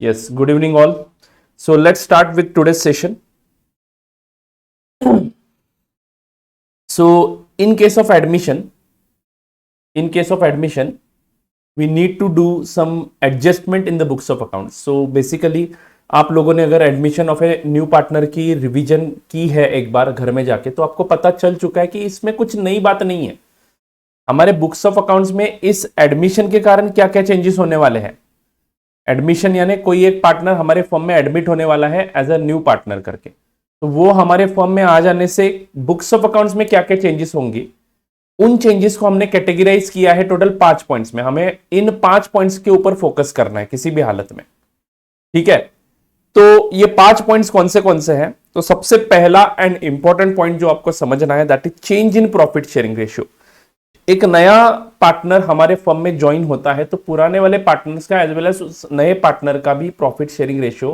Yes, good evening all. So let's start with today's session. So in case of admission, we need to do some adjustment in the books of accounts. So basically आप लोगों ने अगर admission of a new partner की revision की है एक बार घर में जाके, तो आपको पता चल चुका है कि इसमें कुछ नई बात नहीं है। हमारे बुक्स ऑफ अकाउंट्स में इस एडमिशन के कारण क्या क्या चेंजेस होने वाले हैं। एडमिशन यानी कोई एक पार्टनर हमारे फर्म में एडमिट होने वाला है एज अ न्यू पार्टनर करके, तो वो हमारे फर्म में आ जाने से बुक्स ऑफ अकाउंट्स में क्या क्या चेंजेस होंगी, उन चेंजेस को हमने कैटेगराइज किया है टोटल 5 पॉइंट्स में। हमें इन 5 पॉइंट्स के ऊपर फोकस करना है किसी भी हालत में, ठीक है। तो ये 5 पॉइंट्स कौन से हैं? तो सबसे पहला एंड इंपॉर्टेंट पॉइंट जो आपको समझना है, that is change in profit sharing ratio. एक नया पार्टनर हमारे फर्म में ज्वाइन होता है तो पुराने वाले पार्टनर्स का एज वेल एज नए पार्टनर का भी प्रॉफिट शेयरिंग रेशियो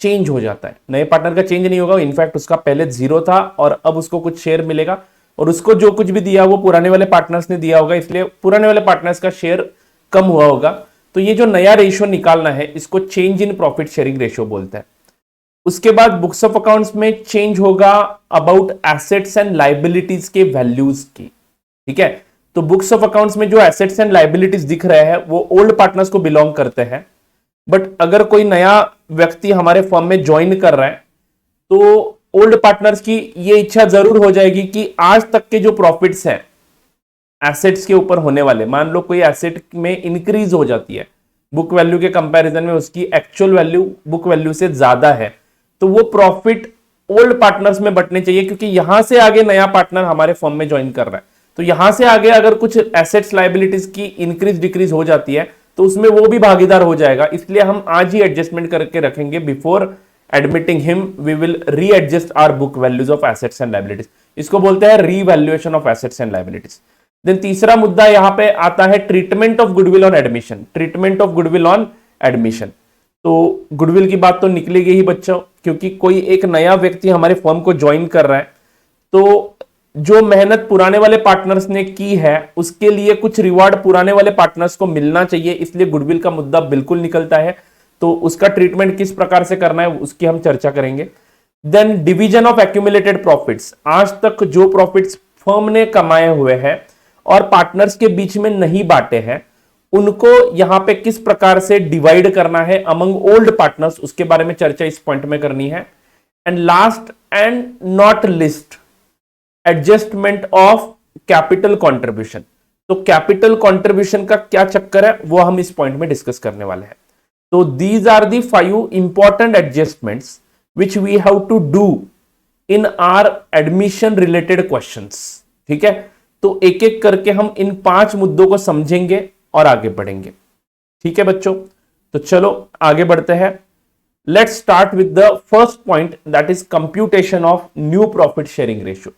चेंज हो जाता है। नए पार्टनर का चेंज नहीं होगा, इनफैक्ट उसका पहले 0 था और अब उसको कुछ शेयर मिलेगा, और उसको जो कुछ भी दिया वो पुराने वाले पार्टनर्स ने दिया होगा, इसलिए पुराने वाले पार्टनर्स का शेयर कम हुआ होगा। तो ये जो नया रेशियो निकालना है इसको change in profit sharing ratio बोलते हैं। उसके बाद बुक्स ऑफ अकाउंट्स में चेंज होगा अबाउट एसेट्स एंड लाइबिलिटीज के वैल्यूज की, ठीक है। तो बुक्स ऑफ अकाउंट्स में जो एसेट्स एंड लाइबिलिटीज दिख रहे हैं वो ओल्ड पार्टनर्स को बिलोंग करते हैं, बट अगर कोई नया व्यक्ति हमारे फर्म में ज्वाइन कर रहा है तो ओल्ड पार्टनर्स की ये इच्छा जरूर हो जाएगी कि आज तक के जो प्रॉफिट्स हैं एसेट्स के ऊपर होने वाले, मान लो कोई एसेट में इंक्रीज हो जाती है बुक वैल्यू के कंपैरिजन में, उसकी एक्चुअल वैल्यू बुक वैल्यू से ज्यादा है, तो वो प्रॉफिट ओल्ड पार्टनर्स में बंटने चाहिए, क्योंकि यहां से आगे नया पार्टनर हमारे फर्म में ज्वाइन कर रहा है। तो यहां से आगे अगर कुछ एसेट्स लाइबिलिटीज की इंक्रीज डिक्रीज हो जाती है तो उसमें वो भी भागीदार हो जाएगा, इसलिए हम आज ही एडजस्टमेंट करके रखेंगे। Before admitting him we will readjust our book values of assets and liabilities. इसको बोलते हैं revaluation of assets and liabilities. Then तीसरा मुद्दा यहां पे आता है treatment of goodwill on admission. Treatment of goodwill on admission, तो गुडविल की बात तो निकलेगी ही बच्चों, क्योंकि कोई एक नया व्यक्ति हमारे फर्म को ज्वाइन कर रहा है तो जो मेहनत पुराने वाले पार्टनर्स ने की है उसके लिए कुछ रिवार्ड पुराने वाले पार्टनर्स को मिलना चाहिए, इसलिए गुडविल का मुद्दा बिल्कुल निकलता है। तो उसका ट्रीटमेंट किस प्रकार से करना है उसकी हम चर्चा करेंगे। Then division of accumulated profits. आज तक जो प्रॉफिट्स फर्म ने कमाए हुए हैं और पार्टनर्स के बीच में नहीं बांटे हैं, उनको यहां पे किस प्रकार से डिवाइड करना है अमंग ओल्ड पार्टनर्स, उसके बारे में चर्चा इस पॉइंट में करनी है। And last and not list, adjustment of capital contribution. तो कैपिटल कंट्रीब्यूशन का क्या चक्कर है वो हम इस पॉइंट में डिस्कस करने वाले हैं। तो these are the 5 important adjustments which we have to do in our admission related questions, ठीक है। तो एक एक करके हम इन 5 मुद्दों को समझेंगे और आगे बढ़ेंगे, ठीक है बच्चों। तो चलो आगे बढ़ते हैं। Let's start with the first point, that is computation of new profit sharing ratio.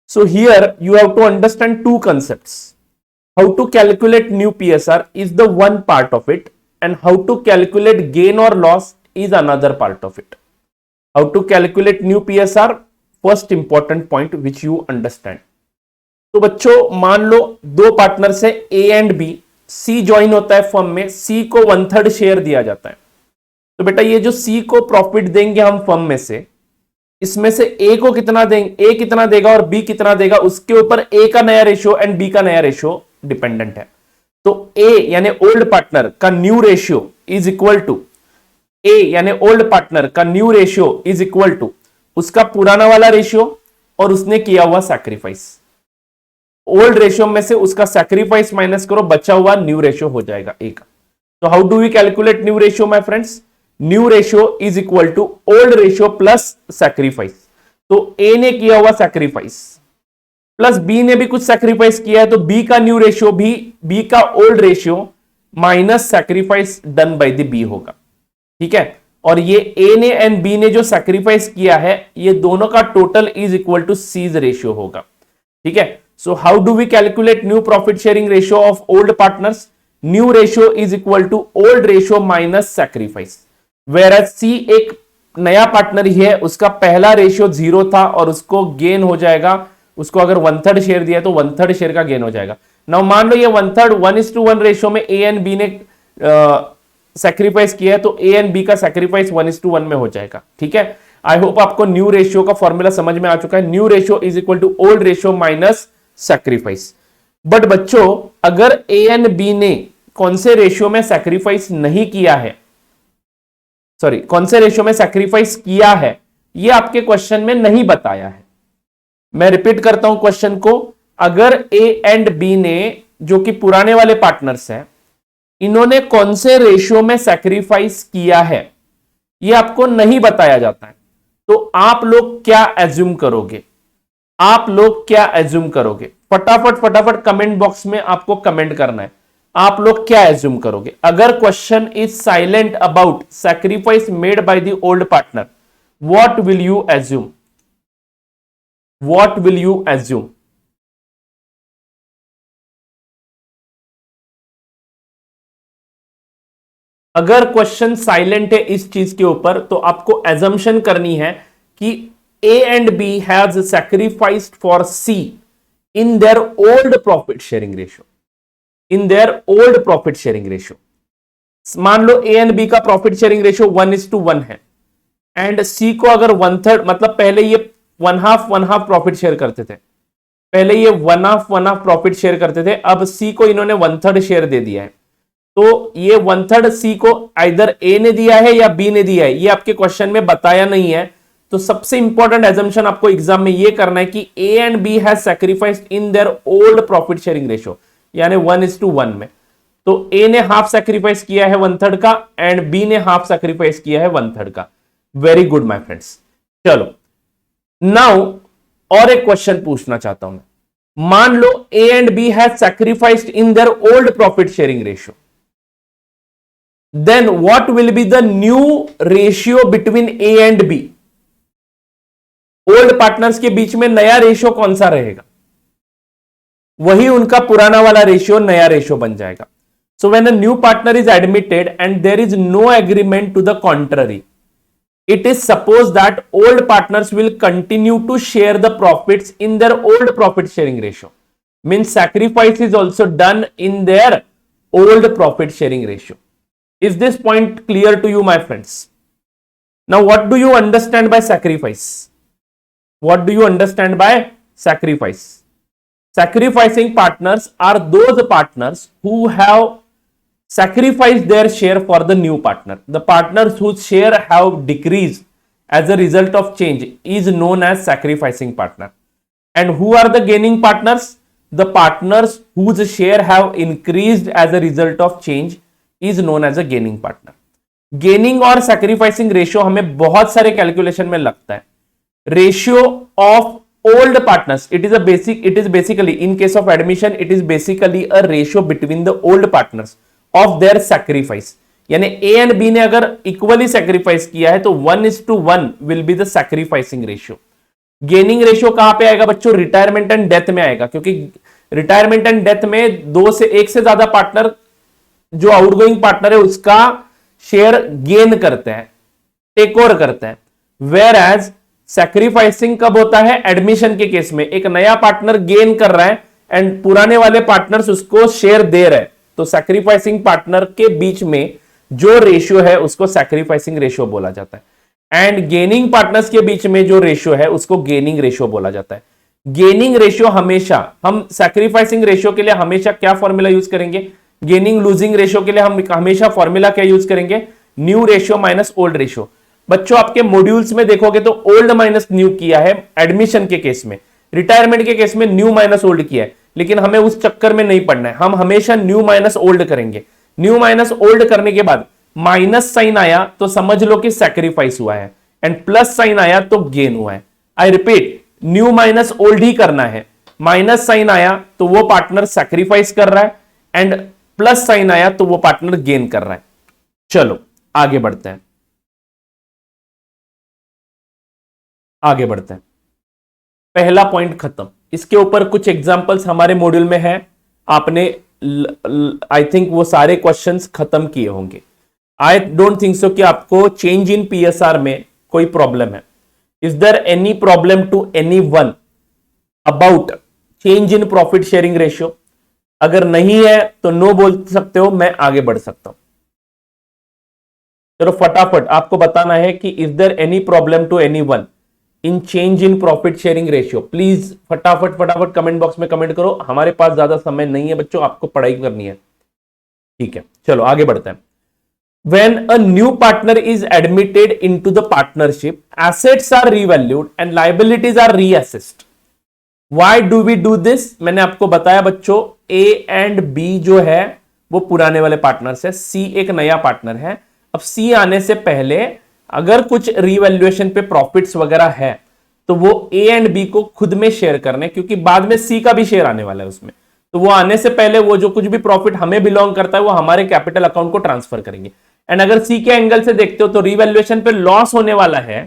So here you have to understand 2 concepts. How to calculate new PSR is the one part of it, and how to calculate gain or loss is another part of it. How to calculate new PSR, first important point which you understand. तो बच्चों मान लो 2 partner से A and B, C join होता है firm में, C को 1/3 share दिया जाता है। तो बेटा ये जो C को प्रॉफिट देंगे हम फर्म में से, इसमें से A को कितना देंगे, A कितना देगा और B कितना देगा, उसके ऊपर A का नया रेशियो एंड B का नया रेशियो डिपेंडेंट है। तो A यानी ओल्ड पार्टनर का new ratio is equal to A यानी ओल्ड पार्टनर का new ratio is equal to उसका पुराना वाला रेशियो और उसने किया हुआ सैक्रिफाइस। ओल्ड रेशियो में से उसका सैक्रिफाइस माइनस करो, बचा हुआ न्यू रेशियो हो जाएगा A का। तो how do we calculate new ratio my friends? New ratio is equal to old ratio plus sacrifice. तो A ने किया हुआ सैक्रिफाइस प्लस B ने भी कुछ सैक्रिफाइस किया है, तो B का न्यू रेशियो भी B का old ratio minus sacrifice done by the B होगा, ठीक है। और ये A ने एंड B ने जो सैक्रिफाइस किया है ये दोनों का total is equal to C's ratio होगा, ठीक है। So how do we calculate new profit sharing ratio of old partners? New ratio is equal to old ratio minus sacrifice. Where C एक नया पार्टनर ही है, उसका पहला रेशियो 0 था और उसको गेन हो जाएगा, उसको अगर 1/3 शेयर दिया तो 1/3 शेयर का गेन हो जाएगा। नाउ मान लो ये 1/3 1:1 रेशियो में A एंड B ने सेक्रीफाइस किया है तो ए एंड बी का सेक्रीफाइस 1:1 में हो जाएगा। ठीक है, आई होप आपको न्यू रेशियो का फॉर्मूला समझ में आ चुका है। New ratio is equal to old ratio minus sacrifice. But बच्चों, अगर ए एंड बी ने कौन से रेशियो में सेक्रीफाइस नहीं किया है, सॉरी कौन से रेशियो में सेक्रीफाइस किया है, ये आपके क्वेश्चन में नहीं बताया है। मैं रिपीट करता हूं क्वेश्चन को, अगर ए एंड बी ने, जो कि पुराने वाले पार्टनर्स हैं, इन्होंने कौन से रेशियो में सैक्रिफाइस किया है, यह आपको नहीं बताया जाता है, तो आप लोग क्या एज्यूम करोगे? आप लोग क्या एज्यूम करोगे? फटाफट फटाफट कमेंट बॉक्स में आपको कमेंट करना है। आप लोग क्या एज्यूम करोगे? अगर question is silent about sacrifice made by the old partner, what will you assume? What will you assume? अगर क्वेश्चन साइलेंट है इस चीज के ऊपर, तो आपको एजम्पशन करनी है कि A and B has sacrificed for C in their old profit sharing ratio, in their old profit sharing ratio. मान लो ए एंड बी का प्रॉफिट शेयरिंग रेशियो 1:1 है, एंड सी को अगर 1/3, मतलब पहले ये 1/2 प्रॉफिट शेयर करते थे, पहले ये 1/2 प्रॉफिट शेयर करते थे, अब सी को इन्होंने 1/3 शेयर दे दिया है। तो ये 1/3 सी को आइदर ए ने दिया है या बी ने दिया है, ये आपके क्वेश्चन में बताया नहीं है। तो सबसे इंपॉर्टेंट एजम्पशन आपको एग्जाम में ये करना है कि A and B has sacrificed in their old profit sharing ratio, यानी 1:1 में। तो ए ने हाफ सैक्रिफाइस किया है 1/3 का, एंड बी ने हाफ सैक्रिफाइस किया है 1/3 का। Very good my friends. चलो नाउ और एक क्वेश्चन पूछना चाहता हूं मैं। मान लो A and B has sacrificed in their old profit sharing ratio, then what will be the new ratio between A and B? Old partners के बीच में नया रेशियो कौन सा रहेगा? वही उनका पुराना वाला रेशियो नया रेशियो बन जाएगा। So when a new partner is admitted and there is no agreement to the contrary, it is supposed that old partners will continue to share the profits in their old profit sharing ratio, means sacrifice is also done in their old profit sharing ratio. Is this point clear to you, my friends? Now what do you understand by sacrifice? What do you understand by sacrifice? Sacrificing partners are those partners who have sacrificed their share for the new partner. The partners whose share have decreased as a result of change is known as sacrificing partner. And who are the gaining partners? The partners whose share have increased as a result of change is known as a gaining partner. Gaining और sacrificing ratio हमें बहुत सारे calculation में लगता है। Ratio of old partners, it is basically in case of admission, it is basically a ratio between the old partners of their sacrifice. यानी A and B ने अगर इक्वली सेक्रीफाइस किया है तो 1:1 will be the sacrificing ratio. Gaining ratio कहां पे आएगा बच्चों? रिटायरमेंट एंड डेथ में आएगा, क्योंकि रिटायरमेंट एंड डेथ में एक से ज्यादा पार्टनर, जो आउटगोइंग पार्टनर है उसका शेयर गेन करते हैं, टेक ओवर करते हैं। वेयर एज सैक्रिफाइसिंग कब होता है? एडमिशन के केस में एक नया पार्टनर गेन कर रहा है एंड पुराने वाले पार्टनर्स उसको शेयर दे रहे हैं, तो सैक्रिफाइसिंग पार्टनर के बीच में जो रेशियो है उसको सैक्रिफाइसिंग रेशियो बोला जाता है, एंड गेनिंग पार्टनर्स के बीच में जो रेशियो है उसको गेनिंग रेशियो बोला जाता है। गेनिंग रेशियो हमेशा, हम सैक्रिफाइसिंग रेशियो के लिए हमेशा क्या फॉर्मूला यूज करेंगे? गेनिंग लूजिंग रेशियो के लिए हम हमेशा फॉर्मूला क्या यूज करेंगे? New ratio minus old ratio. बच्चों आपके मॉड्यूल्स में देखोगे तो ओल्ड माइनस न्यू किया है एडमिशन के केस में, रिटायरमेंट के केस में न्यू माइनस ओल्ड किया है, लेकिन हमें उस चक्कर में नहीं पड़ना है, हम हमेशा न्यू माइनस ओल्ड करेंगे। न्यू माइनस ओल्ड करने के बाद माइनस साइन आया तो समझ लो कि सैक्रिफाइस हुआ है, एंड प्लस साइन आया तो गेन हुआ है। I repeat, new minus old ही करना है। माइनस साइन आया तो वो पार्टनर सैक्रिफाइस कर रहा है, एंड प्लस साइन आया तो वो पार्टनर गेन कर रहा है। चलो आगे बढ़ते हैं, आगे बढ़ते हैं। पहला पॉइंट खत्म। इसके ऊपर कुछ एग्जांपल्स हमारे मॉड्यूल में है, आपने आई थिंक वो सारे क्वेश्चंस खत्म किए होंगे। आई डोंट थिंक सो कि आपको चेंज इन पीएसआर में कोई प्रॉब्लम है। Is there any problem to anyone about change in profit sharing ratio? अगर नहीं है तो नो बोल सकते हो, मैं आगे बढ़ सकता हूं। चलो फटाफट आपको बताना है कि is there any problem to anyone in change in profit sharing ratio. Please फटाफट फटाफट कमेंट बॉक्स में कमेंट करो, हमारे पास ज्यादा समय नहीं है बच्चों, आपको पढ़ाई करनी है। ठीक है, चलो आगे बढ़ते हैं। When a new partner is admitted into the partnership, assets are revalued and liabilities are reassessed. Why do we do this? मैंने आपको बताया बच्चों, A and B जो है वो पुराने वाले पार्टनर्स है, C एक नया पार्टनर है। अब C आने से पहले अगर कुछ रीवैल्यूएशन पे प्रॉफिट्स वगैरह है तो वो A एंड B को खुद में शेयर करने, क्योंकि बाद में C का भी शेयर आने वाला है उसमें, तो वो आने से पहले वो जो कुछ भी प्रॉफिट हमें बिलोंग करता है वो हमारे कैपिटल अकाउंट को ट्रांसफर करेंगे। एंड अगर सी के एंगल से देखते हो तो रीवैल्यूएशन पे लॉस होने वाला है,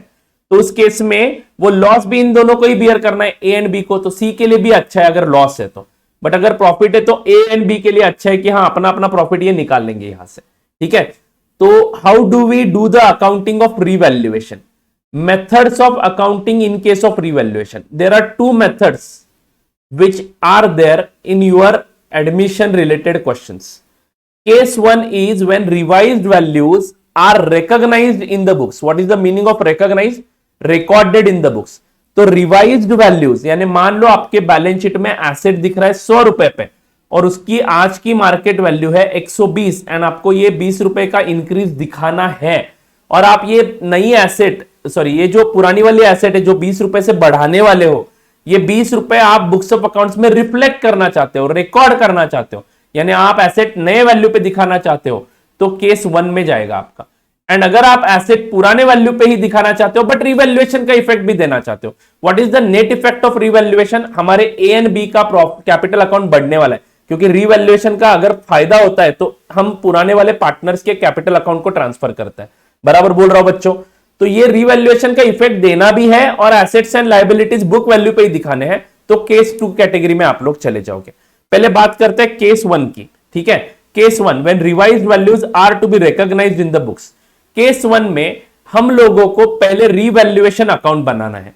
तो उस केस में वो लॉस भी इन दोनों को ही बियर करना है, ए एंड बी को। तो सी के लिए भी अच्छा है अगर लॉस है तो, बट अगर प्रॉफिट है तो ए एंड बी के लिए अच्छा है कि हाँ अपना अपना प्रॉफिट ये निकाल लेंगे यहां से। ठीक है, तो how do we do the accounting of revaluation? Methods of accounting in case of revaluation, there are two methods which are there in your admission related questions. Case 1 is when revised values are recognized in the books. What is the meaning of recognized? Recorded in the books. तो revised values यानी मान लो आपके balance sheet में asset दिख रहा है 100 रुपए पे और उसकी आज की मार्केट वैल्यू है 120 एंड आपको ये 20 रुपए का इंक्रीज दिखाना है, और आप ये नई एसेट ये जो पुरानी वाली एसेट है जो 20 रुपए से बढ़ाने वाले हो, ये 20 रुपए आप बुक्स ऑफ अकाउंट्स में रिफ्लेक्ट करना चाहते हो, रिकॉर्ड करना चाहते हो, यानी आप एसेट नए वैल्यू पे दिखाना चाहते हो, तो केस 1 में जाएगा आपका। एंड अगर आप एसेट पुराने वैल्यू पे ही दिखाना चाहते हो बट रिवैल्यूएशन का इफेक्ट भी देना चाहते हो, what is the net effect of revaluation? हमारे ए एंड बी का कैपिटल अकाउंट बढ़ने वाला है, क्योंकि रिवैल्यूएशन का अगर फायदा होता है तो हम पुराने वाले पार्टनर्स के कैपिटल अकाउंट को ट्रांसफर करते हैं। बराबर बोल रहा हूं बच्चों? तो ये रिवैल्यूएशन का इफेक्ट देना भी है और assets and liabilities book value पे ही दिखाने हैं, तो केस 2 कैटेगरी में आप लोग चले जाओगे। पहले बात करते हैं केस 1 की। ठीक है, case 1 when revised values are to be recognised in the books. Case 1 में हम लोगों को पहले रिवैल्यूएशन अकाउंट बनाना है,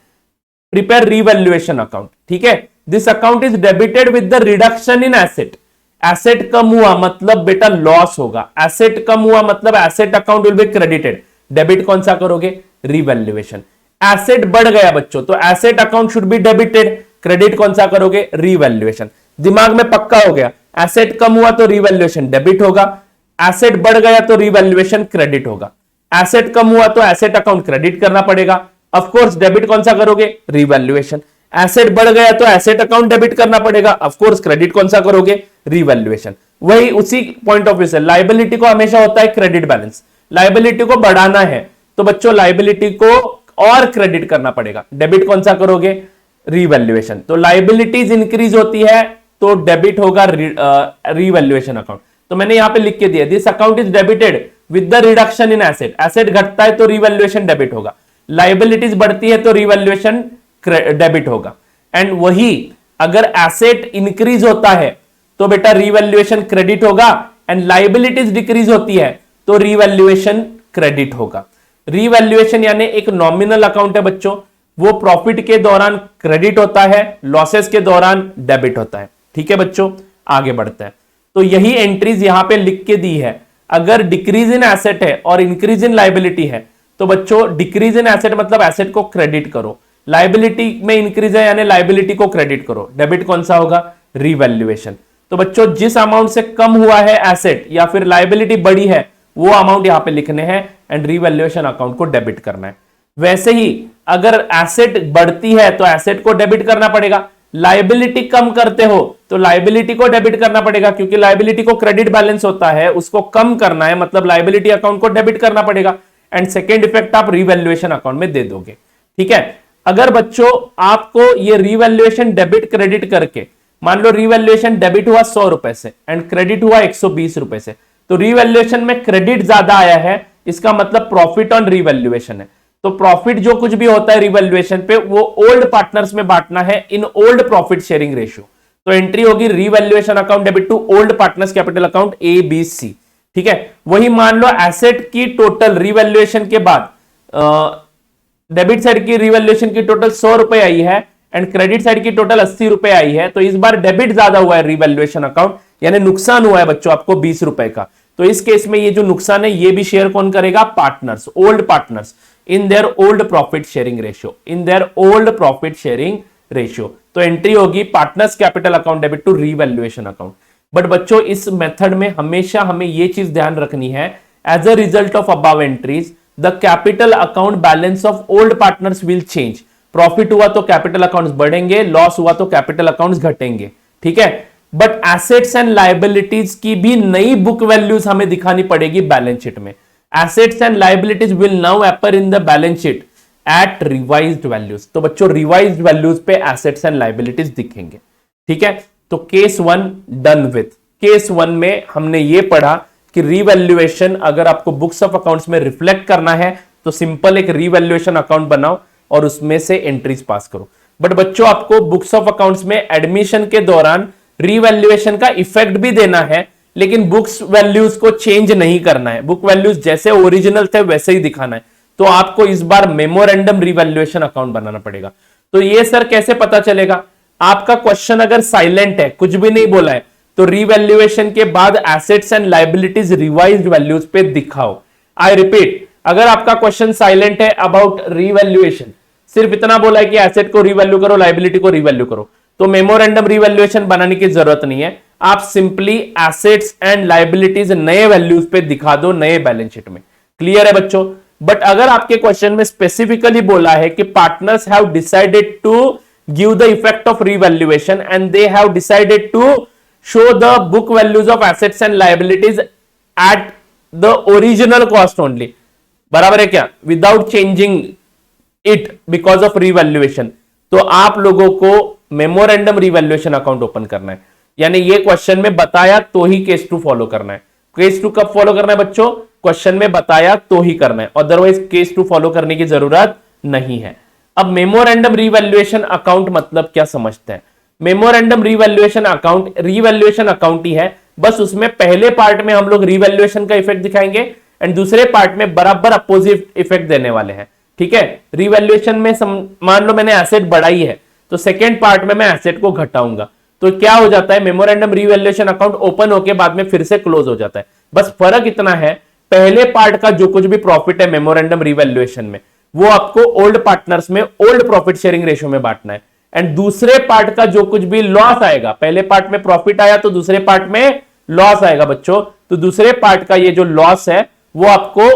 प्रिपेयर रिवैल्यूएशन अकाउंट। ठीक है, this account is debited with the reduction in asset. Asset कम हुआ मतलब बेटा लॉस होगा, एसेट कम हुआ मतलब asset account will be credited. Debit कौन सा करोगे? रिवैल्यूएशन। एसेट बढ़ गया बच्चों तो asset account should be debited, credit कौन सा करोगे? रिवैल्यूएशन। दिमाग में पक्का हो गया, एसेट कम हुआ तो रिवैल्यूएशन डेबिट होगा, एसेट बढ़ गया तो रिवैल्यूएशन क्रेडिट होगा। एसेट कम हुआ तो एसेट अकाउंट क्रेडिट करना पड़ेगा, ऑफ कोर्स डेबिट कौन सा करोगे? रिवैल्यूएशन। एसेट बढ़ गया तो एसेट अकाउंट डेबिट करना पड़ेगा, ऑफ कोर्स क्रेडिट कौन सा करोगे? रिवैल्यूएशन। वही उसी पॉइंट ऑफ व्यू से लायबिलिटी को हमेशा होता है क्रेडिट बैलेंस, लायबिलिटी को बढ़ाना है तो बच्चों लायबिलिटी को और क्रेडिट करना पड़ेगा, डेबिट कौन सा करोगे? रिवैल्यूएशन। तो लायबिलिटीज इंक्रीज होती है तो डेबिट होगा रिवैल्यूएशन अकाउंट। तो मैंने यहां पे लिख के दिया, this account is debited with the reduction in asset. Asset घटता है तो रिवैल्यूएशन डेबिट होगा, लायबिलिटीज बढ़ती है तो रिवैल्यूएशन डेबिट होगा। एंड वही अगर एसेट इंक्रीज होता है तो बेटा रिवैल्यूएशन क्रेडिट होगा, एंड लायबिलिटीज डिक्रीज होती है तो रिवैल्यूएशन क्रेडिट होगा। रिवैल्यूएशन यानी एक नॉमिनल अकाउंट है बच्चों, वो प्रॉफिट के दौरान क्रेडिट होता है, लॉसेस के दौरान डेबिट होता है। ठीक है बच्चों, आगे बढ़ते हैं। तो यही एंट्रीज यहां पे लिख के दी है। अगर डिक्रीज इन एसेट है और इंक्रीज इन लायबिलिटी है तो बच्चों डिक्रीज इन एसेट मतलब एसेट को क्रेडिट करो, लायबिलिटी में इंक्रीज है यानी लायबिलिटी को क्रेडिट करो, डेबिट कौन सा होगा? रिवैल्यूएशन। तो बच्चों जिस अमाउंट से कम हुआ है एसेट या फिर लायबिलिटी बढ़ी है वो अमाउंट यहां पे लिखने हैं एंड रिवैल्यूएशन अकाउंट को डेबिट करना है। वैसे ही अगर एसेट बढ़ती है तो एसेट को डेबिट करना पड़ेगा, लायबिलिटी कम करते हो तो लायबिलिटी को डेबिट करना पड़ेगा, क्योंकि लायबिलिटी को क्रेडिट बैलेंस होता है उसको कम करना है मतलब लायबिलिटी अकाउंट को डेबिट करना पड़ेगा। एंड सेकेंड इफेक्ट आप रिवैल्यूएशन अकाउंट में दे दोगे। ठीक है, अगर बच्चों आपको ये रिवैल्यूएशन डेबिट क्रेडिट करके, मान लो रिवैल्यूएशन डेबिट हुआ 100 रुपए से एंड क्रेडिट हुआ 120 रुपए से, तो रिवैल्यूएशन में क्रेडिट ज्यादा आया है, इसका मतलब प्रॉफिट ऑन रिवैल्यूएशन है। तो प्रॉफिट जो कुछ भी होता है रिवैल्यूएशन पे वो ओल्ड पार्टनर्स में बांटना है in old profit sharing ratio. तो एंट्री होगी revaluation account debit to old partners capital account A B C. ठीक है, वही मान लो एसेट की टोटल रिवैल्यूएशन के बाद डेबिट साइड की रिवैल्यूएशन की टोटल 100 रुपए आई है एंड क्रेडिट साइड की टोटल 80 रुपए आई है, तो इस बार डेबिट ज्यादा हुआ है रिवैल्यूएशन अकाउंट, यानी नुकसान हुआ है बच्चों आपको 20 रुपए का, तो इस केस में ये जो नुकसान है ये भी शेयर कौन करेगा? Partners, old partners in their old profit sharing ratio, in their old profit sharing ratio. तो एंट्री होगी partners capital account debit to revaluation account. But बच्चों इस मेथड में हमेशा हमें ये चीज ध्यान रखनी है, as a result of above entries the capital account balance of old partners will change. Profit हुआ तो कैपिटल अकाउंट्स बढ़ेंगे, लॉस हुआ तो कैपिटल अकाउंट्स घटेंगे, ठीक है। बट एसेट्स एंड लायबिलिटीज की भी नई बुक वैल्यूज हमें दिखानी पड़ेगी बैलेंस शीट में। Assets and liabilities will now appear in the balance sheet at revised values. तो बच्चों रिवाइज्ड वैल्यूज पे एसेट्स एंड लायबिलिटीज दिखेंगे, ठीक है। तो केस 1 डन विथ। केस 1 में हमने ये पढ़ा कि रीवैल्यूएशन अगर आपको बुक्स ऑफ अकाउंट्स में रिफ्लेक्ट करना है तो सिंपल एक रीवैल्यूएशन अकाउंट बनाओ और उसमें से एंट्रीज पास करो। बट बच्चों आपको बुक्स ऑफ अकाउंट्स में एडमिशन के दौरान रीवैल्यूएशन का इफेक्ट भी देना है, लेकिन बुक्स वैल्यूज को चेंज नहीं करना है। बुक वैल्यूज जैसे ओरिजिनल थे वैसे ही दिखाना है। तो आपको इस बार मेमोरेंडम रीवैल्यूएशन अकाउंट बनाना पड़ेगा। तो ये सर कैसे पता चलेगा? आपका क्वेश्चन अगर साइलेंट है, कुछ भी नहीं बोला है, तो रीवैल्यूएशन के बाद assets and liabilities revised values पे दिखाओ। आई रिपीट, अगर आपका क्वेश्चन साइलेंट है अबाउट रीवैल्यूएशन, सिर्फ इतना बोला है कि एसेट को रीवैल्यू करो, लायबिलिटी को रीवैल्यू करो, तो मेमोरेंडम रीवैल्यूएशन बनाने की जरूरत नहीं है। आप सिंपली एसेट्स एंड लायबिलिटीज नए वैल्यूज पे दिखा दो नए बैलेंस शीट में। क्लियर है बच्चों? बट अगर आपके क्वेश्चन में स्पेसिफिकली बोला है कि partners have decided to give the effect of revaluation and they have decided to show the book values of assets and liabilities at the original cost only, बराबर है क्या? without changing it because of revaluation, तो आप लोगों को memorandum revaluation account open करना है। यानी ये क्वेश्चन में बताया तो ही केस 2 फॉलो करना है। केस 2 कब फॉलो करना है बच्चों? क्वेश्चन में बताया तो ही करना है, अदरवाइज केस 2 फॉलो करने की जरूरत नहीं है। अब मेमोरेंडम रीवैल्यूएशन अकाउंट मतलब क्या समझते हैं? मेमोरेंडम रीवैल्यूएशन अकाउंट ही है, बस उसमें पहले पार्ट में हम लोग रीवैल्यूएशन का इफेक्ट दिखाएंगे एंड दूसरे पार्ट में बराबर अपोजिट इफेक्ट देने वाले हैं, ठीक है। रिवैल्यूएशन में मान लो मैंने एसेट बढ़ाई है तो सेकेंड पार्ट में मैं एसेट को घटाऊंगा, तो क्या हो जाता है? मेमोरेंडम रीवैल्यूएशन अकाउंट ओपन होकर बाद में फिर से क्लोज हो जाता है। बस फर्क इतना है, पहले पार्ट का जो कुछ भी प्रॉफिट है मेमोरेंडम रिवैल्यूएशन में, वो आपको ओल्ड पार्टनर्स में ओल्ड प्रॉफिट शेयरिंग रेशियो में बांटना है। एंड दूसरे पार्ट का जो कुछ भी लॉस आएगा, पहले पार्ट में प्रॉफिट आया तो दूसरे पार्ट में लॉस आएगा बच्चों, तो दूसरे पार्ट का ये जो लॉस है वो आपको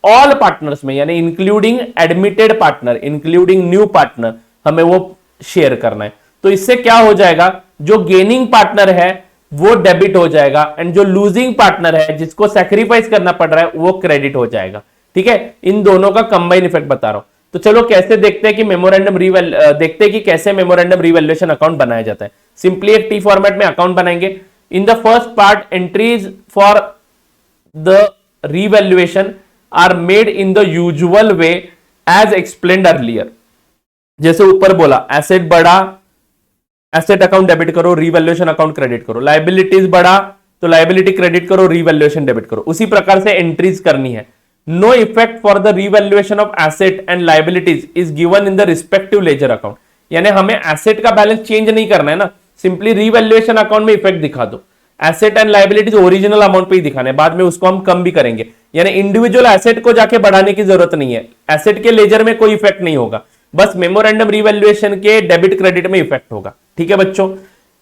ऑल पार्टनर्स में, यानी including admitted partner, including new partner, हमें वो शेयर करना है। तो इससे क्या हो जाएगा? जो गेनिंग पार्टनर है वो डेबिट हो जाएगा एंड जो लूजिंग पार्टनर है जिसको सैक्रिफाइस करना पड़ रहा है वो क्रेडिट हो जाएगा, ठीक है। इन दोनों का कंबाइन इफेक्ट बता रहा हूं। तो चलो कैसे देखते हैं कि देखते हैं कि कैसे मेमोरेंडम रिवैल्यूएशन अकाउंट बनाया जाता है। सिंपली एक टी फॉर्मेट में अकाउंट बनाएंगे। In the first part entries for the revaluation are made in the usual way as explained earlier. जैसे ऊपर बोला, एसेट बढ़ा, एसेट अकाउंट डेबिट करो, रिवैल्यूएशन अकाउंट क्रेडिट करो, लायबिलिटीज बढ़ा तो लायबिलिटी क्रेडिट करो, रिवैल्यूएशन डेबिट करो। उसी प्रकार से एंट्रीज करनी है। No effect for the revaluation of asset and liabilities is given in the respective ledger account। यानी हमें एसेट का बैलेंस चेंज नहीं करना है ना, सिंपली रिवैल्यूएशन अकाउंट में इफेक्ट दिखा दो। Asset and liabilities original amount पे ही दिखाना है, बाद में उसको हम कम भी करेंगे। यानी इंडिविजुअल एसेट को जाके बढ़ाने की जरूरत नहीं है, एसेट के लेजर में कोई इफेक्ट नहीं होगा, बस मेमोरेंडम रिवैल्यूएशन के डेबिट क्रेडिट में इफेक्ट होगा, ठीक है बच्चों।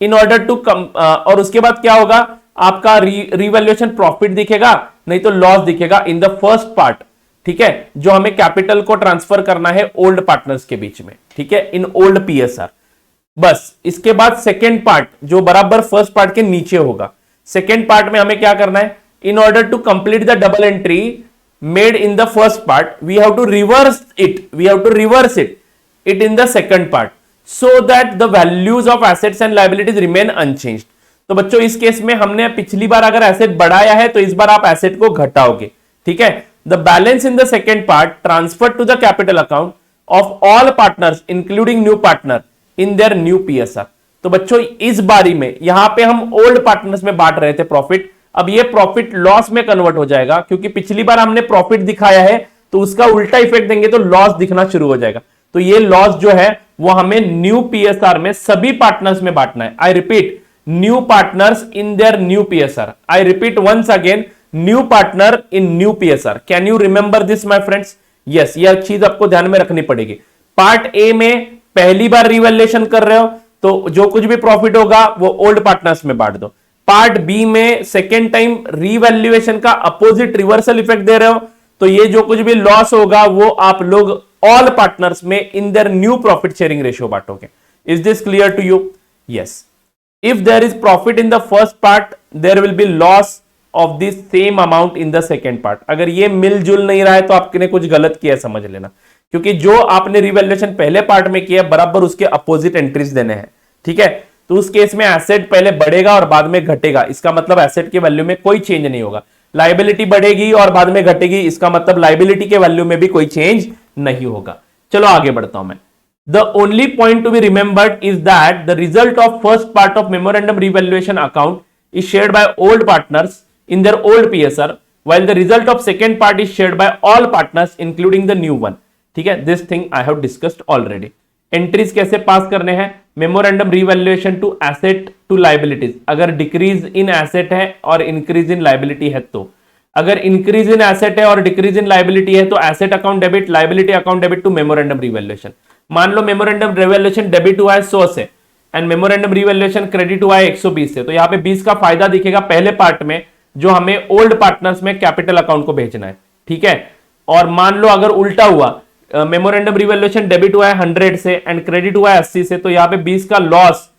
इन ऑर्डर टू कम और उसके बाद क्या होगा? आपका रिवैल्यूएशन प्रॉफिट दिखेगा, नहीं तो लॉस दिखेगा इन द फर्स्ट पार्ट, ठीक है, जो हमें कैपिटल को ट्रांसफर करना है ओल्ड पार्टनर्स के बीच में, ठीक है, इन ओल्ड पीएसआर। बस इसके बाद सेकेंड पार्ट जो बराबर फर्स्ट पार्ट के नीचे होगा, सेकेंड पार्ट में हमें क्या करना है? In order to complete the double entry made in the first part we have to reverse it in the second part so that the values of assets and liabilities remain unchanged. तो बच्चों इस case में हमने पिछली बार अगर asset बढ़ाया है तो इस बार आप एसेट को घटाओगे, ठीक है। The balance in the second part transfer to the capital account of all partners including new partner in their new PSR. तो बच्चों इस बारी में यहां पे हम ओल्ड पार्टनर्स में बांट रहे थे प्रॉफिट, अब ये प्रॉफिट लॉस में कन्वर्ट हो जाएगा, क्योंकि पिछली बार हमने प्रॉफिट दिखाया है तो उसका उल्टा इफेक्ट देंगे तो लॉस दिखना शुरू हो जाएगा। तो ये लॉस जो है वो हमें न्यू पीएसआर में सभी पार्टनर्स में बांटना है। I repeat, new partners in their new PSR. I repeat once again, new partner in new PSR. Can you remember this my friends? Yes, यह चीज आपको ध्यान में रखनी पड़ेगी। पार्ट ए में पहली बार रिवैल्यूएशन कर रहे हो तो जो कुछ भी प्रॉफिट होगा वो ओल्ड पार्टनर्स में बांट दो। पार्ट बी में सेकेंड टाइम रिवैल्यूएशन का अपोजिट रिवर्सल इफेक्ट दे रहे हो तो ये जो कुछ भी लॉस होगा वो आप लोग ऑल पार्टनर्स में in their new profit sharing ratio बांटोगे। Is this clear to you? Yes. If there is profit in the first part there will be loss of the same amount in the second part. अगर ये मिलजुल नहीं रहा है तो आपने कुछ गलत किया समझ लेना, क्योंकि जो आपने रिवैल्यूएशन पहले पार्ट में किया बराबर उसके अपोजिट एंट्रीज देने हैं। ठीक है, तो उस केस में एसेट पहले बढ़ेगा और बाद में घटेगा, इसका मतलब एसेट के वैल्यू में कोई चेंज नहीं होगा। लायबिलिटी बढ़ेगी और बाद में घटेगी, इसका मतलब लायबिलिटी के वैल्यू में भी कोई चेंज नहीं होगा। चलो आगे बढ़ता हूं मैं। The only point to be remembered is that the result of first part of memorandum revaluation account is shared by old partners in their old PSR, while the result of second part is shared by all partners including the new one. ठीक है, this thing I have discussed already. Entries कैसे pass करने हैं? Memorandum revaluation to asset to liabilities, अगर decrease in asset है और increase in liability है तो, अगर इंक्रीज इन एसेट है और डिक्रीज इन लायबिलिटी है तो asset account debit, liability account debit to memorandum revaluation. मान लो मेमोरेंडम रिवैल्यूएशन डेबिट हुआ है 100 से एंड मेमोरेंडम रिवैल्यूएशन क्रेडिट हुआ है 120 से, तो यहाँ पे 20 का फायदा दिखेगा पहले पार्ट में जो हमें ओल्ड पार्टनर्स में कैपिटल अकाउंट को भेजना है। ठीक है, और मान लो अगर उल्टा हुआ, मेमोरेंडम रिवैल्यूएशन डेबिट हुआ है 100 से एंड क्रेडिट हुआ है 80 से, तो यहाँ पे 20 का लॉस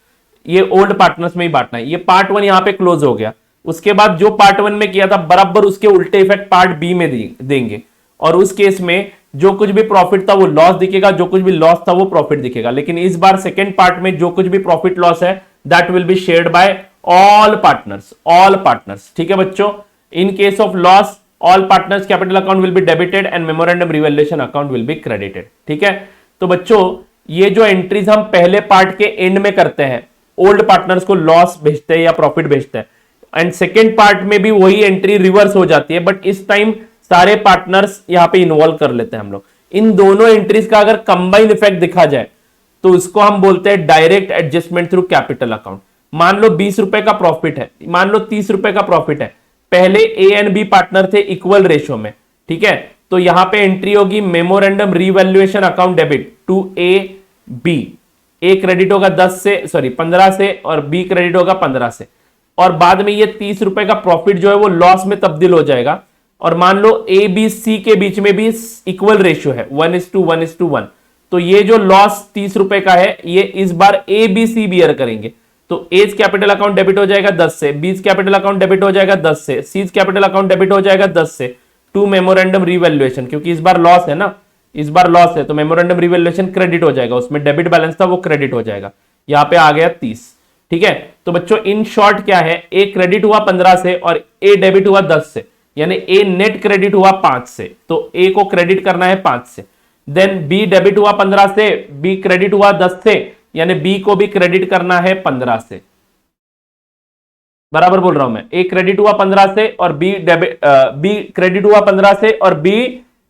ये ओल्ड पार्टनर्स में ही बांटना है। ये पार्ट 1 यहाँ पे क्लोज हो गया। उसके बाद जो पार्ट 1 में किया था बराबर उसके उल्टे इफेक्ट पार्ट बी में देंगे, और उस केस में जो कुछ भी प्रॉफिट था वो लॉस दिखेगा, जो कुछ भी लॉस था वो प्रॉफिट दिखेगा। लेकिन इस बार सेकेंड पार्ट में जो कुछ भी प्रॉफिट लॉस है that will be shared by all partners. ठीक है बच्चों, इन case of loss all partners capital account will be debited and memorandum revaluation account will be credited। ठीक है, तो बच्चों ये जो एंट्रीज हम पहले पार्ट के एंड में करते हैं, ओल्ड पार्टनर्स को लॉस भेजते हैं या प्रॉफिट भेजते हैं, एंड सेकेंड पार्ट में भी वही एंट्री रिवर्स हो जाती है, बट इस टाइम सारे पार्टनर्स यहां पे इन्वॉल्व कर लेते हैं हम लोग। इन दोनों एंट्रीज का अगर कंबाइन इफेक्ट दिखा जाए तो उसको हम बोलते हैं direct adjustment through capital account. मान लो 20 रुपए का प्रॉफिट है, मान लो 30 रुपए का प्रॉफिट है, पहले ए एंड बी पार्टनर थे इक्वल रेशियो में। ठीक है, तो यहां पे एंट्री होगी memorandum revaluation account debit to A B. A credit होगा 15 से और बी क्रेडिट होगा 15 से, और बाद में ये 30 रुपए का प्रॉफिट जो है वो लॉस में तब्दील हो जाएगा। और मान लो ए बी सी के बीच में भी इक्वल रेशियो है 1:1:1, तो ये जो लॉस 30 रुपए का है ये इस बार ए बी सी बियर करेंगे। तो एज कैपिटल अकाउंट डेबिट हो जाएगा 10 से, बीज कैपिटल अकाउंट डेबिट हो जाएगा 10 से, सीज कैपिटल अकाउंट डेबिट हो जाएगा 10 से टू मेमोरेंडम रिवैल्यूएशन, क्योंकि इस बार लॉस है ना, इस बार लॉस है तो मेमोरेंडम रिवैल्यूएशन क्रेडिट हो जाएगा, उसमें डेबिट बैलेंस था वो क्रेडिट हो जाएगा, यहाँ पे आ गया 30। ठीक है, तो बच्चों इन शॉर्ट क्या है, ए क्रेडिट हुआ 15 से और ए डेबिट हुआ 10 से, यानी ए नेट क्रेडिट हुआ 5 से, तो ए को क्रेडिट करना है 5 से। देन बी डेबिट हुआ 15 से, बी क्रेडिट हुआ 10 से, यानी बी को भी क्रेडिट करना है 15 से। बराबर बोल रहा हूं मैं, ए क्रेडिट हुआ 15 से और बी क्रेडिट हुआ 15 से और बी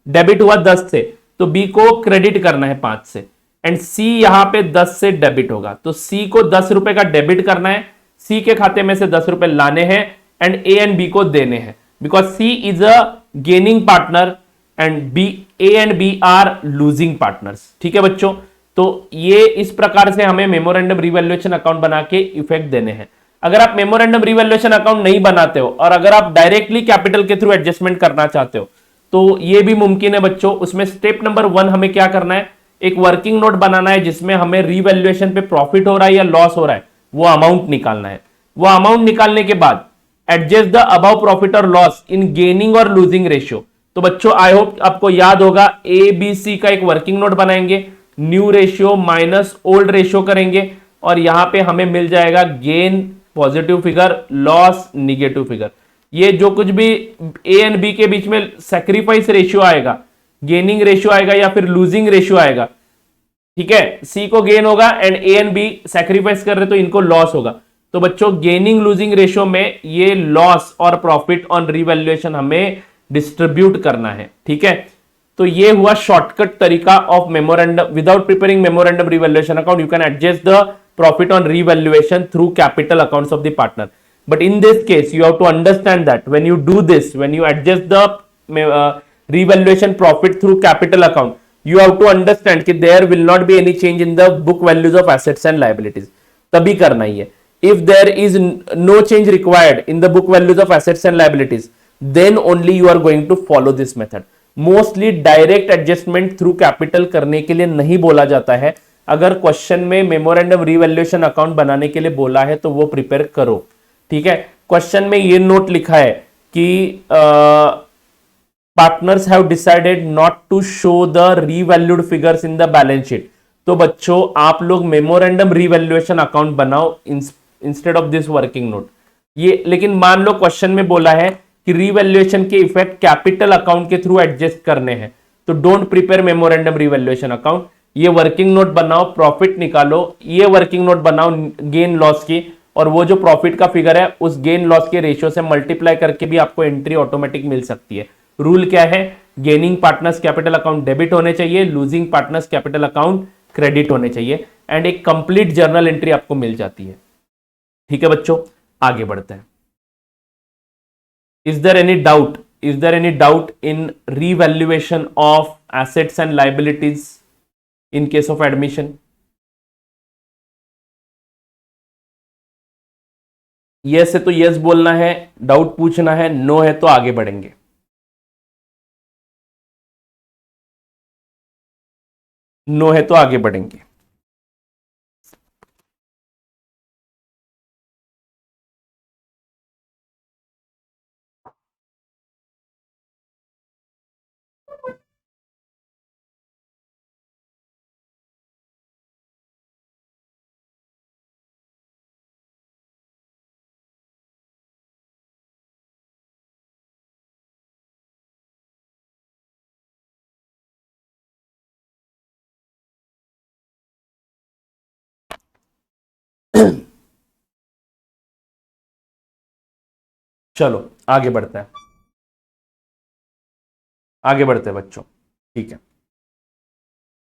डेबिट हुआ 10 से, तो बी को क्रेडिट करना है 5 से, एंड सी यहां पे 10 से डेबिट होगा, तो सी को 10 रुपए का डेबिट करना है, सी के खाते में से 10 रुपए लाने हैं एंड ए एंड बी को देने हैं, because C is a gaining partner and A and B are losing partners. ठीक है बच्चों, तो ये इस प्रकार से हमें मेमोरेंडम रिवैल्यूएशन अकाउंट बना के इफेक्ट देने हैं। अगर आप मेमोरेंडम रिवैल्यूएशन अकाउंट नहीं बनाते हो और अगर आप डायरेक्टली कैपिटल के थ्रू एडजस्टमेंट करना चाहते हो तो ये भी मुमकिन है बच्चों। उसमें स्टेप नंबर 1 हमें क्या करना है, एक वर्किंग नोट बनाना है जिसमें हमें रिवैल्यूएशन पे प्रॉफिट हो रहा है या लॉस हो रहा है वो अमाउंट निकालना है। वो अमाउंट निकालने के बाद एडजस्ट द अबव प्रॉफिट और लॉस इन गेनिंग और लूजिंग रेशियो। तो बच्चों आई होप आपको याद होगा, ए बी सी का एक वर्किंग नोट बनाएंगे, new ratio minus old ratio करेंगे और यहां पे हमें मिल जाएगा gain positive figure, loss negative figure. ये जो कुछ भी ए एंड बी के बीच में सैक्रिफाइस रेशियो आएगा, गेनिंग रेशियो आएगा या फिर लूजिंग रेशियो आएगा, ठीक है, सी को गेन होगा and A and B sacrifice कर रहे तो इनको लॉस होगा। तो बच्चों गेनिंग लूजिंग रेशियो में ये लॉस और प्रॉफिट ऑन रिवैल्यूएशन हमें डिस्ट्रीब्यूट करना है। ठीक है, तो ये हुआ शॉर्टकट तरीका of memorandum. Without preparing memorandum revaluation account you can adjust the profit on revaluation through capital accounts of the partner. But in this case, you have to understand that when you do this, when you adjust the revaluation profit through capital account, you have to understand कि there will not be any change in the book values of assets and liabilities. तभी करना ही है. If there is no change required in the book values of assets and liabilities, then only you are going to follow this method. Mostly direct adjustment through capital करने के लिए नहीं बोला जाता है. अगर क्वेश्चन में मेमोरेंडम रिवैल्यूएशन अकाउंट बनाने के लिए बोला है तो वो प्रिपेयर करो. ठीक है, क्वेश्चन में ये नोट लिखा है कि partners have decided not to show the revalued figures in the balance sheet. तो बच्चों आप लोग मेमोरेंडम रिवैल्यूएशन अकाउंट बनाओ instead of this working note. ये लेकिन मान लो क्वेश्चन में बोला है कि रीवैल्यूएशन के इफेक्ट कैपिटल अकाउंट के थ्रू एडजस्ट करने हैं, तो don't prepare memorandum revaluation account. ये वर्किंग नोट बनाओ, प्रॉफिट निकालो, ये वर्किंग नोट बनाओ गेन लॉस की, और वो जो प्रॉफिट का फिगर है उस गेन लॉस के रेशियो से मल्टीप्लाई करके भी आपको एंट्री ऑटोमेटिक मिल सकती है. रूल क्या है? Gaining partners capital account debit होने चाहिए, losing partners capital account credit होने चाहिए, एंड एक कंप्लीट जर्नल एंट्री आपको मिल जाती है. ठीक है बच्चों, आगे बढ़ते हैं. Is there any doubt? Is there any doubt in revaluation of assets and liabilities in case of admission? Yes है तो yes बोलना है, डाउट पूछना है, नो है तो आगे बढ़ेंगे. नो है तो आगे बढ़ेंगे. चलो आगे बढ़ते हैं, आगे बढ़ते हैं बच्चों. ठीक है,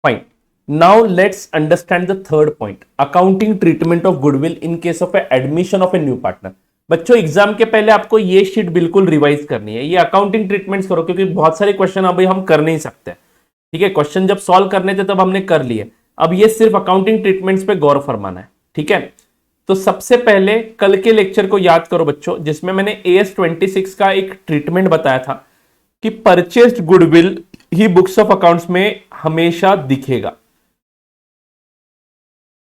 fine. Now let's understand the third point, accounting treatment of goodwill in case of admission of a new partner. बच्चों एग्जाम के पहले आपको ये शीट बिल्कुल रिवाइज करनी है, ये अकाउंटिंग ट्रीटमेंट्स करो, क्योंकि बहुत सारे क्वेश्चन अभी हम कर नहीं सकते. ठीक है, क्वेश्चन जब सॉल्व करने थे तब हमने कर लिए, अब ये सिर्फ अकाउंटिंग ट्रीटमेंट्स पे गौर फरमाना है. ठीक है, तो सबसे पहले कल के लेक्चर को याद करो बच्चों, जिसमें मैंने AS 26 का एक ट्रीटमेंट बताया था कि purchased goodwill he books of accounts में हमेशा दिखेगा.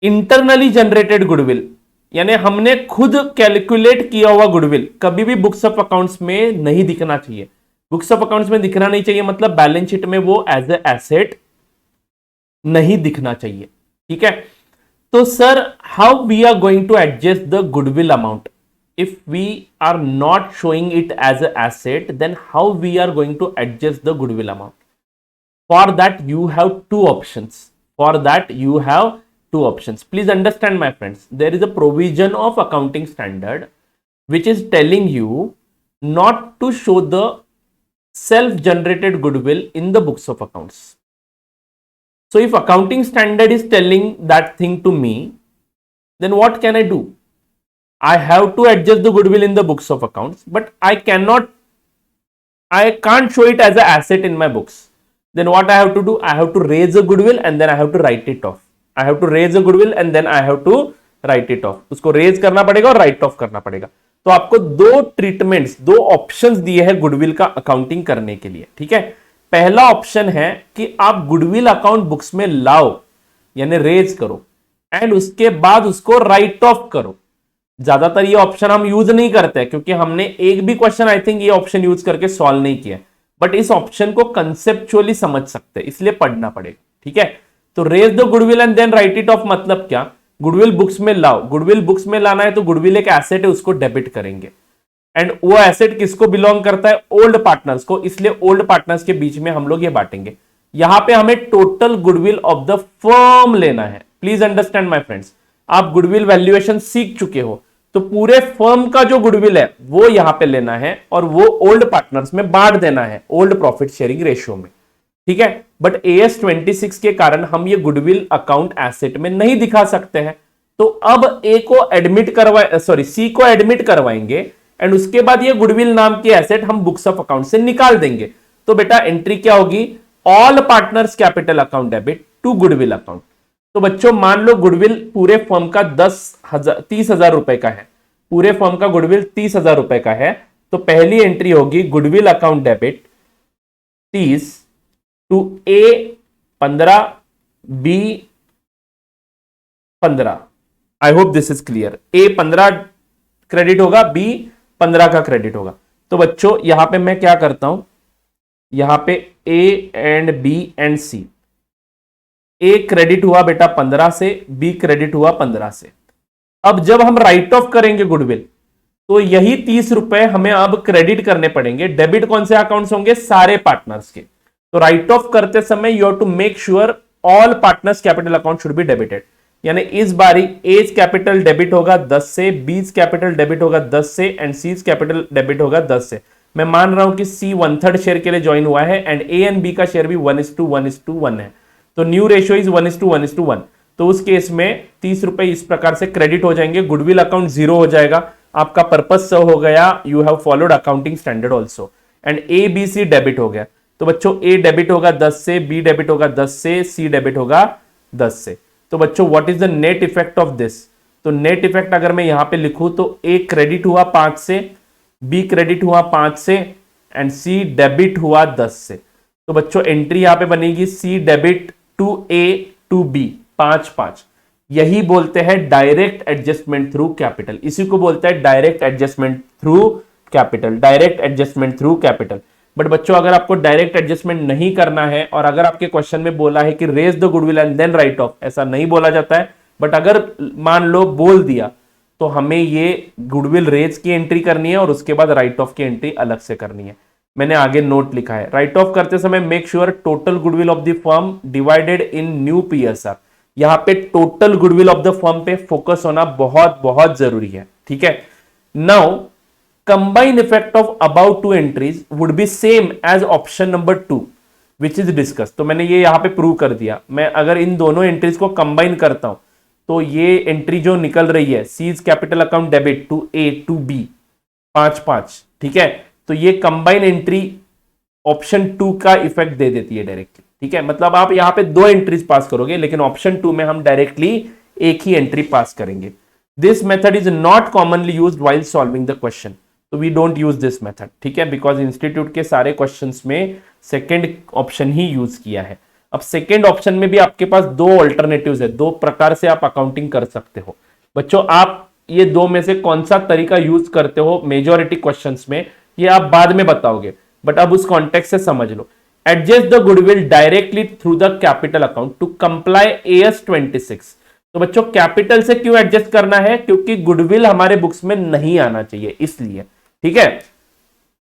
इंटरनली जनरेटेड गुडविल यानी हमने खुद कैलकुलेट किया हुआ गुडविल कभी भी बुक्स ऑफ अकाउंट्स में नहीं दिखना चाहिए. बुक्स ऑफ अकाउंट्स में दिखना नहीं चाहिए मतलब बैलेंस शीट में वो एज ए एसेट नहीं दिखना चाहिए. ठीक है, तो sir how we are going to adjust the goodwill amount if we are not showing it as a asset, then how we are going to adjust the goodwill amount? For that you have two options. For that you have two options. Please understand my friends, there is a provision of accounting standard which is telling you not to show the self generated goodwill in the books of accounts. So if accounting standard is telling that thing to me, then what can I do? I have to adjust the goodwill in the books of accounts, but I can't show it as an asset in my books. Then what I have to do? I have to raise the goodwill and then I have to write it off. I have to raise the goodwill and then I have to write it off. उसको raise करना पड़ेगा और right of करना पड़ेगा. तो आपको दो treatments, दो ऑप्शंस दिए हैं गुडविल का अकाउंटिंग करने के लिए. ठीक है, पहला ऑप्शन है कि आप गुडविल अकाउंट बुक्स में लाओ यानी रेज करो एंड उसके बाद उसको राइट ऑफ करो. ज्यादातर ये ऑप्शन हम यूज नहीं करते क्योंकि हमने एक भी क्वेश्चन आई थिंक ये ऑप्शन यूज करके सॉल्व नहीं किया, बट इस ऑप्शन को कंसेप्चुअली समझ सकते इसलिए पढ़ना पड़ेगा. ठीक है, तो raise the goodwill and then write it off मतलब क्या? गुडविल बुक्स में लाओ. गुडविल बुक्स में लाना है तो गुडविल एक एसेट है, उसको डेबिट करेंगे. एंड वो एसेट किसको बिलोंग करता है? ओल्ड पार्टनर्स को. इसलिए ओल्ड पार्टनर्स के बीच में हम लोग ये बांटेंगे. यहां पे हमें total goodwill of the firm लेना है. प्लीज अंडरस्टैंड माय फ्रेंड्स, आप गुडविल वैल्यूएशन सीख चुके हो तो पूरे फर्म का जो गुडविल है वो यहां पे लेना है और वो ओल्ड पार्टनर्स में बांट देना है ओल्ड प्रॉफिट शेयरिंग रेशियो में. ठीक है, बट AS 26 के कारण हम ये गुडविल अकाउंट एसेट में नहीं दिखा सकते हैं. तो अब ए को एडमिट सी को एडमिट करवाएंगे एंड उसके बाद ये गुडविल नाम की एसेट हम बुक्स ऑफ अकाउंट से निकाल देंगे। तो बेटा एंट्री क्या होगी, all partners capital account debit to goodwill account. तो बच्चों मान लो गुडविल पूरे फर्म का 30,000 रुपए का है, पूरे फर्म का गुडविल 30,000 रुपए का है। तो पहली एंट्री होगी goodwill account debit 30 to A 15 B 15। I hope this is clear. A 15 credit होगा, बी 15 का क्रेडिट होगा। तो बच्चों यहां पे मैं क्या करता हूं, यहां पे A and B and C, A credit हुआ बेटा 15 से, बी क्रेडिट हुआ 15 से। अब जब हम राइट ऑफ करेंगे गुडविल तो यही 30 रुपए हमें अब क्रेडिट करने पड़ेंगे। डेबिट कौन से अकाउंट्स होंगे, सारे पार्टनर्स के। तो राइट ऑफ करते समय you have to make sure all partners capital account should be debited. यानी इस बारी एज कैपिटल डेबिट होगा 10 से, बीज कैपिटल डेबिट होगा 10 से एंड सीज कैपिटल डेबिट होगा 10 से। मैं मान रहा हूं कि सी 1/3 शेयर के लिए ज्वाइन हुआ है एंड ए एंड बी का शेयर भी 1:1:1 है। तो न्यू रेशियो इज 1:1:1। तो उस केस में 30 रुपए इस प्रकार से क्रेडिट हो जाएंगे, गुडविल अकाउंट 0 हो जाएगा। आपका पर्पस सर्व हो गया, you have followed accounting standard also. And A B C debit हो गया। तो बच्चों ए डेबिट होगा 10 से, बी डेबिट होगा 10 से, सी डेबिट होगा 10 से। तो बच्चों what is the net effect of this, तो नेट इफेक्ट अगर मैं यहां पे लिखूं तो ए क्रेडिट हुआ 5 से, बी क्रेडिट हुआ 5 से एंड सी डेबिट हुआ 10 से। तो बच्चों एंट्री यहां पे बनेगी C debit to A to B 5-5। यही बोलते हैं डायरेक्ट एडजस्टमेंट थ्रू कैपिटल, इसी को बोलते हैं direct adjustment through capital, direct adjustment through capital. But बच्चों अगर आपको डायरेक्ट एडजस्टमेंट नहीं करना है और अगर आपके क्वेश्चन में बोला है कि raise the goodwill and then write off, ऐसा नहीं बोला जाता है। बट अगर मान लो बोल दिया तो हमें ये गुडविल रेज की एंट्री करनी है और उसके बाद राइट ऑफ की एंट्री अलग से करनी है। मैंने आगे नोट लिखा है, राइट ऑफ करते समय make sure total goodwill of the firm divided in new PSR. यहां पे total goodwill of the firm पे फोकस होना बहुत बहुत जरूरी है, ठीक है। Now combined effect of above two entries would be same as option number 2 which is discussed। तो मैंने ये यहां पे प्रूव कर दिया। मैं अगर इन दोनों एंट्रीज को कंबाइन करता हूं तो ये एंट्री जो निकल रही है C's capital account debit to A to B 5-5, ठीक है। तो ये कंबाइन एंट्री ऑप्शन 2 का इफेक्ट दे देती है डायरेक्टली, ठीक है। मतलब आप यहां पे 2 एंट्रीज पास करोगे लेकिन ऑप्शन 2 में हम डायरेक्टली एक ही एंट्री पास करेंगे। This method is not commonly used while solving the question, तो we don't use this method, ठीक है। बिकॉज इंस्टीट्यूट के सारे क्वेश्चंस में सेकंड ऑप्शन ही यूज किया है। अब सेकंड ऑप्शन में भी आपके पास 2 ऑल्टरनेटिव्स है, 2 प्रकार से आप अकाउंटिंग कर सकते हो। बच्चों आप ये 2 में से कौन सा तरीका यूज करते हो मेजॉरिटी क्वेश्चंस में, ये आप बाद में बताओगे, बट अब उस कॉन्टेक्स्ट से समझ लो। Adjust the goodwill directly through the capital account to comply AS 26। तो बच्चों कैपिटल से क्यों एडजस्ट करना है, क्योंकि गुडविल हमारे बुक्स में नहीं आना चाहिए इसलिए, ठीक है।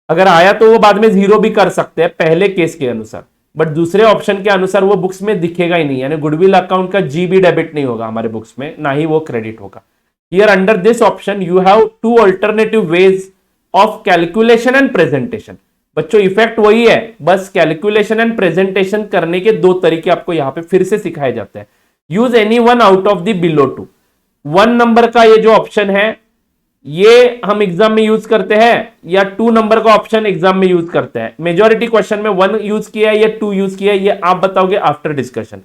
अगर आया तो वो बाद में 0 भी कर सकते हैं पहले केस के अनुसार, बट दूसरे ऑप्शन के अनुसार वो बुक्स में दिखेगा ही नहीं, यानी गुडविल अकाउंट का जी भी डेबिट नहीं होगा हमारे बुक्स में, ना ही वो क्रेडिट होगा। Here under this option you have 2 alternative ways of calculation and presentation. बच्चों इफेक्ट वही है, बस कैलकुलेशन एंड प्रेजेंटेशन करने के 2 तरीके आपको यहां पे फिर से सिखाए जाते हैं। Use any one out of the below 2। 1 number का ये जो ऑप्शन है ये हम एग्जाम में यूज करते हैं या 2 नंबर का ऑप्शन एग्जाम में यूज करते हैं। मेजॉरिटी क्वेश्चन में 1 यूज किया है या 2 यूज किया है, ये आप बताओगे after discussion.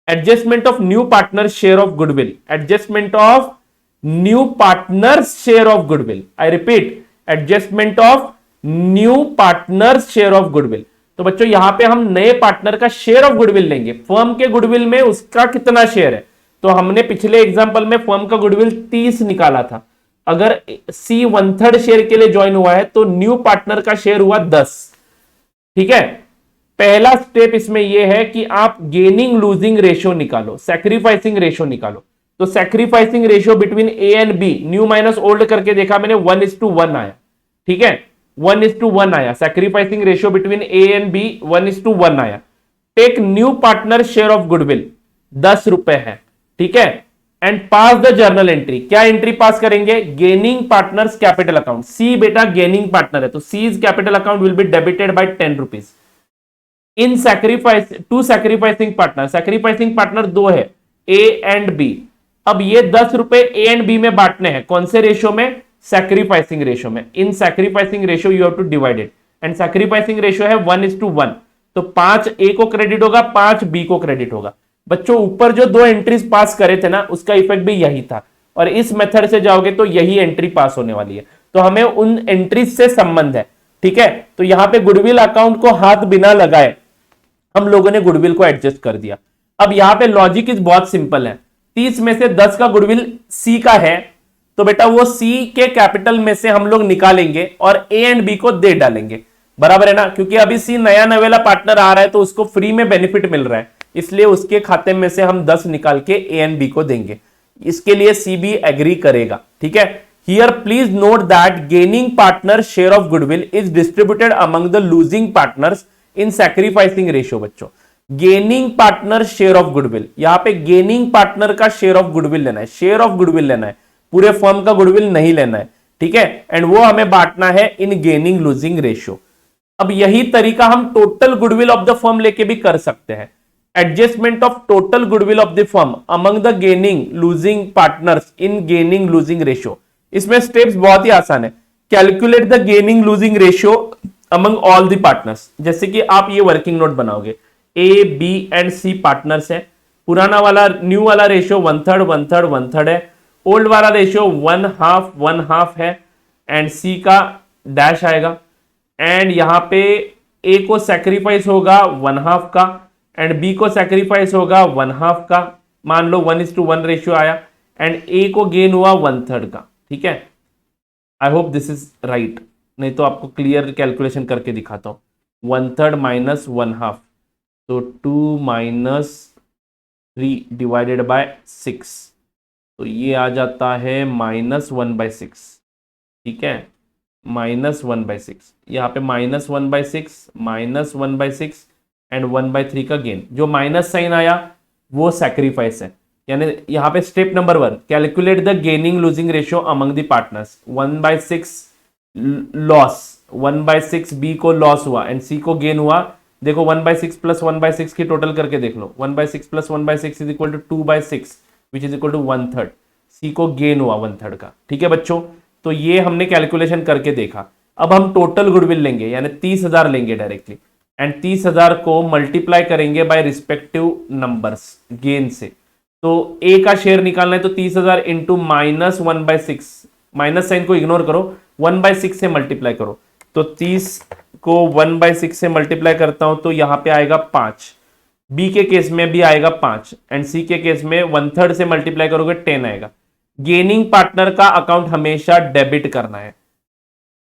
Adjustment of new partner share of goodwill, adjustment of new partner share of goodwill, I repeat adjustment of new partner share of goodwill. तो बच्चों यहां पे हम नए पार्टनर का शेयर ऑफ गुडविल लेंगे, फर्म के गुडविल में उसका कितना शेयर है। तो हमने पिछले एग्जांपल में फर्म का गुडविल 30 निकाला था, अगर सी 1/3 शेयर के लिए ज्वाइन हुआ है तो न्यू पार्टनर का शेयर हुआ 10, ठीक है। पहला स्टेप इसमें यह है कि आप गेनिंग लूजिंग रेशियो निकालो, सैक्रिफाइसिंग रेशियो निकालो। तो sacrificing ratio between A and B new minus old करके देखा मैंने 1:1 आया, ठीक है 1:1 आया। Sacrificing ratio between A and B 1:1 आया। Take new partner share of goodwill 10 रुपए है, ठीक है, and pass the journal entry. क्या एंट्री पास करेंगे, gaining partners capital account. C बेटा गेनिंग पार्टनर है तो C's capital account will be debited by 10 rupees in sacrifice to sacrificing partner. Sacrificing partner 2 है, ए एंड बी। अब ये 10 रुपए ए and B में बांटने हैं, कौन से रेशियो में? सैक्रिफाइसिंग रेशियो में। In sacrificing ratio you have to divide it, and sacrificing ratio है 1:1। तो 5 ए को क्रेडिट होगा, 5 बी को क्रेडिट होगा। बच्चों ऊपर जो दो एंट्रीज पास करे थे ना, उसका इफेक्ट भी यही था, और इस मेथड से जाओगे तो यही एंट्री पास होने वाली है। तो हमें उन एंट्रीज से संबंध है, ठीक है। तो यहां पे गुडविल अकाउंट को हाथ बिना लगाए हम लोगों ने गुडविल को एडजस्ट कर दिया। अब यहां पे लॉजिक इज बहुत सिंपल है। 30 में से 10 का गुडविल सी का है, तो बेटा वो सी के कैपिटल में से हम लोग निकालेंगे और ए एंड बी को दे डालेंगे, बराबर है ना। क्योंकि अभी सी नया नवेला पार्टनर आ रहा है तो उसको फ्री में बेनिफिट मिल रहा है, इसलिए उसके खाते में से हम 10 निकाल के ए एंड बी को देंगे। इसके लिए सी भी एग्री करेगा, ठीक है। Here please note that gaining partner share of goodwill is distributed among the losing partners in sacrificing ratio. बच्चों gaining partner share of goodwill, यहां पे गेनिंग पार्टनर का शेयर ऑफ गुडविल लेना है, शेयर ऑफ गुडविल लेना है, पूरे firm का गुडविल नहीं लेना है, ठीक है। एंड वो हमें बांटना है इन गेनिंग लूजिंग रेशियो। अब यही तरीका हम total goodwill of the firm लेके भी कर सकते हैं। Adjustment of total goodwill of the firm among the gaining losing partners in gaining losing ratio. इसमें स्टेप्स बहुत ही आसान है। Calculate the gaining losing ratio among all the partners. जैसे कि आप ये वर्किंग नोट बनाओगे, A B and C partners है। पुराना वाला न्यू वाला रेशियो 1/3 1/3 1/3 है। ओल्ड वाला रेशियो 1/2 1/2 है, एंड सी का डैश आएगा। एंड यहां पे ए को सैक्रिफाइस होगा 1/2 का, एंड बी को सैक्रिफाइस होगा 1/2 का। मान लो 1:1 रेशियो आया, एंड ए को गेन हुआ 1/3 का, ठीक है। I hope this is right, नहीं तो आपको क्लियर कैलकुलेशन करके दिखाता हूं। 1/3 माइनस 1/2, तो 2 माइनस 3 डिवाइडेड बाय 6, तो ये आ जाता है -1/6, ठीक है। -1/6, यहाँ पे -1/6 -1/6 एंड 1/3 का गेन। जो माइनस साइन आया वो सैक्रिफाइस है, यानी यहाँ पे step number 1, calculate the gaining losing ratio among the partners. 1/6 loss, 1/6 B को लॉस हुआ एंड सी को गेन हुआ। देखो 1/6 प्लस 1/6 की टोटल करके देख लो, 1/6 plus 1/6 is equal to 2/6 which is equal to 1/3। C को गेन हुआ 1/3 का, ठीक है बच्चों। तो ये हमने कैलकुलेशन करके देखा। अब हम टोटल गुडविल लेंगे, यानी 30,000 लेंगे डायरेक्टली, एंड 30,000 को मल्टीप्लाई करेंगे बाय रिस्पेक्टिव नंबर्स गेन से। तो ए का शेयर निकालना है, तो 30,000 इंटू -1/6, माइनस साइन को इग्नोर करो, 1/6 से मल्टीप्लाई करो। तो 30 को 1/6 से मल्टीप्लाई करता हूं तो यहां पे आएगा 5, बी के केस में भी आएगा 5, एंड सी के केस में 1/3 से मल्टीप्लाई करोगे 10 आएगा। गेनिंग पार्टनर का अकाउंट हमेशा डेबिट करना है।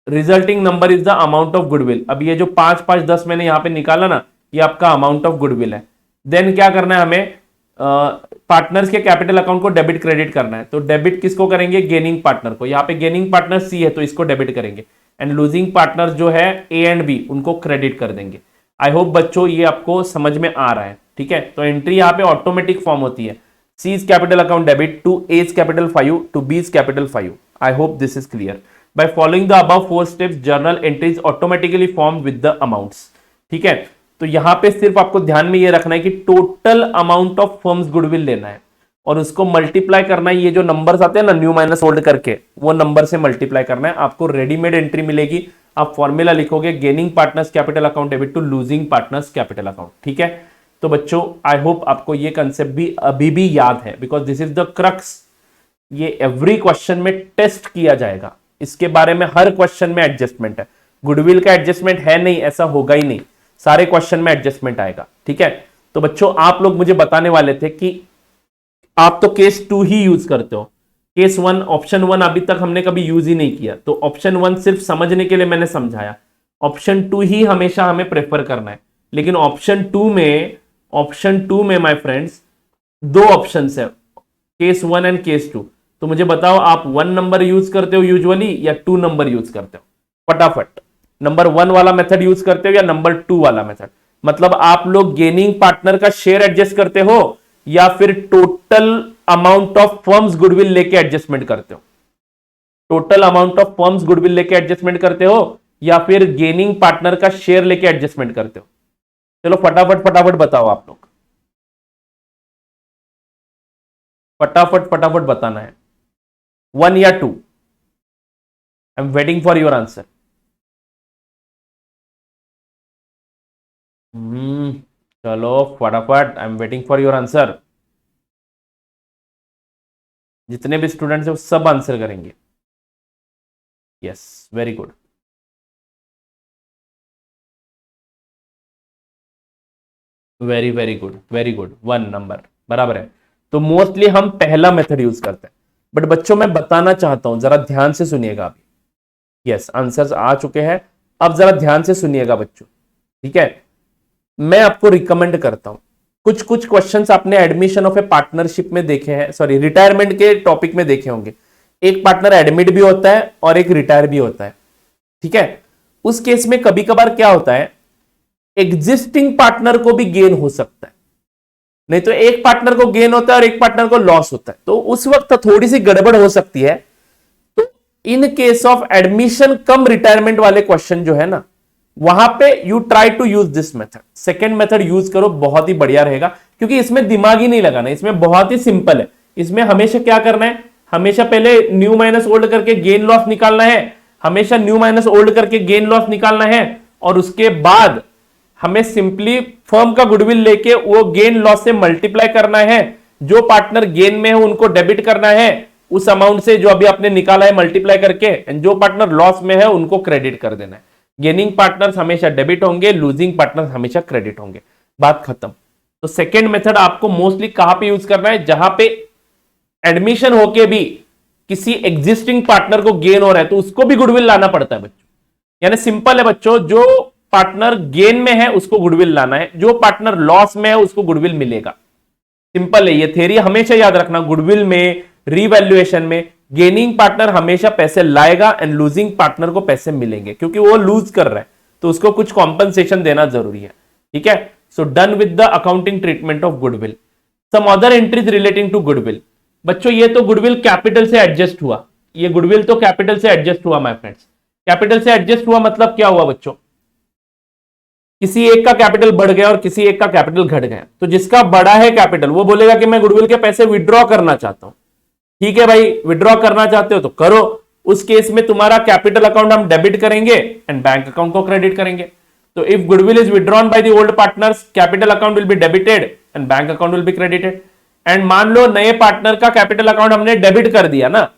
Resulting number is the amount of goodwill. अब ये जो 5 5 10 मैंने यहां पे निकाला ना, ये आपका अमाउंट ऑफ गुडविल है। देन क्या करना है हमें, पार्टनर्स के कैपिटल अकाउंट को डेबिट क्रेडिट करना है। तो डेबिट किसको करेंगे, गेनिंग पार्टनर को। यहाँ पे गेनिंग पार्टनर सी है तो इसको डेबिट करेंगे, एंड लूजिंग पार्टनर जो है ए एंड बी उनको क्रेडिट कर देंगे। आई होप बच्चों ये आपको समझ में आ रहा है, ठीक है। तो एंट्री यहाँ पे ऑटोमेटिक फॉर्म होती है, C's capital account debit to A's capital 5 to B's capital 5. I hope this is clear. By following the above 4 steps, journal entries automatically formed with the amounts. ठीक है, तो यहां पे सिर्फ आपको ध्यान में ये रखना है कि total amount of firm's goodwill लेना है और उसको मल्टीप्लाई करना है। ये जो नंबर्स आते हैं ना न्यू माइनस ओल्ड करके, वो नंबर से मल्टीप्लाई करना है। आपको रेडीमेड एंट्री मिलेगी, आप फॉर्मूला लिखोगे gaining partners capital account debit to losing partners capital account, ठीक है। तो बच्चों आई होप आपको ये कंसेप्ट भी अभी भी याद है, because this is the crux. ये एवरी क्वेश्चन में टेस्ट किया जाएगा, इसके बारे में हर क्वेश्चन में एडजस्टमेंट है। गुडविल का एडजस्टमेंट है नहीं ऐसा होगा ही नहीं, सारे क्वेश्चन में एडजस्टमेंट आएगा, ठीक है। तो बच्चों आप लोग मुझे बताने वाले थे कि आप तो केस 2 ही यूज करते हो, केस 1 ऑप्शन 1 अभी तक हमने कभी यूज ही नहीं किया। तो ऑप्शन 1 सिर्फ समझने के लिए मैंने समझाया, ऑप्शन 2 ही हमेशा हमें प्रेफर करना है। लेकिन ऑप्शन 2 में माय फ्रेंड्स 2 ऑप्शन है, केस 1 एंड केस 2। तो मुझे बताओ आप 1 नंबर यूज करते हो यूजुअली या 2 नंबर यूज करते हो? फटाफट, नंबर 1 वाला मेथड यूज करते हो या नंबर 2 वाला मेथड? मतलब आप लोग गेनिंग पार्टनर का शेयर एडजस्ट करते हो या फिर total amount of firm's goodwill लेके एडजस्टमेंट करते हो? Total amount of firm's goodwill लेके एडजस्टमेंट करते हो या फिर गेनिंग पार्टनर का शेयर लेके एडजस्टमेंट करते हो? चलो फटाफट फटाफट बताओ आप लोग। फटाफट फटाफट बताना है, 1 या 2। I am waiting for your answer. चलो फटाफट, I am waiting for your answer. जितने भी स्टूडेंट्स हैं वो सब आंसर करेंगे। Yes, very good. Very very good, very good, 1 number बराबर है। तो मोस्टली हम पहला मेथड यूज करते हैं, बट बच्चों मैं बताना चाहता हूं, जरा ध्यान से सुनिएगा अभी। यस, आंसर्स आ चुके हैं, अब जरा ध्यान से सुनिएगा बच्चों, ठीक है। मैं आपको रिकमेंड करता हूं, कुछ कुछ क्वेश्चंस आपने एडमिशन ऑफ ए पार्टनरशिप में देखे हैं, सॉरी रिटायरमेंट के टॉपिक में देखे होंगे। एक पार्टनर एडमिट भी होता है और एक रिटायर भी होता है, ठीक है। उस केस में कभी कभार क्या होता है, एग्जिस्टिंग पार्टनर को भी गेन हो सकता है, नहीं तो एक पार्टनर को गेन होता है और एक पार्टनर को लॉस होता है, तो उस वक्त थोड़ी सी गड़बड़ हो सकती है। तो in case of admission cum retirement वाले क्वेश्चन जो है ना, वहां पे you try to use this method, second method use करो, बहुत ही बढ़िया रहेगा, क्योंकि इसमें दिमाग ही नहीं लगाना, इसमें बहुत ही सिंपल है। इसमें हमेशा क्या करना है, हमेशा पहले न्यू माइनस ओल्ड करके गेन लॉस निकालना है, हमेशा न्यू माइनस ओल्ड करके गेन लॉस निकालना है, और उसके बाद हमें सिंपली फर्म का गुडविल लेके वो गेन लॉस से मल्टीप्लाई करना है। जो पार्टनर गेन में है उनको डेबिट करना है उस अमाउंट से जो अभी आपने निकाला है मल्टीप्लाई करके, एंड जो पार्टनर लॉस में है उनको क्रेडिट कर देना है। गेनिंग पार्टनर्स हमेशा डेबिट होंगे, लूजिंग पार्टनर्स हमेशा क्रेडिट होंगे, बात खत्म। तो सेकेंड मेथड आपको मोस्टली कहां पे यूज करना है, जहां पे एडमिशन होके भी किसी एग्जिस्टिंग पार्टनर को गेन हो रहा है तो उसको भी गुडविल लाना पड़ता है बच्चों। यानी सिंपल है बच्चों, जो पार्टनर गेन में है उसको गुडविल लाना है, जो पार्टनर लॉस में है उसको गुडविल मिलेगा। सिंपल है, ये थ्योरी हमेशा याद रखना, गुडविल में, रीवैल्यूएशन में गेनिंग पार्टनर हमेशा पैसे लाएगा एंड लूजिंग पार्टनर को पैसे मिलेंगे, क्योंकि वो लूज कर रहा है तो उसको कुछ कॉम्पनसेशन देना जरूरी है, ठीक है। So done with the accounting treatment of goodwill. Some other entries relating to goodwill. बच्चों ये तो गुडविल कैपिटल से एडजस्ट हुआ, ये गुडविल तो कैपिटल से एडजस्ट हुआ माय फ्रेंड्स। कैपिटल से एडजस्ट हुआ मतलब क्या हुआ बच्चों, किसी एक का कैपिटल बढ़ गया और किसी एक का कैपिटल घट गया, तो जिसका बड़ा है कैपिटल वो बोलेगा कि मैं गुडविल के पैसे विड्रॉ करना चाहता हूं। ठीक है भाई, विड्रॉ करना चाहते हो तो करो, उस केस में तुम्हारा कैपिटल अकाउंट हम डेबिट करेंगे एंड बैंक अकाउंट को क्रेडिट करेंगे। तो if goodwill is withdrawn by the old partners, capital account will be debited and bank account will be credited. And मान लो नए पार्टनर का कैपिटल अकाउंट हमने डेबिट कर दिया ना,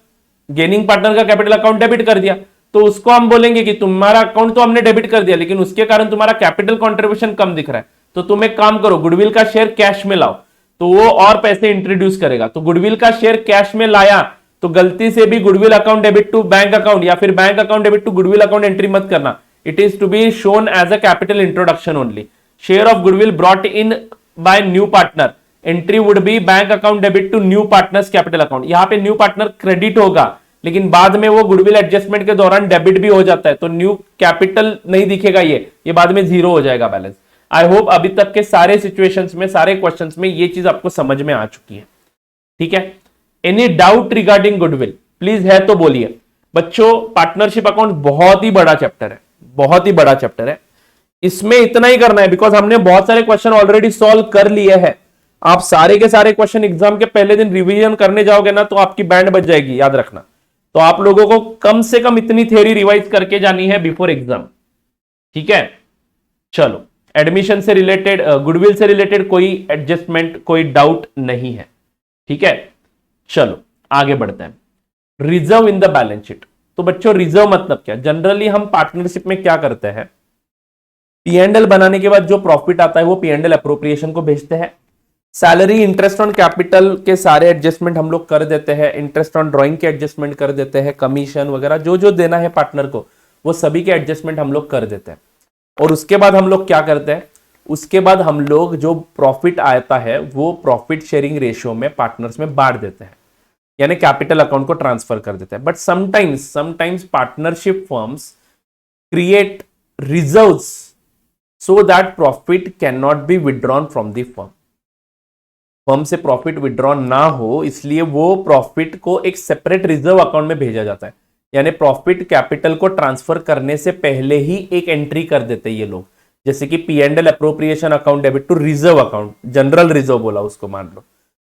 गेनिंग पार्टनर का कैपिटल अकाउंट डेबिट कर दिया, तो उसको हम बोलेंगे कि तुम्हारा अकाउंट तो हमने डेबिट कर दिया लेकिन उसके कारण तुम्हारा कैपिटल कंट्रीब्यूशन कम दिख रहा है, तो तुम एक काम करो, गुडविल का शेयर कैश में लाओ, तो वो और पैसे इंट्रोड्यूस करेगा। तो गुडविल का शेयर कैश में लाया तो गलती से भी goodwill account debit to bank account या फिर bank account debit to goodwill account entry मत करना। It is to be shown as a capital introduction only. Share of goodwill brought in by new partner, entry would be bank account debit to new partners capital account. यहां पे new partner credit होगा लेकिन बाद में वो goodwill adjustment के दौरान debit भी हो जाता है, तो न्यू कैपिटल नहीं दिखेगा, ये बाद में जीरो हो जाएगा बैलेंस। आई होप अभी तक के सारे सिचुएशंस में, सारे क्वेश्चंस में ये चीज आपको समझ में आ चुकी है, ठीक है। Any doubt regarding goodwill please है तो बोलिए। बच्चों पार्टनरशिप अकाउंट बहुत ही बड़ा चैप्टर है, बहुत ही बड़ा चैप्टर है, इसमें इतना ही करना है बिकॉज हमने बहुत सारे क्वेश्चन ऑलरेडी सॉल्व कर लिए हैं। आप सारे के सारे क्वेश्चन एग्जाम के पहले दिन रिवीजन करने जाओगे ना तो आपकी बैंड बच जाएगी, याद रखना। तो आप लोगों को कम से कम इतनी थ्योरी रिवाइज करके जानी है बिफोर एग्जाम, ठीक है। चलो, एडमिशन से रिलेटेड, गुडविल से रिलेटेड कोई एडजस्टमेंट, कोई डाउट नहीं है, ठीक है। चलो आगे बढ़ते हैं। Reserve in the balance sheet. तो बच्चों रिजर्व मतलब क्या, जनरली हम पार्टनरशिप में क्या करते हैं, पी&एल बनाने के बाद जो प्रॉफिट आता है वो पी&एल अप्रोप्रिएशन को भेजते हैं। सैलरी, इंटरेस्ट ऑन कैपिटल के सारे एडजस्टमेंट हम लोग कर देते हैं, इंटरेस्ट ऑन ड्राइंग के एडजस्टमेंट कर देते हैं, कमीशन वगैरह जो जो देना है पार्टनर को वो सभी के एडजस्टमेंट हम लोग कर देते हैं। और उसके बाद हम लोग क्या करते हैं, उसके बाद हम लोग जो प्रॉफिट आता है वो प्रॉफिट शेयरिंग रेशियो में पार्टनर्स में बांट देते हैं, यानी कैपिटल अकाउंट को ट्रांसफर कर देते हैं। But sometimes partnership firms create reserves so that profit can not be withdrawn from the firm. Firm से प्रॉफिट विड्रॉ ना हो इसलिए वो प्रॉफिट को एक सेपरेट रिजर्व अकाउंट में भेजा जाता है, यानी प्रॉफिट कैपिटल को ट्रांसफर करने से पहले ही एक एंट्री कर देते हैं ये लोग, जैसे कि P and L appropriation account debit to reserve account, general reserve बोला उसको मान लो,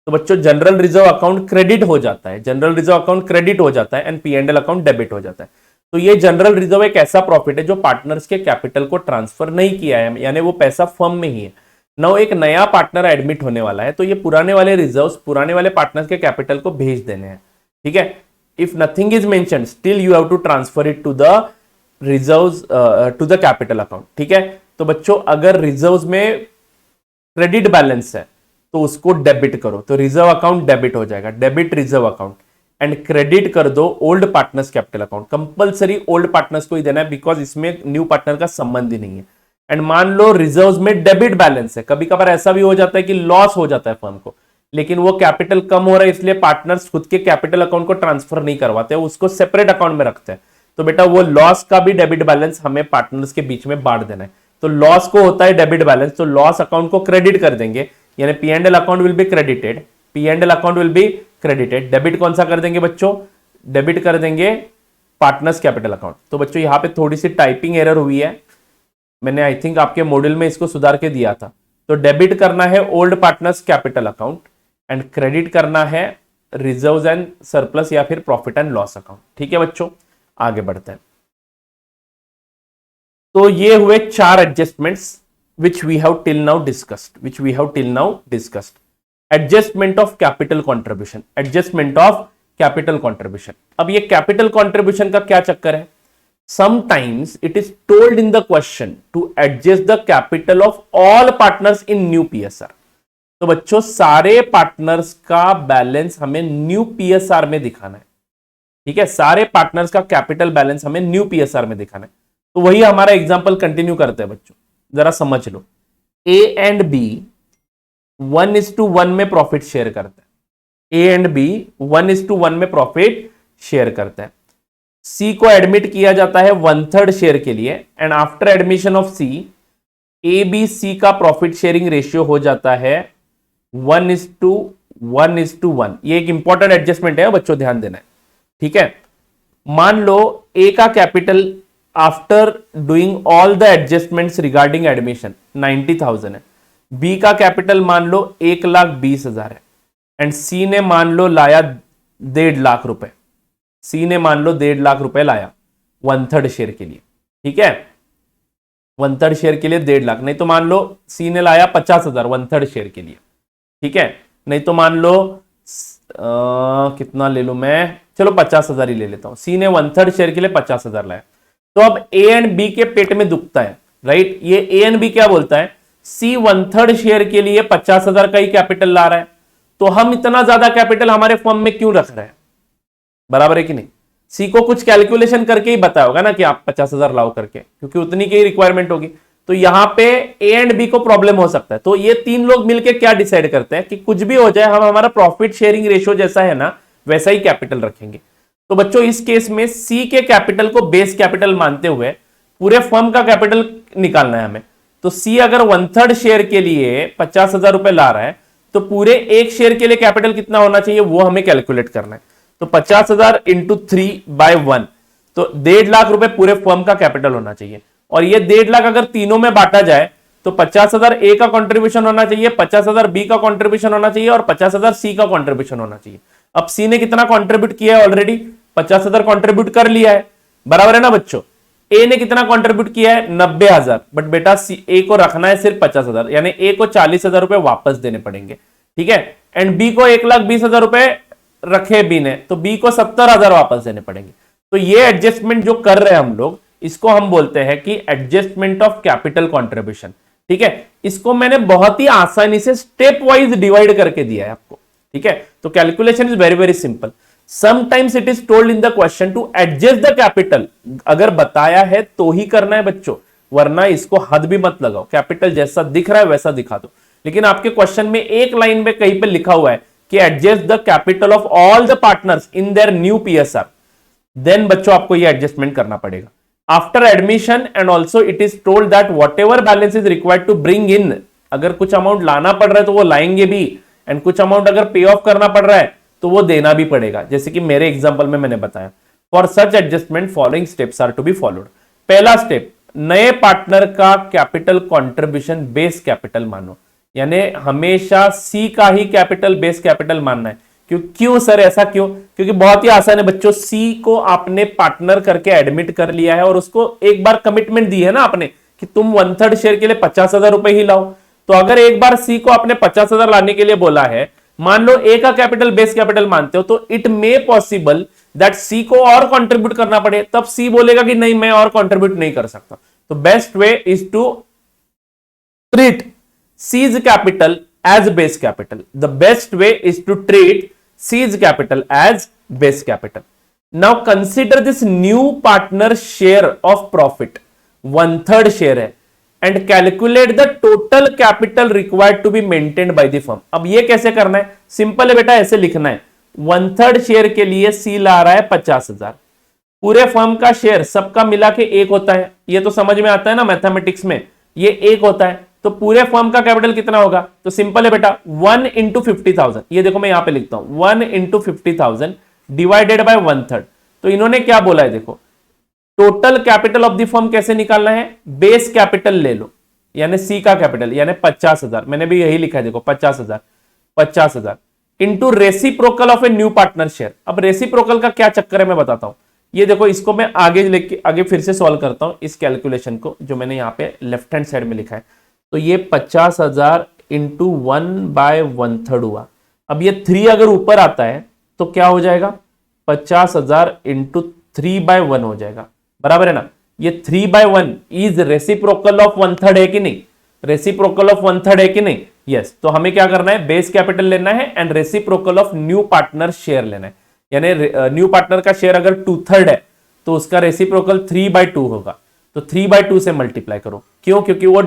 तो बच्चों जनरल रिजर्व अकाउंट क्रेडिट हो जाता है, जनरल रिजर्व अकाउंट क्रेडिट हो जाता है and P and L account debit हो जाता है। तो ये जनरल रिजर्व एक ऐसा प्रॉफिट है जो पार्टनर्स के कैपिटल को ट्रांसफर नहीं किया है, यानी वो पैसा फर्म में ही है। नाउ एक नया पार्टनर एडमिट होने वाला है, तो ये पुराने वाले रिजर्व्स पुराने वाले पार्टनर्स के कैपिटल को भेज देने हैं, ठीक है। If nothing is mentioned still you have to transfer it to the reserves to the capital account, ठीक है। तो बच्चों अगर रिजर्व्स में क्रेडिट बैलेंस है तो उसको डेबिट करो, तो रिजर्व अकाउंट डेबिट हो जाएगा, debit reserve account, and credit कर दो old partners capital account. Compulsory old partners को ही देना है बिकॉज इसमें न्यू पार्टनर का संबंध ही नहीं है। एंड मान लो रिजर्व्स में डेबिट बैलेंस है, कभी कभार ऐसा भी हो जाता है कि लॉस हो जाता है फर्म को, लेकिन वो कैपिटल कम हो रहा है इसलिए पार्टनर्स खुद के कैपिटल अकाउंट को ट्रांसफर नहीं करवाते, उसको सेपरेट अकाउंट में रखते हैं। तो बेटा वो लॉस का भी डेबिट बैलेंस हमें पार्टनर्स के बीच में बांट देना है। तो लॉस को होता है डेबिट बैलेंस, तो लॉस अकाउंट को क्रेडिट कर देंगे, यानी P and L account will be credited, P and L account will be credited. Debit कौन सा कर देंगे बच्चों, डेबिट कर देंगे पार्टनर्स कैपिटल अकाउंट। तो बच्चों यहां पे थोड़ी सी टाइपिंग एरर हुई है, मैंने आई थिंक आपके मॉड्यूल में इसको सुधार के दिया था। तो डेबिट करना है old partners capital account and credit करना है रिजर्व्स एंड सरप्लस या फिर प्रॉफिट एंड लॉस अकाउंट, ठीक है बच्चों। आगे बढ़ते हैं। तो ये हुए 4 adjustments which we have till now discussed, adjustment of capital contribution, adjustment of capital contribution। अब ये capital contribution का क्या चक्कर है, sometimes it is told in the question to adjust the capital of all partners in new PSR। तो बच्चों सारे partners का बैलेंस हमें न्यू पीएसआर में दिखाना है, ठीक है, सारे पार्टनर्स का कैपिटल बैलेंस हमें न्यू पीएसआर में दिखाना है। तो वही हमारा एग्जांपल कंटिन्यू करते हैं बच्चों, जरा समझ लो। ए एंड बी 1:1 में प्रॉफिट शेयर करते हैं, ए एंड बी 1:1 में प्रॉफिट शेयर करते हैं। सी को एडमिट किया जाता है 1/3 शेयर के लिए and after admission of C A B C का प्रॉफिट शेयरिंग रेशियो हो जाता है 1:1:1। ये एक इंपॉर्टेंट एडजस्टमेंट है बच्चों, ध्यान देना है, ठीक है। मान लो ए का capital after doing all the adjustments regarding admission 90,000 है, बी का कैपिटल मान लो 1,20,000 है एंड सी ने मान लो लाया 1.5 लाख रुपए, सी ने मान लो 1.5 लाख रुपए लाया 1/3 शेयर के लिए, ठीक है, 1/3 शेयर के लिए 1.5 लाख, नहीं तो मान लो सी ने लाया 50,000 1/3 शेयर के लिए, ठीक है, नहीं तो मान लो कितना ले लूं मैं, चलो 50,000 ही ले लेता हूं। सी ने 1/3 शेयर के लिए 50,000 लाया, तो अब ए एंड बी के पेट में दुखता है, राइट। ये ए एंड बी क्या बोलता है, सी 1/3 शेयर के लिए 50,000 का ही कैपिटल ला रहा है, तो हम इतना ज्यादा कैपिटल हमारे फर्म में क्यों रख रहे हैं, बराबर है कि नहीं। सी को कुछ कैलकुलेशन करके ही बताया होगा ना कि आप 50,000 लाओ करके, क्योंकि उतनी की रिक्वायरमेंट होगी। तो यहां पे ए एंड बी को प्रॉब्लम हो सकता है। तो ये 3 लोग मिलकर क्या डिसाइड करते हैं कि कुछ भी हो जाए हम हमारा प्रॉफिट शेयरिंग रेशियो जैसा है ना वैसा ही कैपिटल रखेंगे। तो बच्चों इस केस में सी के कैपिटल को बेस कैपिटल मानते हुए पूरे फर्म का कैपिटल निकालना है हमें। तो सी अगर 1/3 शेयर के लिए 50,000 रुपए ला रहा है तो पूरे एक शेयर के लिए कैपिटल कितना होना चाहिए वो हमें कैलकुलेट करना है। तो 50,000 इंटू 3/1, तो 1.5 लाख रुपए पूरे फर्म का कैपिटल होना चाहिए। और ये 1.5 लाख अगर तीनों में बांटा जाए तो 50,000 ए का कंट्रीब्यूशन होना चाहिए, 50,000 बी का कंट्रीब्यूशन होना चाहिए और 50,000 सी का कंट्रीब्यूशन होना चाहिए। अब सी ने कितना कंट्रीब्यूट किया है, ऑलरेडी 50,000 कंट्रीब्यूट कर लिया है, बराबर है ना बच्चों। ए ने कितना कंट्रीब्यूट किया है 90,000, बट बेटा सी ए को रखना है सिर्फ 50,000, यानी ए को 40,000 रुपए वापस देने पड़ेंगे, ठीक है। एंड बी को 1,20,000 रुपए रखे बी ने, तो बी को 70,000 वापस देने पड़ेंगे। तो ये एडजस्टमेंट जो कर रहे हैं हम लोग इसको हम बोलते हैं कि एडजस्टमेंट ऑफ कैपिटल कंट्रीब्यूशन, ठीक है। इसको मैंने बहुत ही आसानी से स्टेप वाइज डिवाइड करके दिया है आपको, ठीक है। तो calculation is very very simple. Sometimes it is told in the question to adjust the capital, अगर बताया है तो ही करना है बच्चों, वरना इसको हद भी मत लगाओ, कैपिटल जैसा दिख रहा है वैसा दिखा दो। लेकिन आपके क्वेश्चन में एक लाइन में कहीं पे लिखा हुआ है कि adjust the capital of all the partners in their new PSR, then बच्चों आपको ये एडजस्टमेंट करना पड़ेगा। After admission and also it is told that whatever balance is required to bring in, अगर कुछ अमाउंट लाना पड़ रहा है तो वो लाएंगे भी, एंड कुछ अमाउंट अगर पे ऑफ करना पड़ रहा है तो वो देना भी पड़ेगा, जैसे कि मेरे एग्जांपल में मैंने बताया। For such adjustment following steps are to be followed. पहला स्टेप, नए पार्टनर का कैपिटल कंट्रीब्यूशन बेस कैपिटल मानो, यानी हमेशा सी का ही कैपिटल बेस कैपिटल मानना है। क्यों सर, ऐसा क्यों? क्योंकि बहुत ही आसान है बच्चों, सी को आपने पार्टनर करके एडमिट कर लिया है और उसको एक बार कमिटमेंट दी है ना आपने कि तुम 1/3 शेयर के लिए 50,000 रुपए ही लाओ। तो अगर एक बार सी को आपने 50,000 लाने के लिए बोला है, मान लो ए का कैपिटल बेस कैपिटल मानते हो, तो इट मे पॉसिबल दैट सी को और कंट्रीब्यूट करना पड़े, तब सी बोलेगा कि नहीं मैं और कंट्रीब्यूट नहीं कर सकता। तो best way is to treat C's capital as base capital. The best way is to treat C's capital as base capital. Now consider this new partner share of profit, 1/3 share है, and calculate the total capital required to be maintained by the firm. अब ये कैसे करना है? Simple है बेटा, ऐसे लिखना है, 1/3 शेयर के लिए सी ला रहा है 50,000, पूरे फर्म का शेयर सबका मिला के 1 होता है, ये तो समझ में आता है ना मैथमेटिक्स में, ये 1 होता है, तो पूरे फर्म का कैपिटल कितना होगा? तो सिंपल है बेटा, 1 इंटू 50,000, ये देखो मैं यहां पे लिखता हूं 1 इंटू 50,000 डिवाइडेड बाय 1/3। तो इन्होंने क्या बोला है देखो, total capital of the firm कैसे निकालना है? बेस कैपिटल ले लो, यानी सी का कैपिटल यानी 50,000, मैंने भी यही लिखा है देखो 50,000 into reciprocal of a new partner share. अब रेसिप्रोकल का क्या चक्कर है मैं बताता हूं, ये देखो इसको मैं आगे फिर से सॉल्व करता हूं इस कैलकुलेशन को जो मैंने यहां पे लेफ्ट हैंड साइड में लिखा है। तो ये 50,000 इंटू 1/1/3 हुआ। अब ये 3 अगर ऊपर आता है तो क्या हो जाएगा? 50,000 इंटू 3/1 हो जाएगा, बराबर है ना? ये 3/1 इज रेसिप्रोकल ऑफ 1/3 है कि नहीं? रेसिप्रोकल ऑफ 1/3 है कि नहीं? यस। तो हमें क्या करना है? बेस कैपिटल लेना है and reciprocal of new partner share लेना है। यानी न्यू पार्टनर का शेयर अगर 2/3 है तो उसका रेसिप्रोकल 3/2 होगा, तो 3/2 से मल्टीप्लाई करो। क्यों? क्योंकि वो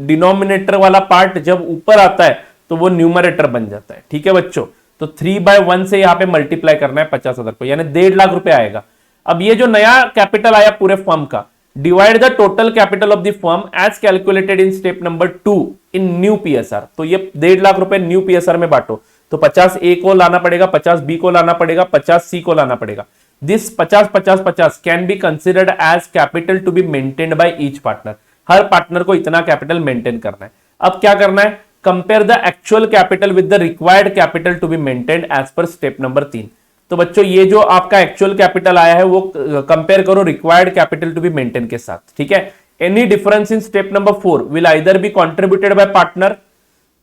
डिनोमिनेटर वाला पार्ट जब ऊपर आता है तो वो न्यूमरेटर बन जाता है। ठीक है बच्चों, तो 3/1 से यहां पे मल्टीप्लाई करना है 50,000 को, यानी 1.5 लाख रुपए आएगा। अब ये जो नया कैपिटल आया पूरे फर्म का, divide the total capital of the firm as calculated in step number 2 in new PSR. तो ये 1.5 लाख रुपए न्यू पीएसआर में बांटो, तो 50 ए को लाना पड़ेगा, 50 बी को लाना पड़ेगा, 50 सी को लाना पड़ेगा। This 50 can be considered as capital to be maintained by each partner. हर पार्टनर को इतना कैपिटल मेंटेन करना है। अब क्या करना है? Compare the actual capital with the required capital to be maintained as per step number 3। तो बच्चों ये जो आपका एक्चुअल कैपिटल आया है वो कंपेयर करो required capital to be maintain के साथ। ठीक है, any difference in step number 4 will either be contributed by partner.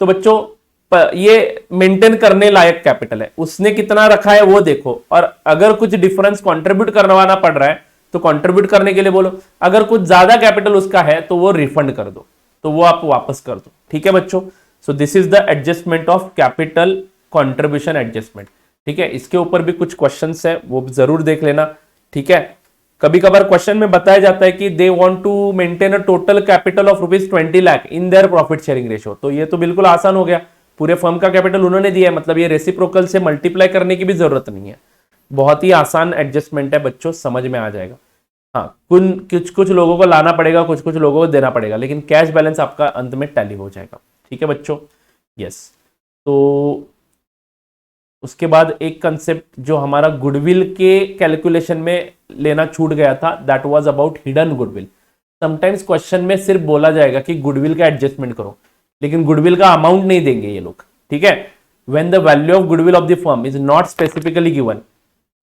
तो बच्चों ये मेंटेन करने लायक कैपिटल है, उसने कितना रखा है वो देखो, और अगर कुछ डिफरेंस कंट्रीब्यूट करवाना पड़ रहा है तो कंट्रीब्यूट करने के लिए बोलो, अगर कुछ ज्यादा कैपिटल उसका है तो वो रिफंड कर दो, तो वो आप वापस कर दो। ठीक है बच्चों, सो this is the adjustment of capital contribution adjustment. ठीक है, इसके ऊपर भी कुछ क्वेश्चंस है वो जरूर देख लेना। ठीक है, कभी कभार क्वेश्चन में बताया जाता है कि they want to maintain a total capital of ₹20 lakh in their profit sharing ratio. तो ये तो बिल्कुल आसान हो गया, पूरे फर्म का कैपिटल उन्होंने दिया है, मतलब ये रेसिप्रोकल से मल्टीप्लाई करने की भी जरूरत नहीं है। बहुत ही आसान एडजस्टमेंट है बच्चों, समझ में आ जाएगा। हाँ, कुछ लोगों को लाना पड़ेगा, कुछ लोगों को देना पड़ेगा, लेकिन कैश बैलेंस आपका अंत में टैली हो जाएगा। ठीक है बच्चों, यस। तो उसके बाद एक कंसेप्ट जो हमारा गुडविल के कैलकुलेशन में लेना छूट गया था, that was about hidden goodwill. Sometimes question में सिर्फ बोला जाएगा कि गुडविल का एडजस्टमेंट करो, लेकिन गुडविल का अमाउंट नहीं देंगे ये लोग। ठीक है, when the value of goodwill of the firm is not specifically given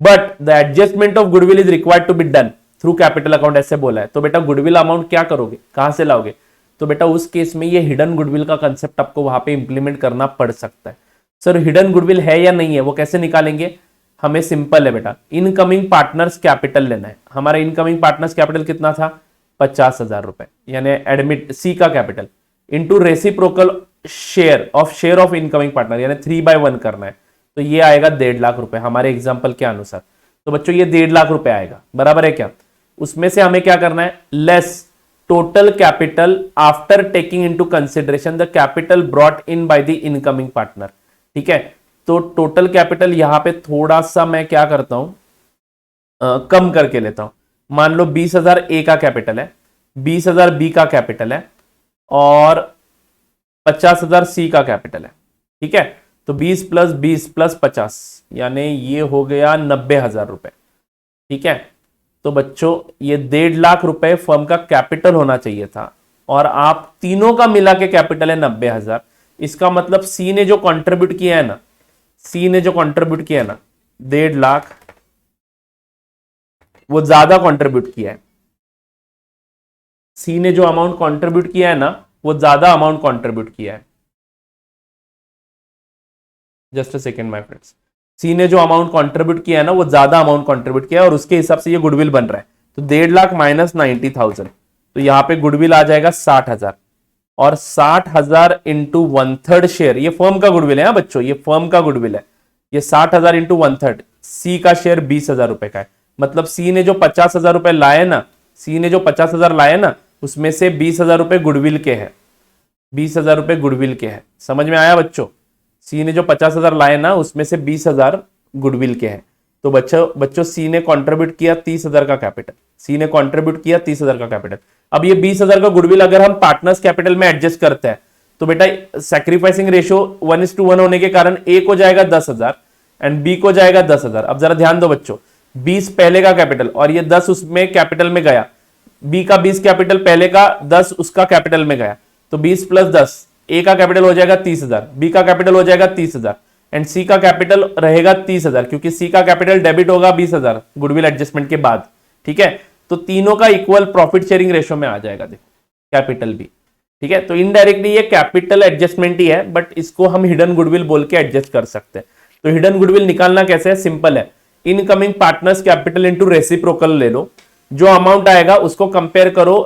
but the adjustment of goodwill is required to be done through capital account, ऐसे बोला है। तो बेटा गुडविल अमाउंट क्या करोगे, कहां से लाओगे? तो बेटा उस केस में ये हिडन गुडविल का कंसेप्ट आपको वहां पे इंप्लीमेंट करना पड़ सकता है। सर हिडन गुडविल है या नहीं है, वो कैसे निकालेंगे? हमें सिंपल है बेटा, इनकमिंग पार्टनर्स कैपिटल लेना है। हमारा इनकमिंग पार्टनर्स कैपिटल कितना था? 50,000 रुपए, यानी एडमिट सी का capital into reciprocal share of incoming partner, यानी 3/1 करना है। तो ये आएगा 1.5 लाख रुपए हमारे एग्जाम्पल के अनुसार। तो बच्चों ये 1.5 लाख रुपए आएगा, बराबर है क्या? उसमें से हमें क्या करना है? Less total capital after taking into consideration the capital brought in by the incoming partner. ठीक है, तो टोटल कैपिटल यहां पे थोड़ा सा मैं क्या करता हूं, कम करके लेता हूं। मान लो 20,000 ए का कैपिटल है, 20,000 बी का कैपिटल है और 50,000 सी का कैपिटल है। ठीक है, तो 20 + 20 + 50 यानी ये हो गया 90,000 रुपए। ठीक है, तो बच्चों ये 1.5 लाख रुपए फर्म का कैपिटल होना चाहिए था, और आप तीनों का मिला के कैपिटल है 90,000। इसका मतलब सी ने जो कंट्रीब्यूट किया है ना, सी ने जो कंट्रीब्यूट किया है ना 1.5 लाख, वो ज्यादा कंट्रीब्यूट किया है। सी ने जो अमाउंट कंट्रीब्यूट किया है ना, वो ज्यादा अमाउंट कंट्रीब्यूट किया है। Just a second my friends, C ने जो अमाउंट कंट्रीब्यूट किया है ना, वो ज्यादा अमाउंट कंट्रीब्यूट किया है और उसके हिसाब से ये गुडविल बन रहा है। तो 1.5 लाख माइनस 90,000, तो यहां पे गुडविल आ जाएगा 60,000, और 60,000 इंटू 1/3 शेयर, ये फर्म का गुडविल है बच्चों, ये फर्म का गुडविल है। ये 60,000 इंटू 1/3, सी का शेयर 20,000 रुपए का है। मतलब सी ने जो 50,000 रुपए लाए ना, सी ने जो 50,000 लाए ना, उसमें से 20,000 रुपए गुडविल के हैं, 20,000 रुपए गुडविल के हैं। समझ में आया बच्चों? सी ने जो 50,000 लाए ना, उसमें से 20,000 गुडविल के हैं। तो बच्चों सी ने कंट्रीब्यूट किया 30,000 का कैपिटल, सी ने कंट्रीब्यूट किया 30,000 का कैपिटल। अब ये 20,000 का गुडविल अगर हम पार्टनर्स कैपिटल में एडजस्ट करते हैं, तो बेटा सैक्रिफाइसिंग रेशियो 1:1 होने के कारण ए को जाएगा 10,000 एंड बी को जाएगा 10,000। अब जरा ध्यान दो बच्चों, 20 पहले का कैपिटल और ये 10 उसमें कैपिटल में गया, बी का 20 कैपिटल पहले का, 10 उसका कैपिटल में गया, तो 20 प्लस 10, ए का कैपिटल हो जाएगा 30,000, बी का कैपिटल हो जाएगा 30,000 एंड सी का कैपिटल रहेगा 30,000, क्योंकि सी का कैपिटल डेबिट होगा 20,000 गुडविल एडजस्टमेंट के बाद। ठीक है, तो तीनों का इक्वल प्रॉफिट शेयरिंग रेशो में आ जाएगा, देखो कैपिटल भी। ठीक है, तो इनडायरेक्टली ये कैपिटल एडजस्टमेंट ही है, बट इसको हम हिडन गुडविल बोल के एडजस्ट कर सकते हैं। तो हिडन गुडविल निकालना कैसे है? सिंपल है, incoming partners capital into reciprocal ले लो, जो अमाउंट आएगा उसको कंपेयर करो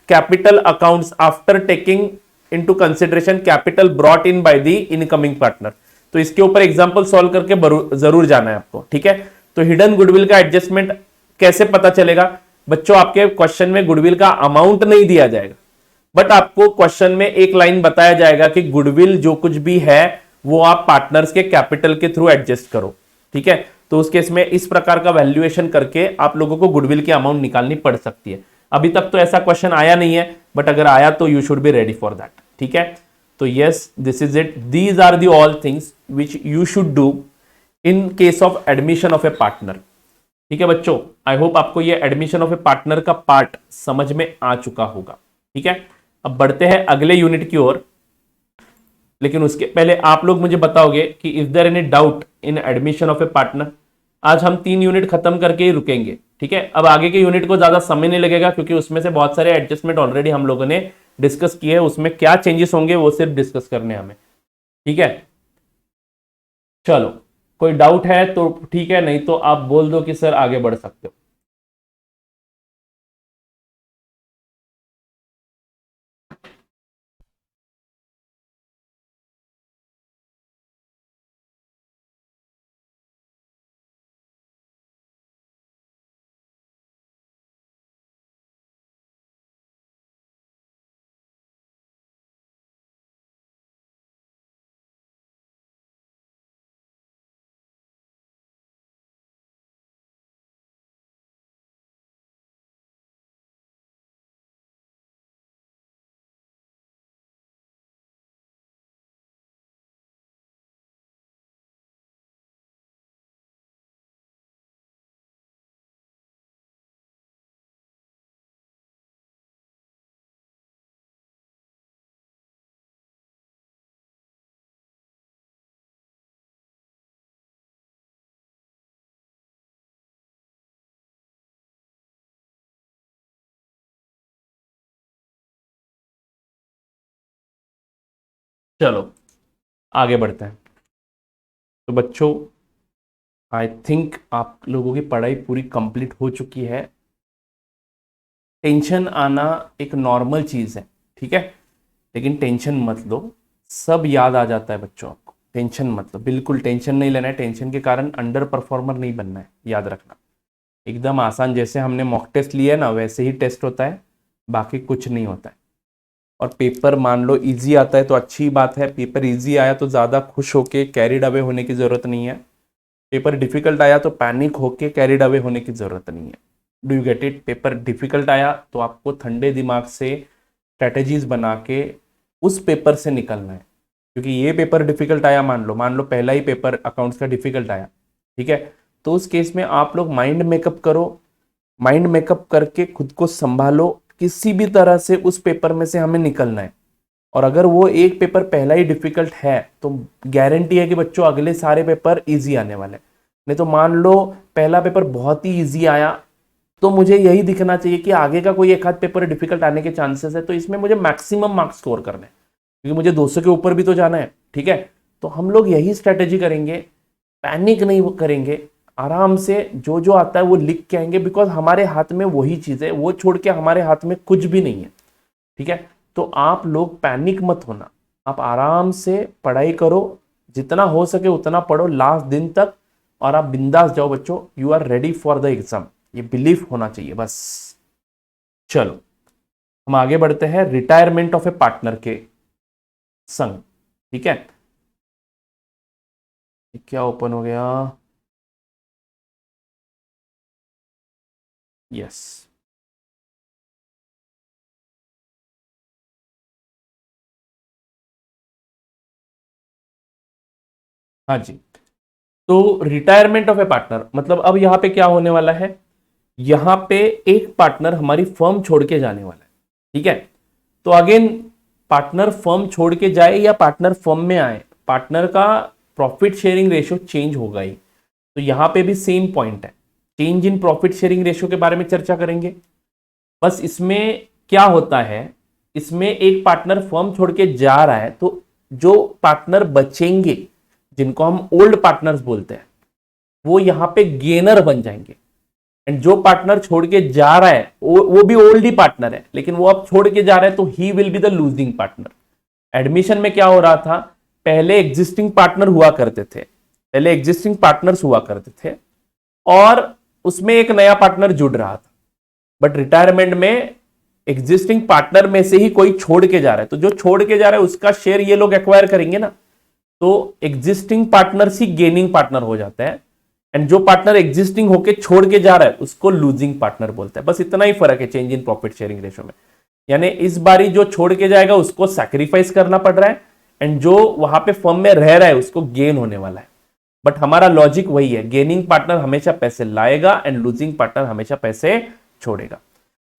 capital accounts after taking into consideration capital brought in by the incoming partner. तो इसके ऊपर एग्जांपल सॉल्व करके जरूर जाना है आपको। ठीक है, तो हिडन गुडविल का एडजस्टमेंट कैसे पता चलेगा बच्चों? आपके क्वेश्चन में गुडविल का अमाउंट नहीं दिया जाएगा, बट आपको क्वेश्चन में एक लाइन बताया जाएगा कि गुडविल जो कुछ भी है वो आप पार्टनर्स के कैपिटल के थ्रू एडजस्ट करो। ठीक है, तो उस केस में इस प्रकार का वैल्यूएशन करके आप लोगों को गुडविल की अमाउंट निकालनी पड़ सकती है। अभी तक तो ऐसा क्वेश्चन आया नहीं है, बट अगर आया तो you should be ready for that. ठीक है, तो yes, this is it, these are the all things which you should do in case of admission of a partner. ठीक है बच्चों, आई होप आपको ये एडमिशन ऑफ ए पार्टनर का part समझ में आ चुका होगा। ठीक है, अब बढ़ते हैं अगले यूनिट की ओर, लेकिन उसके पहले आप लोग मुझे बताओगे कि is there any doubt in admission of a partner. आज हम 3 यूनिट खत्म करके ही रुकेंगे। ठीक है, अब आगे के यूनिट को ज्यादा समय नहीं लगेगा, क्योंकि उसमें से बहुत सारे एडजस्टमेंट ऑलरेडी हम लोगों ने डिस्कस किए हैं, उसमें क्या चेंजेस होंगे वो सिर्फ डिस्कस करने हमें। ठीक है, चलो कोई डाउट है तो ठीक है, नहीं तो आप बोल दो कि सर आगे बढ़ सकते हो। चलो आगे बढ़ते हैं। तो बच्चों आई थिंक आप लोगों की पढ़ाई पूरी कंप्लीट हो चुकी है। टेंशन आना एक नॉर्मल चीज है, ठीक है, लेकिन टेंशन मत लो, सब याद आ जाता है बच्चों आपको। टेंशन मत लो, बिल्कुल टेंशन नहीं लेना है। टेंशन के कारण अंडर परफॉर्मर नहीं बनना है, याद रखना। एकदम आसान, जैसे हमने मॉक टेस्ट लिया है ना, वैसे ही टेस्ट होता है, बाकी कुछ नहीं होता है। और पेपर मान लो इजी आता है तो अच्छी बात है, पेपर इजी आया तो ज़्यादा खुश होके कैरिड अवे होने की ज़रूरत नहीं है। पेपर डिफिकल्ट आया तो पैनिक होके कैरिड अवे होने की ज़रूरत नहीं है। Do you get it? Paper difficult आया तो आपको ठंडे दिमाग से स्ट्रेटेजीज बना के उस पेपर से निकलना है, क्योंकि ये पेपर डिफिकल्ट आया, मान लो पहला ही पेपर अकाउंट्स का डिफिकल्ट आया, ठीक है, तो उस केस में आप लोग माइंड मेकअप करो, माइंड मेकअप करके खुद को संभालो, किसी भी तरह से उस पेपर में से हमें निकलना है। और अगर वो एक पेपर पहला ही डिफिकल्ट है तो गारंटी है कि बच्चों अगले सारे पेपर इजी आने वाले हैं। नहीं तो मान लो पहला पेपर बहुत ही इजी आया तो मुझे यही दिखना चाहिए कि आगे का कोई एक आध पेपर डिफिकल्ट आने के चांसेस है, तो इसमें मुझे मैक्सिमम मार्क्स स्कोर करने हैं क्योंकि मुझे 200 के ऊपर भी तो जाना है। ठीक है, तो हम लोग यही स्ट्रेटेजी करेंगे, पैनिक नहीं करेंगे, आराम से जो जो आता है वो लिख के आएंगे, बिकॉज हमारे हाथ में वही चीज है, वो छोड़ के हमारे हाथ में कुछ भी नहीं है। ठीक है, तो आप लोग पैनिक मत होना, आप आराम से पढ़ाई करो, जितना हो सके उतना पढ़ो लास्ट दिन तक, और आप बिंदास जाओ बच्चों, you are ready for the exam, ये बिलीफ होना चाहिए बस। चलो हम आगे बढ़ते हैं रिटायरमेंट ऑफ ए पार्टनर के संग। ठीक है, क्या ओपन हो गया, यस हाँ जी। तो रिटायरमेंट ऑफ ए पार्टनर मतलब अब यहां पे क्या होने वाला है, यहां पे एक पार्टनर हमारी फर्म छोड़ के जाने वाला है। ठीक है, तो अगेन पार्टनर फर्म छोड़ के जाए या पार्टनर फर्म में आए, पार्टनर का प्रॉफिट शेयरिंग रेशियो चेंज होगा ही। तो यहां पे भी सेम पॉइंट है, change in profit sharing ratio के बारे में चर्चा करेंगे। बस इसमें क्या होता है, इसमें एक पार्टनर फर्म छोड़ के जा रहा है तो जो पार्टनर बचेंगे जिनको हम ओल्ड पार्टनर्स बोलते हैं वो यहां पे गेनर बन जाएंगे। एंड जो पार्टनर छोड़ के जा रहा है वो भी ओल्ड ही पार्टनर है लेकिन वो अब छोड़ के जा रहा है तो he will be the losing partner. Admission में क्या हो रहा था, पहले एग्जिस्टिंग पार्टनर हुआ करते थे, पहले एग्जिस्टिंग पार्टनर्स हुआ करते थे और उसमें एक नया पार्टनर जुड़ रहा था। बट रिटायरमेंट में एग्जिस्टिंग पार्टनर में से ही कोई छोड़ के जा रहा है, तो जो छोड़ के जा रहा है उसका शेयर ये लोग एक्वायर करेंगे ना, तो एग्जिस्टिंग पार्टनर ही गेनिंग पार्टनर हो जाता है। एंड जो पार्टनर एग्जिस्टिंग होके छोड़ के जा रहा है उसको लूजिंग पार्टनर बोलते हैं। बस इतना ही फर्क है change in profit sharing ratio में, यानी इस बारी जो छोड़ के जाएगा उसको सैक्रिफाइस करना पड़ रहा है एंड जो वहां पे फर्म में रह रहा है उसको गेन होने वाला है। बट हमारा लॉजिक वही है, गेनिंग पार्टनर हमेशा पैसे लाएगा एंड लूजिंग पार्टनर हमेशा पैसे छोड़ेगा।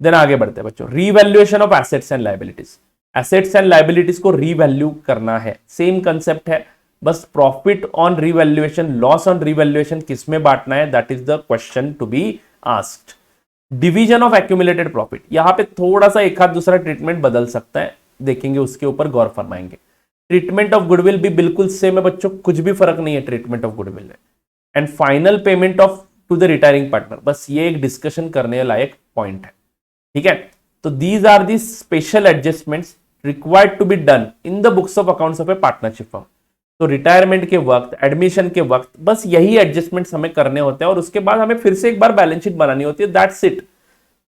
देन आगे बढ़ते हैं बच्चों, revaluation of assets and liabilities. Assets and liabilities को रीवैल्यू करना है, सेम कंसेप्ट है, बस profit on revaluation, loss on revaluation किस में बांटना है, that is the question to be asked. Division of accumulated profit, यहां पे थोड़ा सा एक आध दूसरा ट्रीटमेंट बदल सकता है, देखेंगे उसके ऊपर गौर फरमाएंगे। ट्रीटमेंट ऑफ गुडविल भी बिल्कुल सेम है बच्चों, कुछ भी फर्क नहीं है ट्रीटमेंट ऑफ गुडविल में। And final payment of to the retiring partner, बस ये एक डिस्कशन करने लायक पॉइंट है। ठीक है, तो these are the special adjustments required to be done in the books of accounts of a partnership firm. तो रिटायरमेंट के वक्त, एडमिशन के वक्त बस यही एडजस्टमेंट्स हमें करने होते हैं और उसके बाद हमें फिर से एक बार बैलेंस शीट बनानी होती है, दैट्स इट।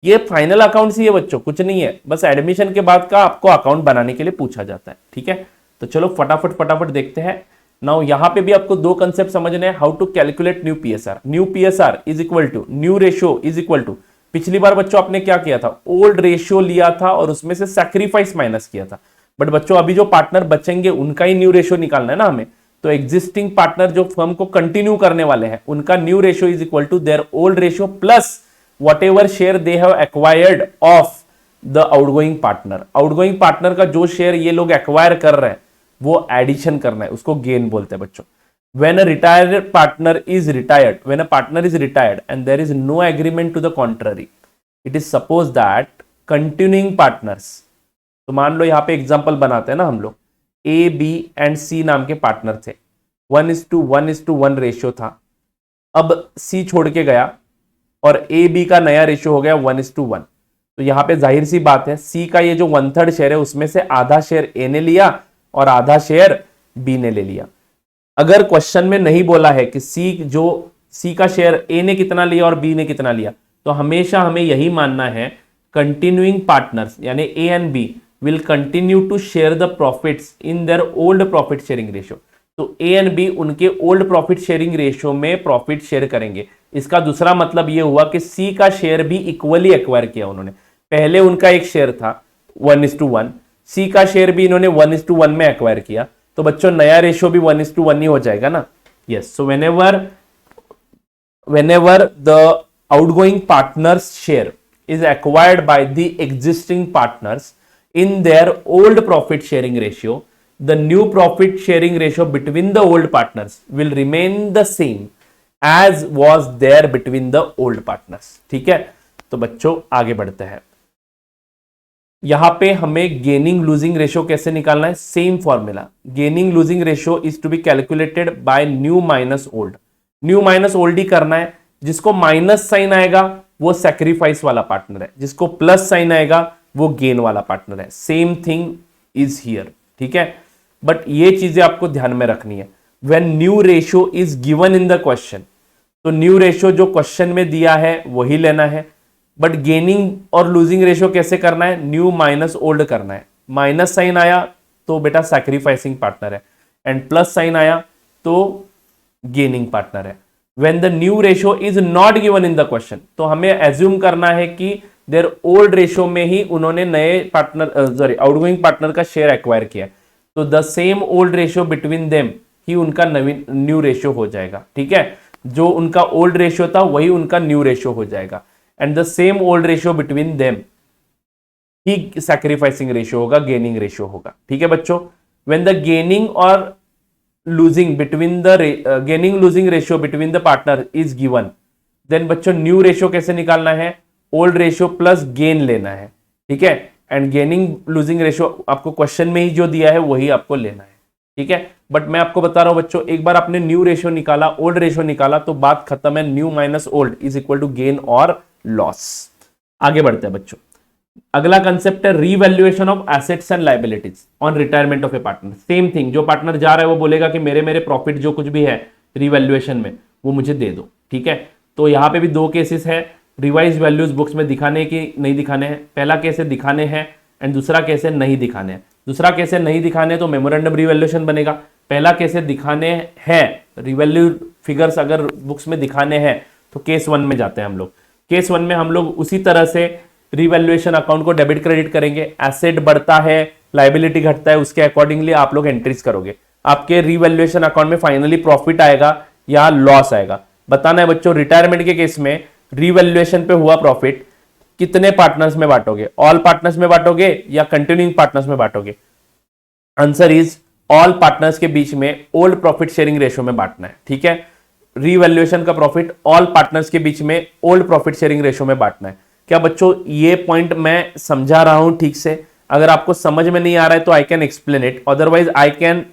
ये फाइनल अकाउंट्स ही है बच्चों, कुछ नहीं है, बस एडमिशन के बाद का आपको अकाउंट बनाने के लिए पूछा जाता है। ठीक है, तो चलो फटाफट फटाफट देखते हैं। नाउ यहां पे भी आपको दो कंसेप्ट समझने हैं, how to calculate new PSR. New PSR is equal to new ratio is equal to, पिछली बार बच्चों आपने क्या किया था, ओल्ड रेशियो लिया था और उसमें से सैक्रिफाइस माइनस किया था। बट बच्चों अभी जो पार्टनर बचेंगे उनका ही न्यू रेशियो निकालना है ना हमें, तो एग्जिस्टिंग पार्टनर जो फर्म को कंटिन्यू करने वाले हैं उनका new ratio is equal to their old ratio plus whatever share they have acquired of the outgoing partner. Outgoing partner का जो शेयर ये लोग एक्वायर कर रहे हैं वो एडिशन करना है, उसको गेन बोलते हैं बच्चों। when a retired partner is retired, when a partner is retired and there is no agreement to the contrary, it is supposed that continuing partners, तो मान लो यहां पे एग्जांपल बनाते हैं ना हम लोग, ए बी एंड सी नाम के पार्टनर थे, 1:1:1 रेशियो था। अब सी छोड़ के गया और ए बी का नया रेशियो हो गया 1:1। तो यहां पे जाहिर सी बात है सी का ये जो 1/3 शेयर है उसमें से आधा शेयर ए ने लिया और आधा शेयर बी ने ले लिया। अगर क्वेश्चन में नहीं बोला है कि सी का शेयर ए ने कितना लिया और बी ने कितना लिया, तो हमेशा हमें यही मानना है कंटिन्यूइंग पार्टनर्स यानी A and B will continue to share the profits in their old profit sharing ratio. तो ए एंड बी उनके ओल्ड प्रॉफिट शेयरिंग रेशियो में प्रॉफिट शेयर करेंगे। इसका दूसरा मतलब यह हुआ कि सी का शेयर भी इक्वली एक्वायर किया उन्होंने, पहले उनका एक शेयर था 1:1, सी का शेयर भी इन्होंने 1:1 में एक्वायर किया, तो बच्चों नया रेशियो भी 1:1 ही हो जाएगा ना। Yes, so whenever the outgoing partners share is acquired by the existing partners, in their old profit sharing ratio, the new profit sharing ratio between the old partners will remain the same as was there between the old partners. ठीक है, तो बच्चों आगे बढ़ते हैं. यहां पे हमें गेनिंग लूजिंग रेशियो कैसे निकालना है, same formula. Gaining losing ratio is to be calculated by new minus old. New minus old ही करना है. जिसको माइनस साइन आएगा वो सैक्रिफाइस वाला पार्टनर है, जिसको प्लस साइन आएगा वो गेन वाला पार्टनर है. Same thing is here. ठीक है, बट ये चीजें आपको ध्यान में रखनी है. When new ratio is given in the question, तो न्यू रेशियो जो क्वेश्चन में दिया है वही लेना है. बट गेनिंग और लूजिंग रेशियो कैसे करना है, न्यू माइनस ओल्ड करना है. माइनस साइन आया तो बेटा सैक्रिफाइसिंग पार्टनर है, एंड प्लस साइन आया तो गेनिंग पार्टनर है. When the new ratio is not given in the question, तो हमें एज्यूम करना है कि देयर ओल्ड रेशियो में ही उन्होंने नए पार्टनर आउटगोइंग पार्टनर का शेयर एक्वायर किया है, तो the same old ratio between them he उनका न्यू रेशियो हो जाएगा. ठीक है, जो उनका ओल्ड रेशियो था वही उनका न्यू रेशियो हो जाएगा, and the same old ratio between them he sacrificing ratio होगा, गेनिंग रेशियो होगा. ठीक है बच्चों, व्हेन द गेनिंग और losing between the gaining losing ratio between the partner is given, then बच्चों न्यू रेशियो कैसे निकालना है, ओल्ड रेशियो प्लस गेन लेना है. ठीक है, एंड गेनिंग लूजिंग रेशियो आपको क्वेश्चन में ही जो दिया है वही आपको लेना है. ठीक है, बट मैं आपको बता रहा हूं बच्चों, एक बार आपने न्यू रेशियो निकाला, ओल्ड रेशियो निकाला, तो बात खत्म है. New minus old is equal to gain और लॉस. आगे बढ़ते हैं बच्चों. अगला कंसेप्ट है revaluation of assets and liabilities on retirement of a partner. Same thing, जो पार्टनर जा रहा है वो बोलेगा कि मेरे मेरे प्रॉफिट जो कुछ भी है रीवैल्यूएशन में वो मुझे दे दो. ठीक है, तो यहां पे भी दो केसेस है, रिवाइज वैल्यूज बुक्स में दिखाने की नहीं दिखाने हैं. पहला केस है दिखाने हैं, एंड दूसरा केस है नहीं दिखाने हैं. दूसरा केस है नहीं दिखाने तो मेमोरेंडम रीवैल्यूएशन बनेगा. पहला केस है दिखाने हैं, रिवैल्यू फिगर्स अगर बुक्स में दिखाने हैं तो केस 1 में जाते हैं हम लोग. केस 1 में हम लोग उसी तरह से रिवैल्यूएशन अकाउंट को डेबिट क्रेडिट करेंगे. एसेट बढ़ता है, लायबिलिटी घटता है, उसके अकॉर्डिंगली आप लोग एंट्रीज करोगे. आपके रिवैल्यूएशन अकाउंट में फाइनली प्रॉफिट आएगा या लॉस आएगा, बताना है बच्चों. रिटायरमेंट के केस में रिवैल्यूएशन पे हुआ प्रॉफिट कितने पार्टनर्स में बांटोगे, ऑल पार्टनर्स में बांटोगे या कंटिन्यूइंग पार्टनर्स में बांटोगे. आंसर इज ऑल पार्टनर्स के बीच में ओल्ड प्रॉफिट शेयरिंग रेशियो में बांटना है. ठीक है, रिवैल्यूएशन का प्रॉफिट ऑल पार्टनर्स के बीच में ओल्ड प्रॉफिट शेयरिंग रेशियो में बांटना है. क्या बच्चों ये पॉइंट मैं समझा रहा हूं ठीक से? अगर आपको समझ में नहीं आ रहा है तो I can explain it, otherwise I can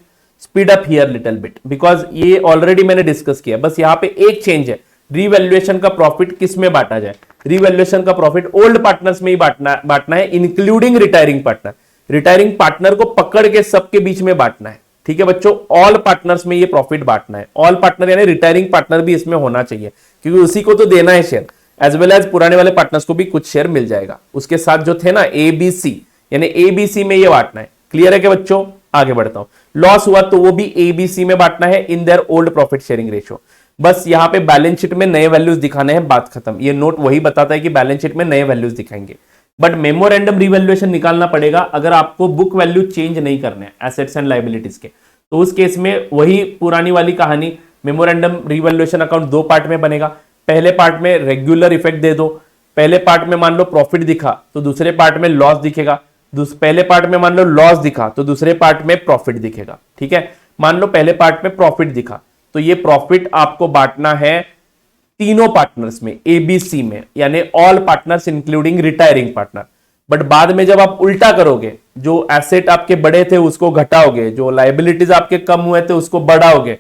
speed up here little bit, because ये ऑलरेडी मैंने डिस्कस किया. बस यहां पे एक चेंज है, रिवैल्यूएशन का प्रॉफिट किस में बांटा जाए. रिवैल्यूएशन का प्रॉफिट ओल्ड पार्टनर्स में ही बांटना है, including retiring partner. Retiring partner को पकड़ के सबके बीच में बांटना है. ठीक है बच्चों, ऑल पार्टनर्स में ये प्रॉफिट बांटना है. ऑल पार्टनर यानी रिटायरिंग पार्टनर भी इसमें होना चाहिए, क्योंकि उसी को तो देना है शेयर, एज वेल एज पुराने वाले पार्टनर्स को भी कुछ शेयर मिल जाएगा. उसके साथ जो थे ना एबीसी, यानी एबीसी में ये बांटना है. क्लियर है क्या बच्चों? आगे बढ़ता हूं. लॉस हुआ तो वो भी एबीसी में बांटना है इन their old profit sharing ratio. बस यहां पे बैलेंस शीट में नए वैल्यूज दिखाने हैं, बात खत्म. ये नोट वही बताता है कि बैलेंस शीट में नए वैल्यूज दिखाएंगे, बट मेमोरेंडम रिवैल्यूएशन निकालना पड़ेगा अगर आपको बुक वैल्यू चेंज नहीं करने एसेट्स एंड लायबिलिटीज के. तो उस केस में वही पुरानी वाली कहानी, मेमोरेंडम रिवैल्यूएशन अकाउंट 2 पार्ट में बनेगा. पहले पार्ट में रेगुलर इफेक्ट दे दो. पहले पार्ट में मान लो प्रॉफिट दिखा तो दूसरे पार्ट में लॉस दिखेगा. पहले पार्ट में मान लो लॉस दिखा तो दूसरे पार्ट में प्रॉफिट दिखेगा. ठीक है, मान लो पहले पार्ट में प्रॉफिट दिखा तो ये प्रॉफिट आपको बांटना है तीनों पार्टनर्स में, एबीसी में, यानी all partners including retiring partner. But बाद में जब आप उल्टा करोगे, जो एसेट आपके बड़े थे उसको घटाओगे, जो लायबिलिटीज आपके कम हुए थे उसको बढ़ाओगे,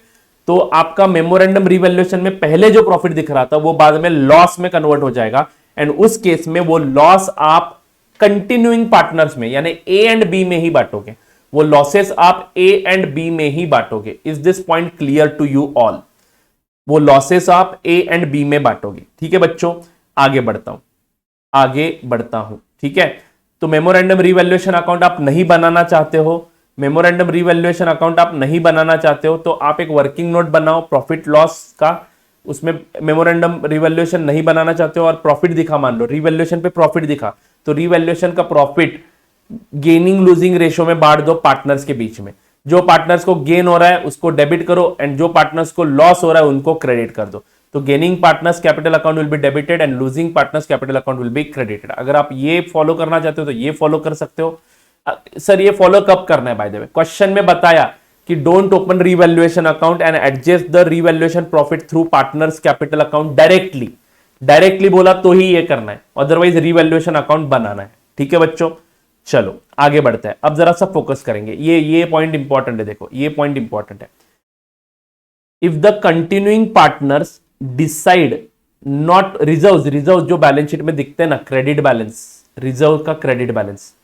तो आपका मेमोरेंडम रिवैल्यूएशन में पहले जो प्रॉफिट दिख रहा था वो बाद में लॉस में कन्वर्ट हो जाएगा. एंड उस केस में वो लॉस आप कंटिन्यूइंग पार्टनर्स में यानी ए एंड बी में ही बांटोगे. वो लॉसेस आप ए एंड बी में ही बांटोगे. Is this point clear to you all? वो लॉसेस आप ए एंड बी में बांटोगे. ठीक है बच्चों, आगे बढ़ता हूं. ठीक है, तो मेमोरेंडम रिवैल्यूएशन अकाउंट आप नहीं बनाना चाहते हो, मेमोरेंडम रिवैल्यूएशन अकाउंट आप नहीं बनाना चाहते हो तो आप एक वर्किंग नोट बनाओ प्रॉफिट लॉस का. उसमें मेमोरेंडम रिवैल्यूएशन नहीं बनाना चाहते हो और प्रॉफिट दिखा, मान लो रिवैल्यूएशन पे प्रॉफिट दिखा तो रिवैल्यूएशन का प्रॉफिट गेनिंग लूजिंग रेशियो में बांट दो पार्टनर्स के बीच में. जो पार्टनर्स को गेन हो रहा है उसको डेबिट करो एंड जो पार्टनर्स को लॉस हो रहा है उनको क्रेडिट कर दो. तो gaining partners capital account will be debited and losing partners capital account will be credited. अगर आप ये फॉलो करना चाहते हो तो ये फॉलो कर सकते हो. सर ये फॉलो कब करना है? बाय द वे क्वेश्चन में बताया कि don't open revaluation account and adjust the revaluation profit through partners capital account directly. Directly बोला तो ही ये करना है, अदरवाइज रीवैल्यूएशन अकाउंट बनाना है। ठीक है बच्चों, चलो आगे बढ़ते हैं। अब जरा सा फोकस करेंगे, ये पॉइंट इंपॉर्टेंट है, देखो ये पॉइंट इंपॉर्टेंट है। If the continuing partners decide not reserve जो बैलेंस शीट में दिखते हैं ना, क्रेडिट बैलेंस, रिजर्व का credit balance.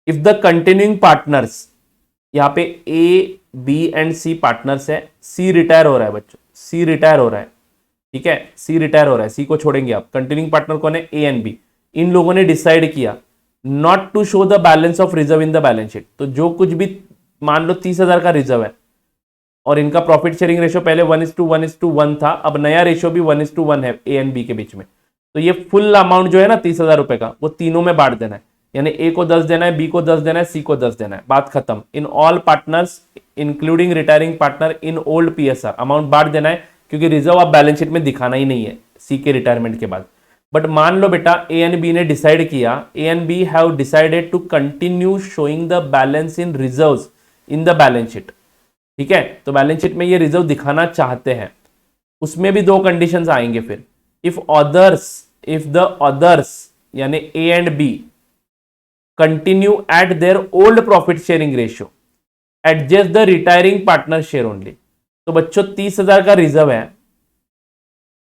If the continuing partners, यहां पे A B and C partners है, सी रिटायर हो रहा है बच्चों, सी रिटायर हो रहा है। ठीक है, सी रिटायर हो रहा है, सी को छोड़ेंगे आप। कंटिन्यूइंग पार्टनर कौन है? A and B. इन लोगों ने डिसाइड किया not to show the balance of reserve in the balance sheet. तो जो कुछ भी, मान लो 30,000 का रिजर्व है और इनका प्रॉफिट शेयरिंग रेशियो पहले 1:1 था, अब नया रेशियो भी 1:1 है ए एंड बी के बीच में। तो ये फुल अमाउंट जो है ना 30,000 रुपए का, वो तीनों में बांट देना है। यानी ए को 10 देना है, बी को 10 देना है, सी को 10 देना है, बात खत्म। In all partners including retiring partner in old PSR, amount बांट देना है, क्योंकि रिजर्व आप बैलेंस शीट में दिखाना ही नहीं है सी के रिटायरमेंट के बाद। बट मान लो बेटा ए एंड बी ने डिसाइड किया, A and B have decided to continue showing the balance in reserves in the balance sheet. ठीक है, तो बैलेंस शीट में ये रिजर्व दिखाना चाहते हैं। उसमें भी दो कंडीशंस आएंगे फिर। इफ द अदर्स यानी A and B continue at there old profit sharing ratio, adjust the retiring partner share only. तो बच्चों 30,000 का रिजर्व है,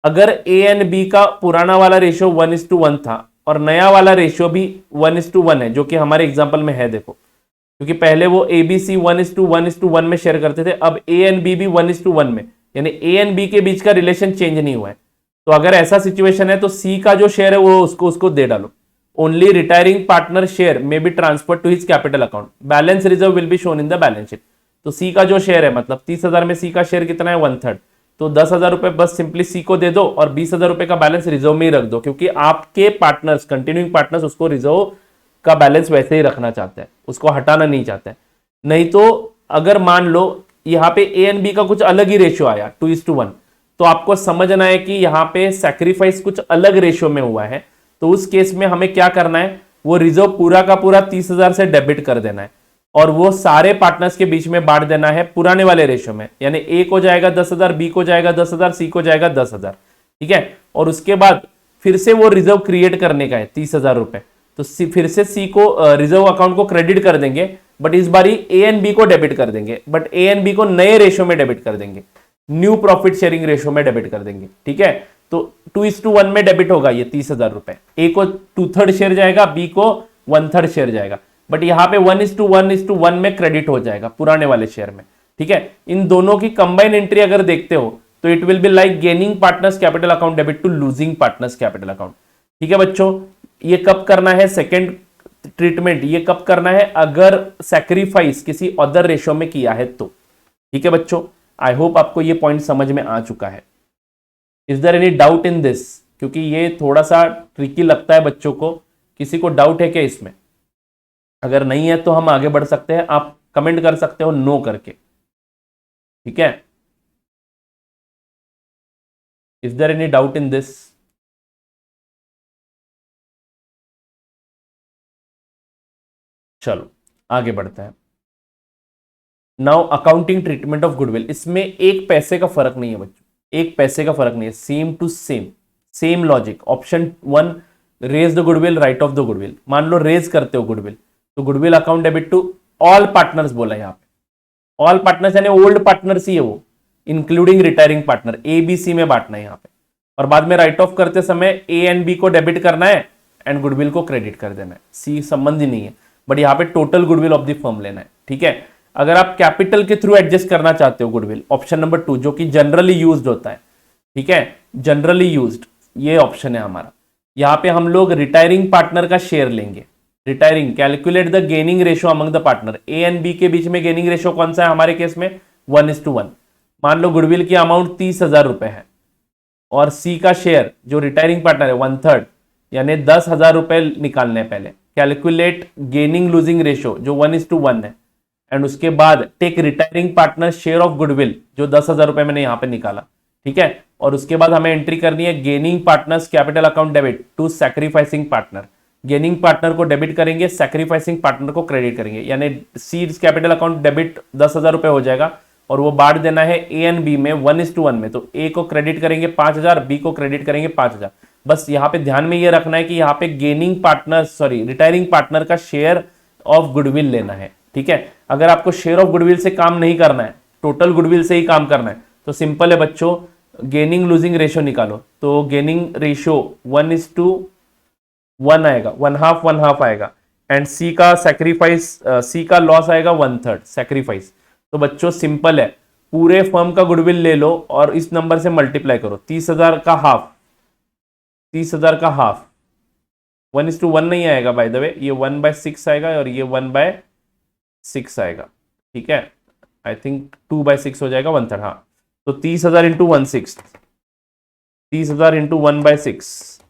अगर ए एंड बी का पुराना वाला रेशियो 1:1 था और नया वाला रेशियो भी 1:1 है, जो कि हमारे एग्जांपल में है, देखो, क्योंकि पहले वो ए बी सी 1:1 में शेयर करते थे, अब ए एंड बी भी 1:1 में, यानी ए एंड बी के बीच का रिलेशन चेंज नहीं हुआ है। तो अगर ऐसा सिचुएशन है तो सी का जो शेयर है वो उसको दे डालो। Only retiring partner share may be transfer to his capital account, balance reserve will be shown in the balance sheet. तो सी का जो शेयर है, मतलब 30,000 में सी का शेयर कितना है? 1/3। तो 10,000 रुपए बस सिंपली सी को दे दो और 20,000 रुपए का बैलेंस रिजर्व में ही रख दो, क्योंकि आपके पार्टनर्स, कंटिन्यूइंग पार्टनर्स, उसको रिजर्व का बैलेंस वैसे ही रखना चाहते हैं, उसको हटाना नहीं चाहते हैं। नहीं तो अगर मान लो यहाँ पे ए एंड बी का कुछ अलग ही रेशियो आया 2:1, तो आपको समझना है कि यहाँ पे सैक्रिफाइस कुछ अलग रेशियो में हुआ है। तो उस केस में हमें क्या करना है? वो रिजर्व पूरा का पूरा 30,000 से डेबिट कर देना है और वो सारे पार्टनर्स के बीच में बांट देना है पुराने वाले रेशियो में। यानी ए को जाएगा 10,000, बी को जाएगा 10,000, सी को जाएगा 10,000। ठीक है, और उसके बाद फिर से वो रिजर्व क्रिएट करने का है 30,000 रुपए। तो फिर से सी को रिजर्व अकाउंट को क्रेडिट कर देंगे, बट इस बारी ए एंड बी को डेबिट कर देंगे, बट ए एंड बी को नए रेशियो में डेबिट कर देंगे, न्यू प्रॉफिट शेयरिंग रेशियो में डेबिट कर देंगे। ठीक है, तो 2:1 में डेबिट होगा ये 30,000 रुपए। ए को 2/3 शेयर जाएगा, बी को 1/3 शेयर जाएगा, बट यहां पे 1:1 में क्रेडिट हो जाएगा पुराने वाले शेयर में। ठीक है, इन दोनों की कंबाइन एंट्री अगर देखते हो तो it will be like gaining partners capital account debit to losing partners capital account. ठीक है बच्चों, ये कब करना है? सेकेंड ट्रीटमेंट ये कब करना है? अगर सैक्रिफाइस किसी अदर रेशियो में किया है तो। ठीक है बच्चों, आई होप आपको ये पॉइंट समझ में आ चुका है। Is there any doubt in this? क्योंकि ये थोड़ा सा ट्रिकी लगता है बच्चों को। किसी को डाउट है क्या इसमें? अगर नहीं है तो हम आगे बढ़ सकते हैं, आप कमेंट कर सकते हो नो करके। ठीक है, is there any doubt in this? चलो आगे बढ़ते हैं। Now accounting treatment of goodwill, इसमें एक पैसे का फर्क नहीं है बच्चों, एक पैसे का फर्क नहीं है, same to same, same logic. Option 1 raise the goodwill, write off the goodwill. मान लो रेज करते हो गुडविल, तो goodwill account debit to all partners बोला यहाँ पे। ऑल पार्टनर्स यानी ओल्ड पार्टनर्स ही है वो, including retiring partner, A B C में बांटना है यहाँ पे। और बाद में राइट ऑफ करते समय ए एंड बी को डेबिट करना है एंड गुडविल को क्रेडिट कर देना है। सी संबंध ही नहीं है, बट यहाँ पे total goodwill of the firm लेना है। ठीक है, अगर आप कैपिटल के थ्रू एडजस्ट करना चाहते हो गुडविल, ऑप्शन नंबर 2 जो कि जनरली यूज्ड होता है। ठीक है, जनरली यूज्ड ये ऑप्शन है हमारा। यहाँ पे हम लोग रिटायरिंग पार्टनर का शेयर लेंगे। Retiring, calculate the gaining ratio among the partner. A and B के बीच में गेनिंग रेशियो कौन सा है हमारे केस में? 1:1। मान लो गुडविल की अमाउंट 30,000 रुपए है और सी का शेयर जो रिटायरिंग पार्टनर है 1/3, यानी 10,000 रुपए निकालने हैं पहले। कैलकुलेट गेनिंग लूजिंग रेशियो जो 1:1 है, एंड उसके बाद take retiring partner share of goodwill जो 10,000 रुपए मैंने यहाँ पे निकाला। ठीक है, और उसके बाद हमें एंट्री करनी है gaining partners capital account debit to sacrificing partner. Gaining partner को डेबिट करेंगे, सैक्रिफाइसिंग पार्टनर को क्रेडिट करेंगे, यानी सीड्स कैपिटल अकाउंट डेबिट 10,000 रुपए हो जाएगा और वो बांट देना है ए एंड बी में 1:1 में। तो ए को क्रेडिट करेंगे 5,000, बी को क्रेडिट करेंगे 5,000। बस यहाँ पे ध्यान में ये रखना है कि यहाँ पे गेनिंग पार्टनर रिटायरिंग पार्टनर का शेयर ऑफ गुडविल लेना है, ठीक है। अगर आपको शेयर ऑफ गुडविल से काम नहीं करना है, टोटल गुडविल से ही काम करना है, तो सिंपल है बच्चों, गेनिंग लूजिंग रेशियो निकालो। तो गेनिंग रेशियो 1:1 आएगा, 1/2 आएगा, एंड सी का सैक्रिफाइस, सी का लॉस आएगा 1/3 सैक्रिफाइस। तो बच्चों सिंपल है, पूरे फर्म का गुडविल ले लो और इस नंबर से मल्टीप्लाई करो, 30,000 का हाफ, 30,000 का हाफ 1:1 नहीं आएगा बाय द वे, ये 1/6 आएगा और ये 1/6 आएगा, ठीक है। आई थिंक 2/6 हो जाएगा, 1/3। हाँ, तो 30,000 इंटू 1/6, 30,000 इंटू 1/6,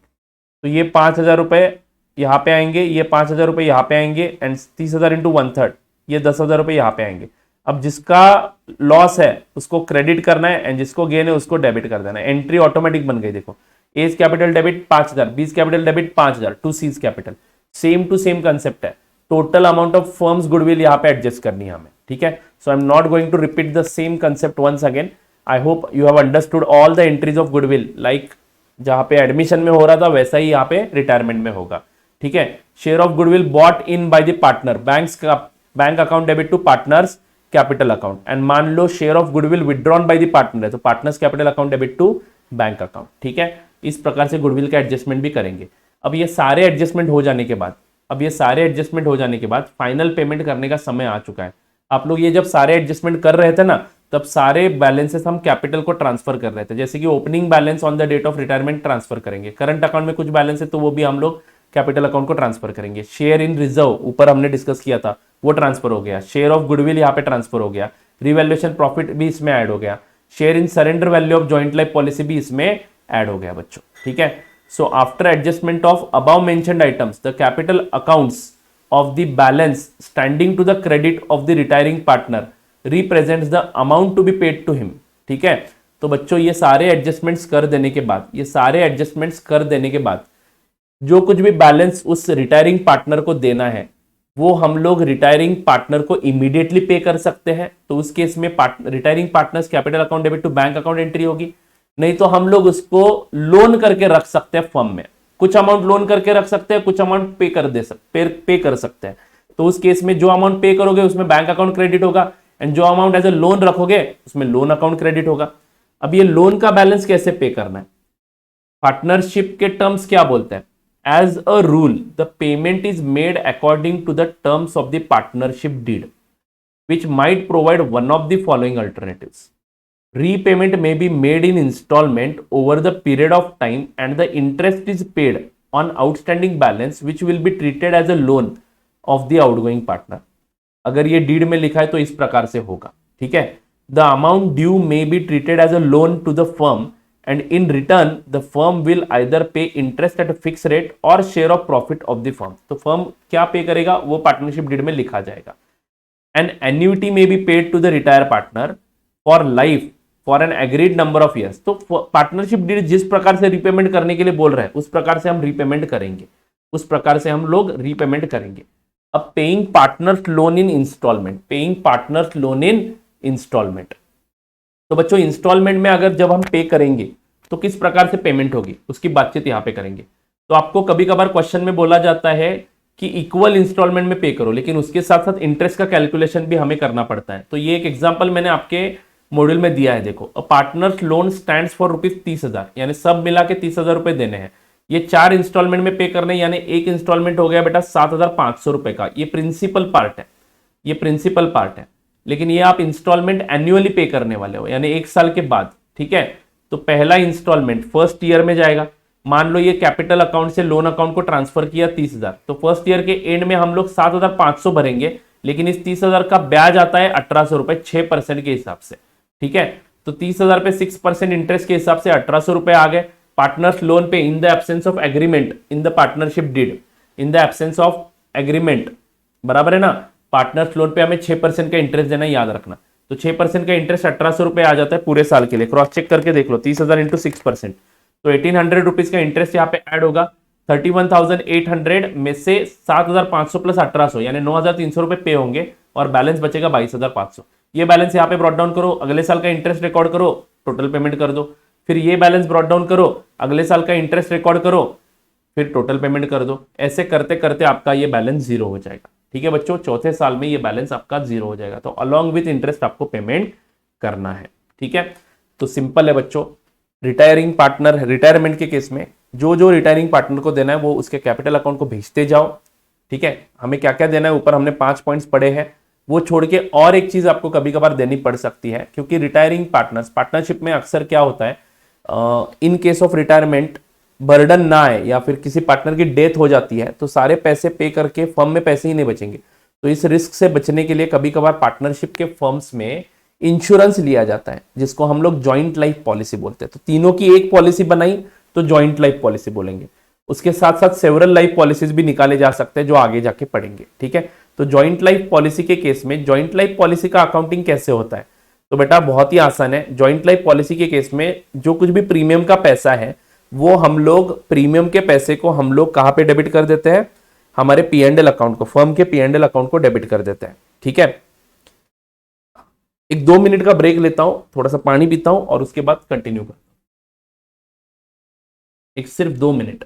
तो ये 5,000 रुपए यहाँ पे आएंगे, ये 5,000 रुपए यहाँ पे आएंगे, एंड 30,000 इंटू 1/3 ये 10,000 रुपए यहाँ पे आएंगे। अब जिसका लॉस है उसको क्रेडिट करना है एंड जिसको गेन है उसको डेबिट कर देना है। एंट्री ऑटोमेटिक बन गई, देखो, एज कैपिटल डेबिट 5,000, बीस capital debit 5,000 to C's capital, same to same concept है। Total amount of firm's goodwill यहाँ पे एडजस्ट करनी है हमें, ठीक है। So I am not going to repeat the same concept once again. I hope you have understood all the entries of goodwill, like जहां पे एडमिशन में हो रहा था वैसा ही यहाँ पे रिटायरमेंट में होगा, ठीक है। Share of goodwill brought in by the partner, bank account debit to partner's capital account, and मान लो share of goodwill withdrawn by the partner है तो partner's capital account debit to bank account, ठीक है। इस प्रकार से गुडविल का एडजस्टमेंट भी करेंगे। अब ये सारे एडजस्टमेंट हो जाने के बाद फाइनल पेमेंट करने का समय आ चुका है। आप लोग ये जब सारे एडजस्टमेंट कर रहे थे ना, तब सारे बैलेंसेस हम कैपिटल को ट्रांसफर कर रहे थे, जैसे कि opening balance on the date of retirement transfer करेंगे, करंट अकाउंट में कुछ बैलेंस है तो वो भी हम लोग कैपिटल अकाउंट को ट्रांसफर करेंगे। शेयर इन रिजर्व ऊपर हमने डिस्कस किया था, वो ट्रांसफर हो गया। शेयर ऑफ गुडविल यहाँ पे ट्रांसफर हो गया, रिवैल्यूएशन प्रॉफिट भी इसमें ऐड हो गया, share in surrender value of joint life policy भी इसमें ऐड हो गया बच्चों, ठीक है। So after adjustment of above mentioned items the capital accounts of the balance standing to the credit of the retiring partner represents the amount to be paid to him, ठीक है। तो बच्चों ये सारे एडजस्टमेंट्स कर देने के बाद जो कुछ भी बैलेंस उस रिटायरिंग पार्टनर को देना है वो हम लोग रिटायरिंग पार्टनर को इमीडिएटली पे कर सकते हैं। तो उस केस में retiring partners capital account debit to bank account entry होगी, नहीं तो हम लोग उसको लोन करके रख सकते हैं फर्म में, कुछ अमाउंट लोन करके रख सकते हैं, कुछ अमाउंट पे कर सकते हैं। तो उस केस में जो अमाउंट पे करोगे उसमें बैंक अकाउंट क्रेडिट होगा, एंड जो अमाउंट एज ए लोन रखोगे उसमें लोन अकाउंट क्रेडिट होगा। अब ये लोन का बैलेंस कैसे पे करना है, पार्टनरशिप के टर्म्स क्या बोलते हैं, as a rule the payment is made according to the terms of the partnership deed which might provide one of the following alternatives. Repayment may be made in installment over the period of time and the interest is paid on outstanding balance which will be treated as a loan of the outgoing partner। अगर ये deed में लिखा है तो इस प्रकार से होगा, ठीक है। The amount due may be treated as a loan to the firm and in return the firm will either pay interest at a fixed rate or share of profit of the firm। तो firm क्या पे करेगा वो partnership deed में लिखा जाएगा। An annuity may be paid to the retired partner for life for an agreed number of years. तो partnership deed जिस प्रकार से रिपेमेंट करने के लिए बोल रहे हैं उस प्रकार से हम रिपेमेंट करेंगे, अब paying partners loan in installment, तो बच्चों इंस्टॉलमेंट में अगर जब हम पे करेंगे तो किस प्रकार से पेमेंट होगी उसकी बातचीत यहां पे करेंगे। तो आपको कभी कभार क्वेश्चन में बोला जाता है कि इक्वल इंस्टॉलमेंट में पे करो, लेकिन उसके साथ साथ इंटरेस्ट का कैलकुलेशन भी हमें करना पड़ता है। तो ये एक एग्जाम्पल मैंने आपके मॉड्यूल में दिया है, देखो, अ पार्टनर्स लोन स्टैंड्स फॉर ₹30,000, यानी सब मिला के 30,000 रुपए देने हैं। ये 4 इंस्टॉलमेंट में पे करने, यानी एक इंस्टॉलमेंट हो गया बेटा 7,500 रुपए का। ये प्रिंसिपल पार्ट है, लेकिन ये आप इंस्टॉलमेंट एन्युअली पे करने वाले हो, यानी 1 साल के बाद, ठीक है। तो पहला इंस्टॉलमेंट फर्स्ट ईयर में जाएगा। मान लो ये कैपिटल अकाउंट से लोन अकाउंट को ट्रांसफर किया 30,000, तो फर्स्ट ईयर के एंड में हम लोग 7,500 भरेंगे, लेकिन इस 30,000 का ब्याज आता है 1,800 रुपए 6% के हिसाब से, ठीक है। तो 30,000 पे 6% इंटरेस्ट के हिसाब से 1,800 रुपए आ गए। पार्टनर्स लोन पे in the absence of agreement in the partnership deed, in the absence of agreement, बराबर है ना। पार्टनर्स लोन पे हमें 6% का इंटरेस्ट देना, याद रखना। तो 6% का इंटरेस्ट 1,800 रुपए आ जाता है पूरे साल के लिए। क्रॉस चेक करके देख लो, 30,000 इंटू 6%, तो 1,800 रुपीज का इंटरेस्ट यहाँ पे ऐड होगा। 31,800 में से 7,500 प्लस 1,800 यानी 9,300 रुपए पे होंगे और बैलेंस बचेगा 22,500। ये बैलेंस यहाँ पे ब्रॉट डाउन करो, अगले साल का इंटरेस्ट रिकॉर्ड करो, टोटल पेमेंट कर दो। फिर ये बैलेंस ब्रॉट डाउन करो, अगले साल का इंटरेस्ट रिकॉर्ड करो, फिर टोटल पेमेंट कर दो। ऐसे करते करते आपका ये बैलेंस जीरो हो जाएगा। ठीक है बच्चों, चौथे साल में ये बैलेंस आपका जीरो हो जाएगा। तो अलॉन्ग विथ इंटरेस्ट आपको पेमेंट करना है। ठीक है, तो सिंपल है बच्चों। रिटायरिंग पार्टनर, रिटायरमेंट के केस में जो जो रिटायरिंग पार्टनर को देना है वो उसके कैपिटल अकाउंट को भेजते जाओ। ठीक है, हमें क्या क्या देना है ऊपर हमने 5 पॉइंट्स पढ़े हैं, वो छोड़ के और एक चीज आपको कभी कभार देनी पड़ सकती है, क्योंकि रिटायरिंग पार्टनर्स, पार्टनरशिप में अक्सर क्या होता है, इन केस ऑफ रिटायरमेंट बर्डन ना आए या फिर किसी पार्टनर की डेथ हो जाती है तो सारे पैसे पे करके फर्म में पैसे ही नहीं बचेंगे। तो इस रिस्क से बचने के लिए कभी कभार पार्टनरशिप के फर्म्स में इंश्योरेंस लिया जाता है, जिसको हम लोग जॉइंट लाइफ पॉलिसी बोलते हैं। तो तीनों की एक पॉलिसी बनाई तो जॉइंट लाइफ पॉलिसी बोलेंगे। उसके साथ साथ सेवरल लाइफ पॉलिसीज भी निकाले जा सकते हैं जो आगे जाके पढ़ेंगे। ठीक है, तो जॉइंट लाइफ पॉलिसी के केस में जॉइंट लाइफ पॉलिसी का अकाउंटिंग कैसे होता है, तो बेटा बहुत ही आसान है। जॉइंट लाइफ पॉलिसी के केस में जो कुछ भी प्रीमियम का पैसा है वो हम लोग, प्रीमियम के पैसे को हम लोग कहां पे डेबिट कर देते हैं, हमारे P&L अकाउंट को, फर्म के P&L अकाउंट को डेबिट कर देते हैं। ठीक है, एक 2 मिनट का ब्रेक लेता हूं, थोड़ा सा पानी पीता हूं और उसके बाद कंटिन्यू करता हूं। एक सिर्फ 2 मिनट।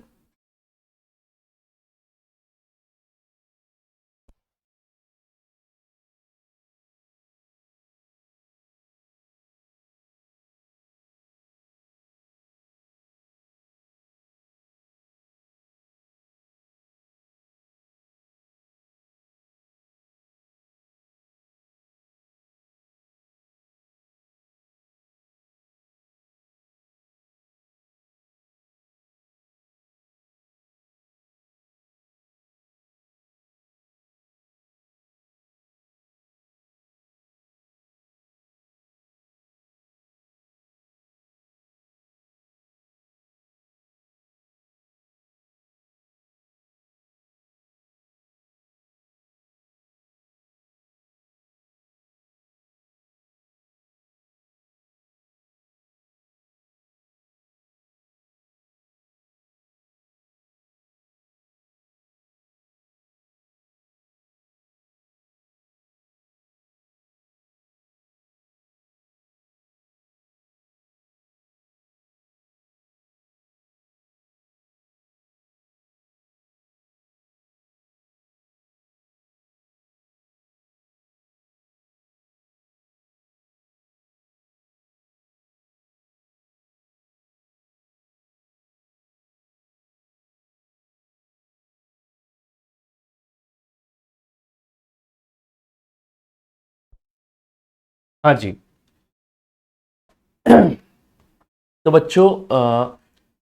हाँ जी। तो बच्चों,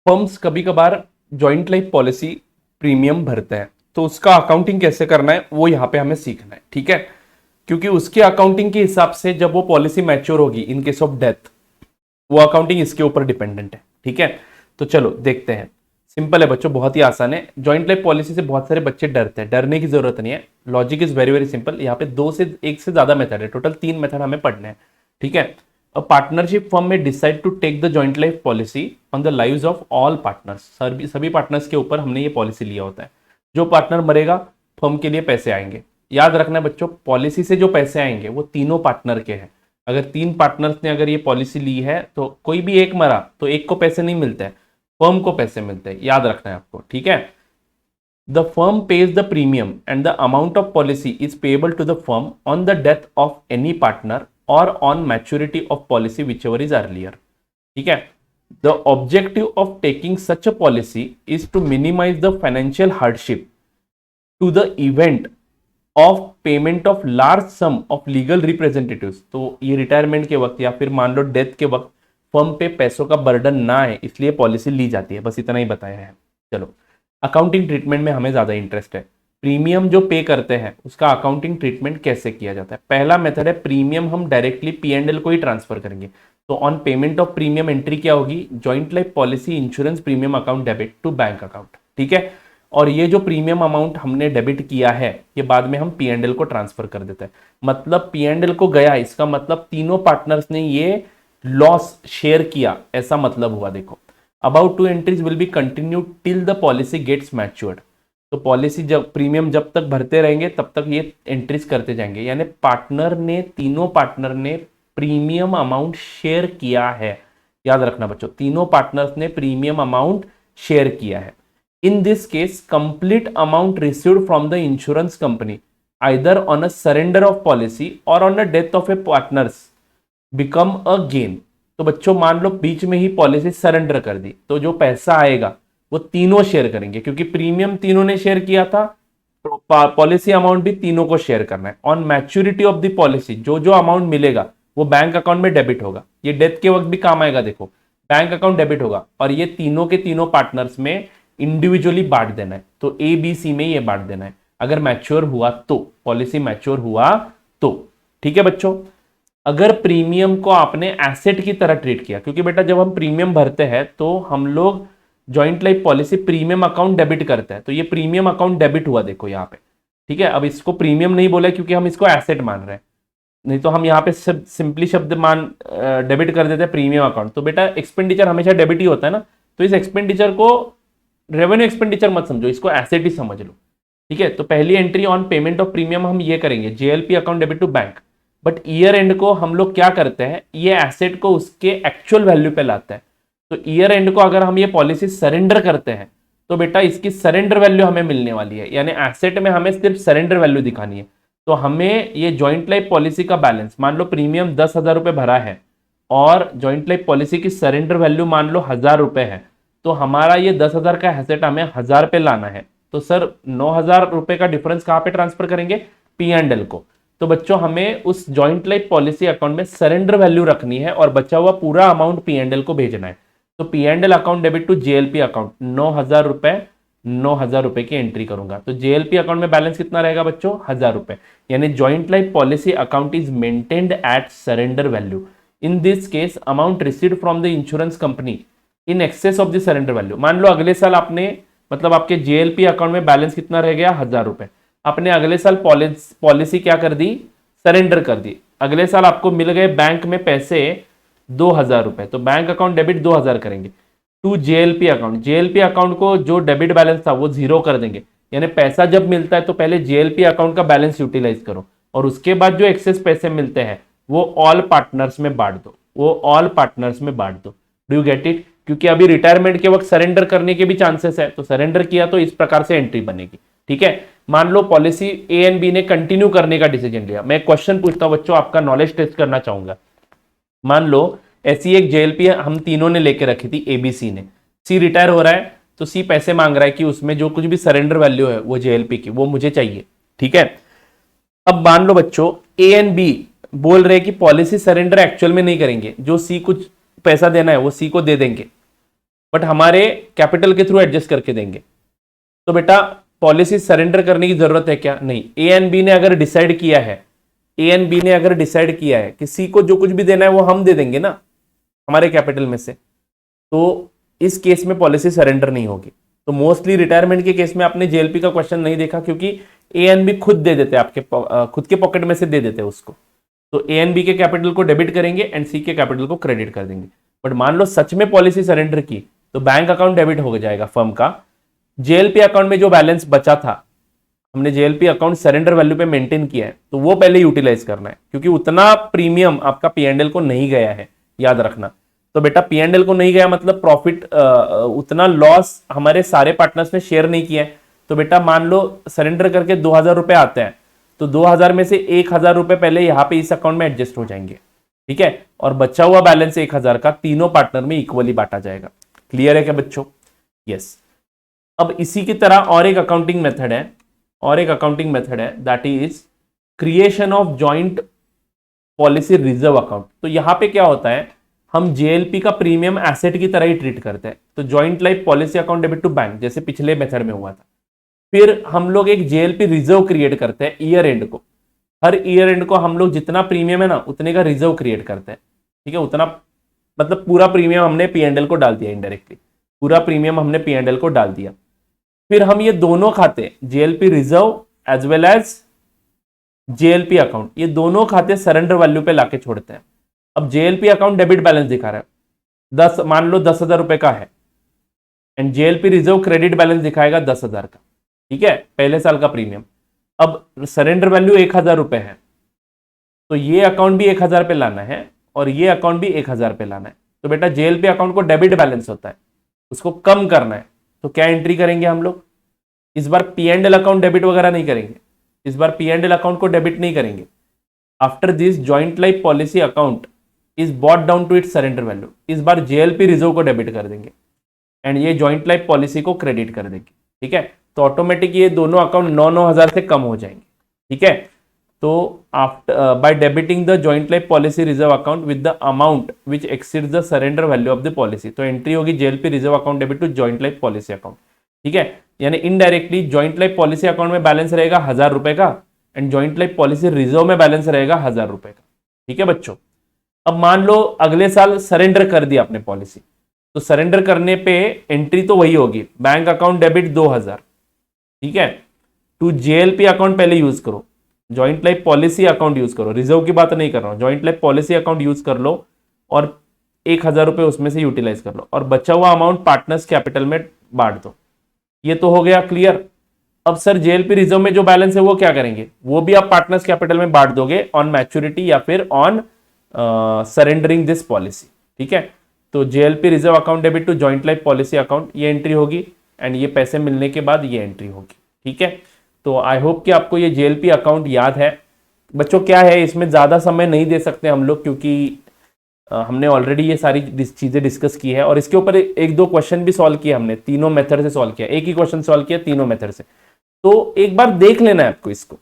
फर्म्स कभी कभार जॉइंट लाइफ पॉलिसी प्रीमियम भरते हैं, तो उसका अकाउंटिंग कैसे करना है वो यहाँ पे हमें सीखना है। ठीक है, क्योंकि उसके अकाउंटिंग के हिसाब से जब वो पॉलिसी मैच्योर होगी इन केस ऑफ डेथ, वो अकाउंटिंग इसके ऊपर डिपेंडेंट है। ठीक है, तो चलो देखते हैं। सिंपल है बच्चों, बहुत ही आसान है। जॉइंट लाइफ पॉलिसी से बहुत सारे बच्चे डरते हैं, डरने की जरूरत नहीं है। Logic is very very simple. यहाँ पे 2 से 1 से ज्यादा मेथड है, टोटल 3 मेथड हमें पढ़ने हैं। ठीक है, a partnership firm may decide to take the joint life policy on the lives of all partners। सभी पार्टनर्स के ऊपर हमने ये पॉलिसी लिया होता है। जो पार्टनर मरेगा फर्म के लिए पैसे आएंगे। याद रखना है बच्चों, पॉलिसी से जो पैसे आएंगे वो तीनों पार्टनर के हैं। अगर 3 पार्टनर्स ने अगर ये पॉलिसी ली है तो कोई भी एक मरा तो एक को पैसे नहीं मिलते हैं, फर्म को पैसे मिलते हैं। याद रखना है आपको। ठीक है, the firm pays the premium and the amount of policy is payable to the firm on the death of any partner or on maturity of policy whichever is earlier। ठीक है, the objective of taking such a policy is to minimize the financial hardship to the event of payment of large sum of legal representatives। तो ये retirement के वक्त या फिर मान लो death के वक्त फर्म पे पैसों का बर्डन ना आए, इसलिए पॉलिसी ली जाती है। बस इतना ही बताया है। चलो, अकाउंटिंग ट्रीटमेंट में हमें ज्यादा इंटरेस्ट है। प्रीमियम जो पे करते हैं उसका अकाउंटिंग ट्रीटमेंट कैसे किया जाता है। पहला मेथड है, प्रीमियम हम डायरेक्टली P&L को ही ट्रांसफर करेंगे। तो on payment of premium entry क्या होगी, joint life policy insurance premium account debit to bank account. ठीक है, और ये जो प्रीमियम अमाउंट हमने डेबिट किया है ये बाद में हम P&L को ट्रांसफर कर देते हैं। मतलब P&L को गया, इसका मतलब तीनों पार्टनर्स ने ये लॉस शेयर किया, ऐसा मतलब हुआ। देखो, about two entries will be continue till the policy gets matured. तो पॉलिसी जब प्रीमियम जब तक भरते रहेंगे तब तक ये एंट्रीज करते जाएंगे, यानी तीनों पार्टनर ने प्रीमियम अमाउंट शेयर किया है। याद रखना बच्चों, तीनों पार्टनर्स ने प्रीमियम अमाउंट शेयर किया है। In this case complete amount received from the insurance company either on a surrender of policy और on the death of a partners become a gain. तो बच्चों मान लो बीच में ही पॉलिसी सरेंडर कर दी, तो जो पैसा आएगा वो तीनों शेयर करेंगे, क्योंकि प्रीमियम तीनों ने शेयर किया था, तो पॉलिसी अमाउंट भी तीनों को शेयर करना है। On maturity of the policy जो जो अमाउंट मिलेगा वो बैंक अकाउंट में डेबिट होगा। ये डेथ के वक्त भी काम आएगा, देखो बैंक अकाउंट डेबिट होगा और ये तीनों के तीनों पार्टनर्स में इंडिविजुअली बांट देना है। तो ए बी सी में ये बांट देना है अगर मैच्योर हुआ तो, पॉलिसी मैच्योर हुआ तो। ठीक है बच्चों, अगर प्रीमियम को आपने एसेट की तरह ट्रीट किया, क्योंकि बेटा जब हम प्रीमियम भरते हैं तो हम लोग joint life policy premium account debit करते हैं, तो ये प्रीमियम अकाउंट डेबिट हुआ देखो यहाँ पे। ठीक है, अब इसको प्रीमियम नहीं बोला क्योंकि हम इसको एसेट मान रहे हैं, नहीं तो हम यहाँ पे सिंपली शब्द मान डेबिट कर देते हैं प्रीमियम अकाउंट। तो बेटा एक्सपेंडिचर हमेशा डेबिट ही होता है ना, तो इस एक्सपेंडिचर को रेवेन्यू एक्सपेंडिचर मत समझो, इसको एसेट ही समझ लो। ठीक है, तो पहली entry on payment of premium हम ये करेंगे, JLP account debit to bank. But year end को हम लोग क्या करते हैं, ये एसेट को उसके एक्चुअल वैल्यू पे लाते हैं। तो ईयर एंड को अगर हम ये पॉलिसी सरेंडर करते हैं तो बेटा इसकी सरेंडर वैल्यू हमें मिलने वाली है, यानी एसेट में हमें सिर्फ सरेंडर वैल्यू दिखानी है। तो हमें ये जॉइंट लाइफ पॉलिसी का बैलेंस, मान लो प्रीमियम 10,000 रुपए भरा है और जॉइंट लाइफ पॉलिसी की सरेंडर वैल्यू मान लो 1,000 रुपए है, तो हमारा ये 10,000 का एसेट हमें 1,000 पे लाना है। तो सर 9,000 रुपए का डिफरेंस कहां पे ट्रांसफर करेंगे, पी एंड एल को। तो बच्चों हमें उस जॉइंट लाइफ पॉलिसी अकाउंट में सरेंडर वैल्यू रखनी है और बचा हुआ पूरा अमाउंट पी एंड एल को भेजना है। तो P and L account debit to JLP account 9,000 रुपए, 9,000 रुपए की एंट्री करूंगा। तो जेएलपी अकाउंट में बैलेंस कितना रहेगा बच्चों, 1,000 रुपए, यानी joint life policy account is maintained eight surrender value. In this case amount received from the insurance company in excess of the surrender value. मान लो अगले साल आपने मतलब आपके जेएलपी अकाउंट में बैलेंस कितना रह गया, 1,000 रुपए। आपने अगले साल पॉलिसी क्या कर दी, सरेंडर कर दी। अगले साल आपको मिल गए बैंक में पैसे 2,000 रुपए, तो बैंक अकाउंट डेबिट 2,000 करेंगे to JLP account. JLP account को जो डेबिट बैलेंस था वो 0 कर देंगे, यानी पैसा जब मिलता है तो पहले जेएलपी अकाउंट का बैलेंस यूटिलाइज करो और उसके बाद जो एक्सेस पैसे मिलते हैं वो ऑल पार्टनर्स में बांट दो, वो ऑल पार्टनर्स में बांट दो। Do you get it? क्योंकि अभी रिटायरमेंट के वक्त सरेंडर करने के भी चांसेस है, तो सरेंडर किया तो इस प्रकार से एंट्री बनेगी। ठीक है, मान लो पॉलिसी ए एंड बी ने कंटिन्यू करने का डिसीजन लिया। मैं एक क्वेश्चन पूछता हूं बच्चों, आपका नॉलेज टेस्ट करना चाहूंगा। मान लो ऐसी एक जेएलपी हम तीनों ने लेके रखी थी, एबीसी ने। सी रिटायर हो रहा है तो सी पैसे मांग रहा है कि उसमें जो कुछ भी सरेंडर वैल्यू है वो जेएलपी की वो मुझे चाहिए। ठीक है, अब मान लो बच्चों ए एंड बी बोल रहे कि पॉलिसी सरेंडर एक्चुअल में नहीं करेंगे, जो सी कुछ पैसा देना है वो सी को दे देंगे बट हमारे कैपिटल के थ्रू एडजस्ट करके देंगे। तो बेटा पॉलिसी सरेंडर करने की जरूरत है क्या? नहीं। ए एंड बी ने अगर डिसाइड किया है, ए एंड बी ने अगर डिसाइड किया है कि सी को जो कुछ भी देना है वो हम दे देंगे ना हमारे कैपिटल में से, तो इस केस में पॉलिसी सरेंडर नहीं होगी। तो मोस्टली रिटायरमेंट के केस में आपने जेएलपी का क्वेश्चन नहीं देखा, क्योंकि ए एंड बी खुद दे देते, आपके खुद के पॉकेट में से दे देते उसको। तो ए एंड बी के कैपिटल को डेबिट करेंगे एंड सी के कैपिटल को क्रेडिट कर देंगे। बट मान लो सच में पॉलिसी सरेंडर की तो बैंक अकाउंट डेबिट हो जाएगा फर्म का। जेएलपी अकाउंट में जो बैलेंस बचा था, हमने जेएलपी अकाउंट सरेंडर वैल्यू पे मेंटेन किया है, तो वो पहले यूटिलाइज करना है, क्योंकि उतना प्रीमियम आपका पीएनएल को नहीं गया है, याद रखना। तो बेटा पीएनएल को नहीं गया मतलब प्रॉफिट, उतना लॉस हमारे सारे पार्टनर्स ने शेयर नहीं किया है। तो बेटा मान लो सरेंडर करके 2,000 रुपए आते हैं, तो 2,000 में से 1,000 रुपए पहले यहाँ पे इस अकाउंट में एडजस्ट हो जाएंगे। ठीक है, और बचा हुआ बैलेंस 1,000 का तीनों पार्टनर में इक्वली बांटा जाएगा। क्लियर है क्या बच्चों? यस। अब इसी की तरह और एक अकाउंटिंग मेथड है, that is creation of joint policy reserve account. तो यहां पे क्या होता है, हम जेएलपी का प्रीमियम एसेट की तरह ही ट्रीट करते हैं। तो joint life policy account debit to bank जैसे पिछले मेथड में हुआ था। फिर हम लोग एक जेएलपी रिजर्व क्रिएट करते हैं ईयर एंड को। हर ईयर एंड को हम लोग जितना प्रीमियम है ना उतने का रिजर्व क्रिएट करते हैं। ठीक है, उतना मतलब पूरा प्रीमियम हमने पीएनएल को डाल दिया, इनडायरेक्टली पूरा प्रीमियम हमने पीएनएल को डाल दिया। फिर हम ये दोनों खाते JLP reserve as well as JLP account, ये दोनों खाते सरेंडर वैल्यू पे लाके छोड़ते हैं। अब जेएलपी अकाउंट डेबिट बैलेंस दिखा रहा है, मान लो 10,000 रुपए का है, and JLP reserve credit balance दिखाएगा 10,000 का, ठीक है, पहले साल का प्रीमियम। अब सरेंडर वैल्यू 1,000 रुपए है, तो ये अकाउंट भी 1,000 पे लाना है और ये अकाउंट भी 1,000 पे लाना है। तो बेटा जेएलपी अकाउंट को डेबिट बैलेंस होता है, उसको कम करना है, तो क्या एंट्री करेंगे हम लोग? इस बार P and L account debit वगैरह नहीं करेंगे, इस बार पी एंड एल अकाउंट को डेबिट नहीं करेंगे। After this joint life policy account is brought down to its surrender value, इस बार जेएलपी रिजर्व को डेबिट कर देंगे एंड ये जॉइंट लाइफ पॉलिसी को क्रेडिट कर देंगे, ठीक है। तो ऑटोमेटिक ये दोनों अकाउंट 9,000 से कम हो जाएंगे, ठीक है। तो after by debiting the joint life policy reserve account with the amount which exceeds the surrender value of the policy, तो एंट्री होगी JLP reserve account debit to joint life policy account, ठीक है। यानी indirectly joint life policy account में balance रहेगा 1,000 रुपए का and joint life policy reserve में बैलेंस रहेगा 1,000 रुपए का, ठीक है बच्चों। अब मान लो अगले साल सरेंडर कर दिया आपने पॉलिसी, तो सरेंडर करने पे एंट्री तो वही होगी, बैंक अकाउंट डेबिट 2,000, ठीक है। टू जेएलपी अकाउंट पहले यूज करो, joint life policy account use करो, रिजर्व की बात नहीं कर रहा हूं, joint life policy account use कर लो और 1,000 रुपए उसमें से यूटिलाइज कर लो और बचा हुआ अमाउंट पार्टनर्स कैपिटल में बांट दो। ये तो हो गया क्लियर। अब सर जेएलपी रिजर्व में जो बैलेंस है वो क्या करेंगे? वो भी आप पार्टनर्स कैपिटल में बांट दोगे ऑन मैच्योरिटी या फिर ऑन सरेंडरिंग दिस पॉलिसी, ठीक है। तो JLP reserve account debit to joint life policy account, ये एंट्री होगी एंड ये पैसे मिलने के बाद ये एंट्री होगी, ठीक है। तो आई होप कि आपको ये जेएलपी अकाउंट याद है बच्चों। क्या है, इसमें ज्यादा समय नहीं दे सकते हम लोग क्योंकि हमने ऑलरेडी ये सारी चीजें डिस्कस की है और इसके ऊपर एक दो क्वेश्चन भी सॉल्व किया हमने, तीनों मेथड से सॉल्व किया, एक ही क्वेश्चन सॉल्व किया तीनों मेथड से। तो एक बार देख लेना है आपको इसको,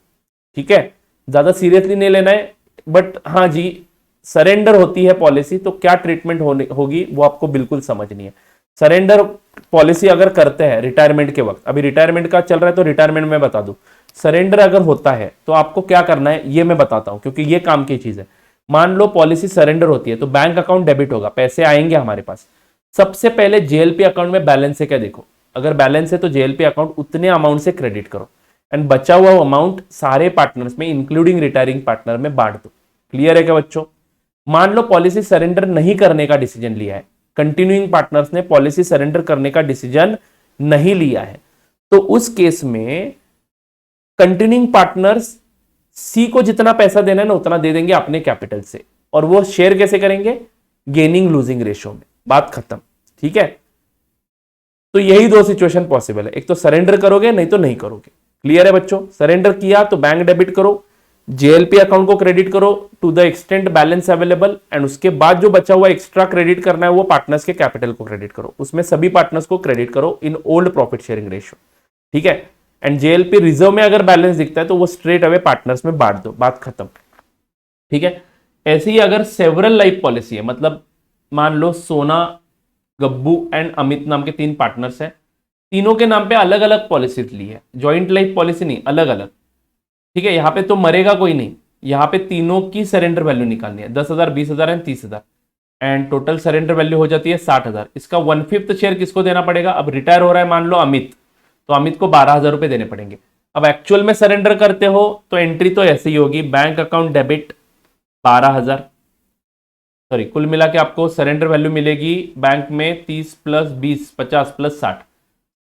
ठीक है, ज्यादा सीरियसली नहीं लेना है। बट हाँ जी, सरेंडर होती है पॉलिसी तो क्या ट्रीटमेंट होगी वो आपको बिल्कुल समझनी है। सरेंडर पॉलिसी अगर करते हैं रिटायरमेंट के वक्त, अभी रिटायरमेंट का चल रहा है तो रिटायरमेंट में बता दूं, सरेंडर अगर होता है तो आपको क्या करना है ये मैं बताता हूं क्योंकि ये काम की चीज है। मान लो पॉलिसी सरेंडर होती है तो बैंक अकाउंट डेबिट होगा, पैसे आएंगे हमारे पास। सबसे पहले जेएलपी अकाउंट में बैलेंस है क्या देखो, अगर बैलेंस है तो जेएलपी अकाउंट उतने अमाउंट से क्रेडिट करो एंड बचा हुआ अमाउंट सारे पार्टनर्स में इंक्लूडिंग रिटायरिंग पार्टनर में बांट दो। क्लियर है क्या बच्चों? मान लो पॉलिसी सरेंडर नहीं करने का डिसीजन लिया है, कंटिन्यूइंग पार्टनर्स ने पॉलिसी सरेंडर करने का डिसीजन नहीं लिया है, तो उस केस में कंटिन्यूइंग पार्टनर्स सी को जितना पैसा देना है ना उतना दे देंगे अपने कैपिटल से, और वो शेयर कैसे करेंगे? गेनिंग लूजिंग रेशियो में, बात खत्म, ठीक है। तो यही दो सिचुएशन पॉसिबल है, एक तो सरेंडर करोगे नहीं तो नहीं करोगे। क्लियर है बच्चों? सरेंडर किया तो बैंक डेबिट करो, जेएलपी अकाउंट को क्रेडिट करो to the extent balance available and उसके बाद जो बचा हुआ एक्स्ट्रा क्रेडिट करना है वो पार्टनर्स के कैपिटल को क्रेडिट करो, उसमें सभी पार्टनर्स को क्रेडिट करो इन ओल्ड प्रॉफिट शेयरिंग रेशियो, ठीक है। एंड जेएलपी रिजर्व में अगर बैलेंस दिखता है तो वो स्ट्रेट अवे पार्टनर्स में बांट दो, बात खत्म, ठीक है। ऐसे ही अगर सेवरल लाइफ पॉलिसी है, मतलब मान लो सोना, गब्बू एंड अमित नाम के तीन पार्टनर्स हैं, तीनों के नाम पे अलग अलग पॉलिसी ली है, ज्वाइंट लाइफ पॉलिसी नहीं, अलग अलग, ठीक है। यहां पे तो मरेगा कोई नहीं, यहां पे तीनों की सरेंडर वैल्यू निकालनी है, 10,000, 20,000 and 30,000 and total surrender value हो जाती है 60,000। इसका 1/5 शेयर किसको देना पड़ेगा? अब रिटायर हो रहा है मान लो अमित, तो अमित को 12,000 रुपए देने पड़ेंगे। अब एक्चुअल में सरेंडर करते हो तो एंट्री तो ऐसे ही होगी, बैंक अकाउंट डेबिट 12,000, सॉरी कुल मिला के आपको सरेंडर वैल्यू मिलेगी बैंक में 30 प्लस 20 50 प्लस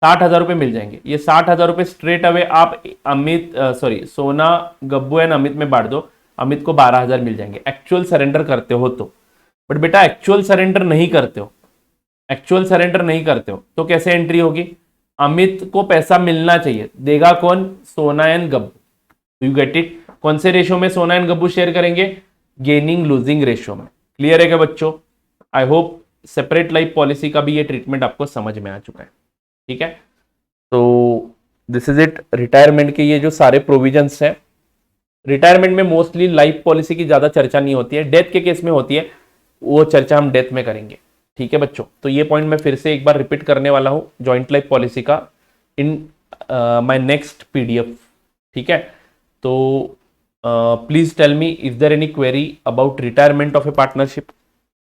60,000 रुपए मिल जाएंगे। ये 60,000 रुपए स्ट्रेट अवे आप अमित सॉरी सोना, गब्बू एंड अमित में बांट दो, अमित को 12,000 मिल जाएंगे एक्चुअल सरेंडर करते हो तो। बट बेटा एक्चुअल सरेंडर नहीं करते हो, एक्चुअल सरेंडर नहीं करते हो तो कैसे एंट्री होगी? अमित को पैसा मिलना चाहिए, देगा कौन? सोना and Gabbu. You get it? कौन से रेशियो में सोना एंड गब्बू शेयर करेंगे? गेनिंग लूजिंग रेशियो में। क्लियर है क्या बच्चों? I hope separate life policy का भी ये ट्रीटमेंट आपको समझ में आ चुका है, ठीक है। तो दिस इज इट, रिटायरमेंट के ये जो सारे प्रोविजंस हैं। रिटायरमेंट में मोस्टली लाइफ पॉलिसी की ज्यादा चर्चा नहीं होती है, डेथ के केस में होती है, वो चर्चा हम डेथ में करेंगे, ठीक है बच्चों। तो ये पॉइंट मैं फिर से एक बार रिपीट करने वाला हूं जॉइंट लाइफ पॉलिसी का इन माय नेक्स्ट पीडीएफ, ठीक है। तो please tell me if there any query about retirement of a partnership,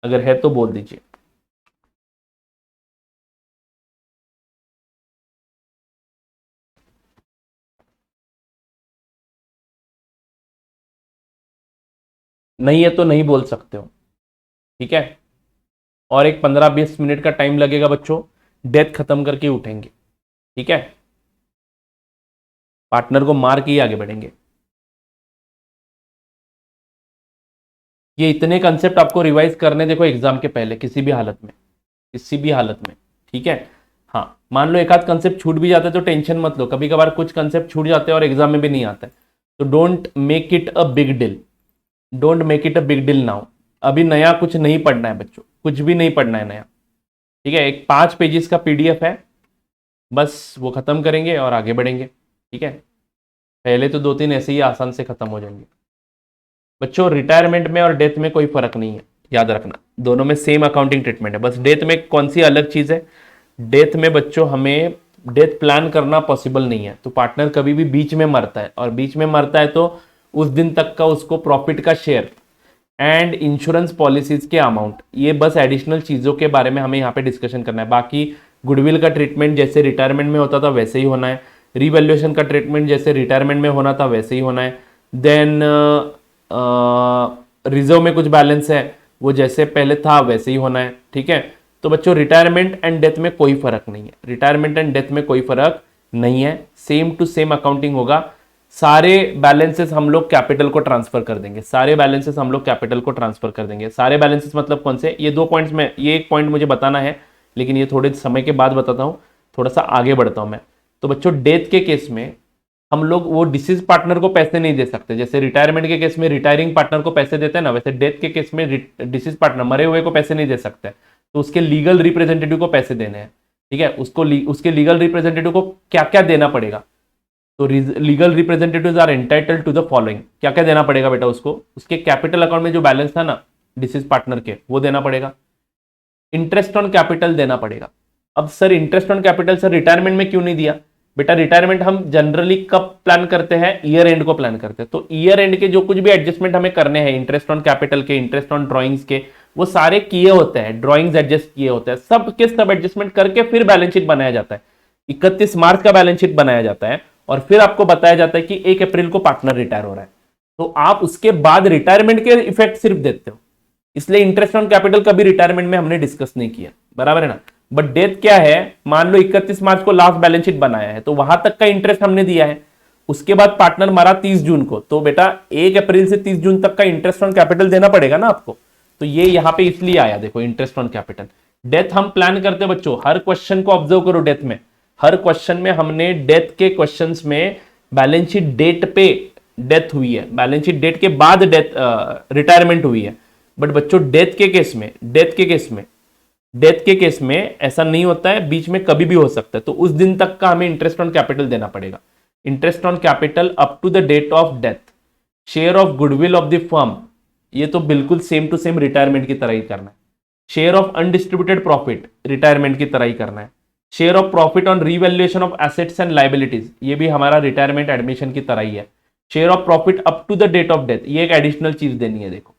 अगर है तो बोल दीजिए। नहीं है तो नहीं बोल सकते हो, ठीक है। और एक 15-20 मिनट का टाइम लगेगा बच्चों, डेथ खत्म करके उठेंगे, ठीक है, पार्टनर को मार के ही आगे बढ़ेंगे। ये इतने कंसेप्ट आपको रिवाइज करने देखो एग्जाम के पहले, किसी भी हालत में, किसी भी हालत में, ठीक है। हाँ, मान लो एक आध कंसेप्ट छूट भी जाता है तो टेंशन मत लो, कभी कभार कुछ कंसेप्ट छूट जाते हैं और एग्जाम में भी नहीं आता है, तो don't make it a big deal, don't make it a big deal now. अभी नया कुछ नहीं पढ़ना है बच्चों, कुछ भी नहीं पढ़ना है नया, ठीक है। एक 5 पेजेस का पीडीएफ है, बस वो खत्म करेंगे और आगे बढ़ेंगे, ठीक है। पहले तो 2-3 ऐसे ही आसान से खत्म हो जाएंगे बच्चों। रिटायरमेंट में और डेथ में कोई फर्क नहीं है, याद रखना, दोनों में सेम अकाउंटिंग ट्रीटमेंट है। बस डेथ में कौन सी अलग चीज है, डेथ में बच्चों हमें डेथ प्लान करना पॉसिबल नहीं है, तो पार्टनर कभी भी बीच में मरता है, और बीच में मरता है तो उस दिन तक का उसको प्रॉफिट का शेयर एंड इंश्योरेंस पॉलिसीज के अमाउंट, ये बस एडिशनल चीजों के बारे में हमें यहाँ पे डिस्कशन करना है। बाकी गुडविल का ट्रीटमेंट जैसे रिटायरमेंट में होता था वैसे ही होना है, रिवैल्यूएशन का ट्रीटमेंट जैसे रिटायरमेंट में होना था वैसे ही होना है। देन रिजर्व में कुछ बैलेंस है वो जैसे पहले था वैसे ही होना है, ठीक है। तो बच्चों रिटायरमेंट एंड डेथ में कोई फर्क नहीं है, रिटायरमेंट एंड डेथ में कोई फर्क नहीं है, सेम टू सेम अकाउंटिंग होगा। सारे बैलेंसेस हम लोग कैपिटल को ट्रांसफर कर देंगे, सारे बैलेंसेस हम लोग कैपिटल को ट्रांसफर कर देंगे। सारे बैलेंसेस मतलब कौन से, ये 2 पॉइंट्स में, ये एक पॉइंट मुझे बताना है लेकिन ये थोड़े समय के बाद बताता हूं, थोड़ा सा आगे बढ़ता हूं मैं। तो बच्चों डेथ के केस में हम लोग वो डिसीज पार्टनर को पैसे नहीं दे सकते, जैसे रिटायरमेंट के केस में रिटायरिंग पार्टनर को पैसे देते हैं ना, वैसे डेथ के केस में डिसीज पार्टनर मरे हुए को पैसे नहीं दे सकते, तो उसके लीगल रिप्रेजेंटेटिव को पैसे देने हैं, ठीक है। उसके लीगल रिप्रेजेंटेटिव को क्या क्या देना पड़ेगा, तो legal representatives are entitled to the following, क्या क्या देना पड़ेगा बेटा उसको, उसके कैपिटल अकाउंट में जो बैलेंस था ना डिसीज पार्टनर के वो देना पड़ेगा, इंटरेस्ट ऑन कैपिटल देना पड़ेगा। अब sir interest on capital sir retirement में क्यों नहीं दिया, बेटा रिटायरमेंट हम जनरली कब प्लान करते हैं, ईयर एंड को प्लान करते हैं, तो ईयर एंड के जो कुछ भी एडजस्टमेंट हमें करने हैं, इंटरेस्ट ऑन कैपिटल के, इंटरेस्ट ऑन ड्रॉइंग्स के, वो सारे किए होते हैं, ड्रॉइंग्स एडजस्ट किए होते हैं, सब के सब एडजस्टमेंट करके फिर बैलेंस शीट बनाया जाता है। 31 मार्च का बैलेंस शीट बनाया जाता है और फिर आपको बताया जाता है कि 1 अप्रैल को पार्टनर रिटायर हो रहा है, तो आप उसके बाद रिटायरमेंट के इफेक्ट सिर्फ देते हो, इसलिए इंटरेस्ट ऑन कैपिटल कभी रिटायरमेंट में हमने डिस्कस नहीं किया, बराबर है ना। बट डेथ क्या है, मान लो 31 मार्च को लास्ट बैलेंस शीट बनाया है तो वहां तक का इंटरेस्ट हमने दिया है, उसके बाद पार्टनर मरा 30 जून को, तो बेटा 1 अप्रैल से 30 जून तक का इंटरेस्ट ऑन कैपिटल देना पड़ेगा ना आपको, तो ये यहां पे इसलिए आया, देखो इंटरेस्ट ऑन कैपिटल। डेथ हम प्लान करते बच्चों, हर क्वेश्चन को ऑब्जर्व करो, डेथ में हर क्वेश्चन में हमने डेथ के क्वेश्चंस में बैलेंस शीट डेट पे डेथ हुई है, बैलेंस शीट डेट के बाद डेथ रिटायरमेंट हुई है। बट बच्चों डेथ के केस में ऐसा नहीं होता है, बीच में कभी भी हो सकता है, तो उस दिन तक का हमें इंटरेस्ट ऑन कैपिटल देना पड़ेगा। Interest on capital up to the date of death, share of goodwill of the firm, ये तो बिल्कुल सेम टू सेम रिटायरमेंट की तरह ही करना है। Share of undistributed profit retirement की तरह ही करना है। Share of profit on revaluation of assets and liabilities, ये भी हमारा रिटायरमेंट एडमिशन की तरह ही है। Share of profit up to the date of death, ये एक एडिशनल चीज देनी है देखो।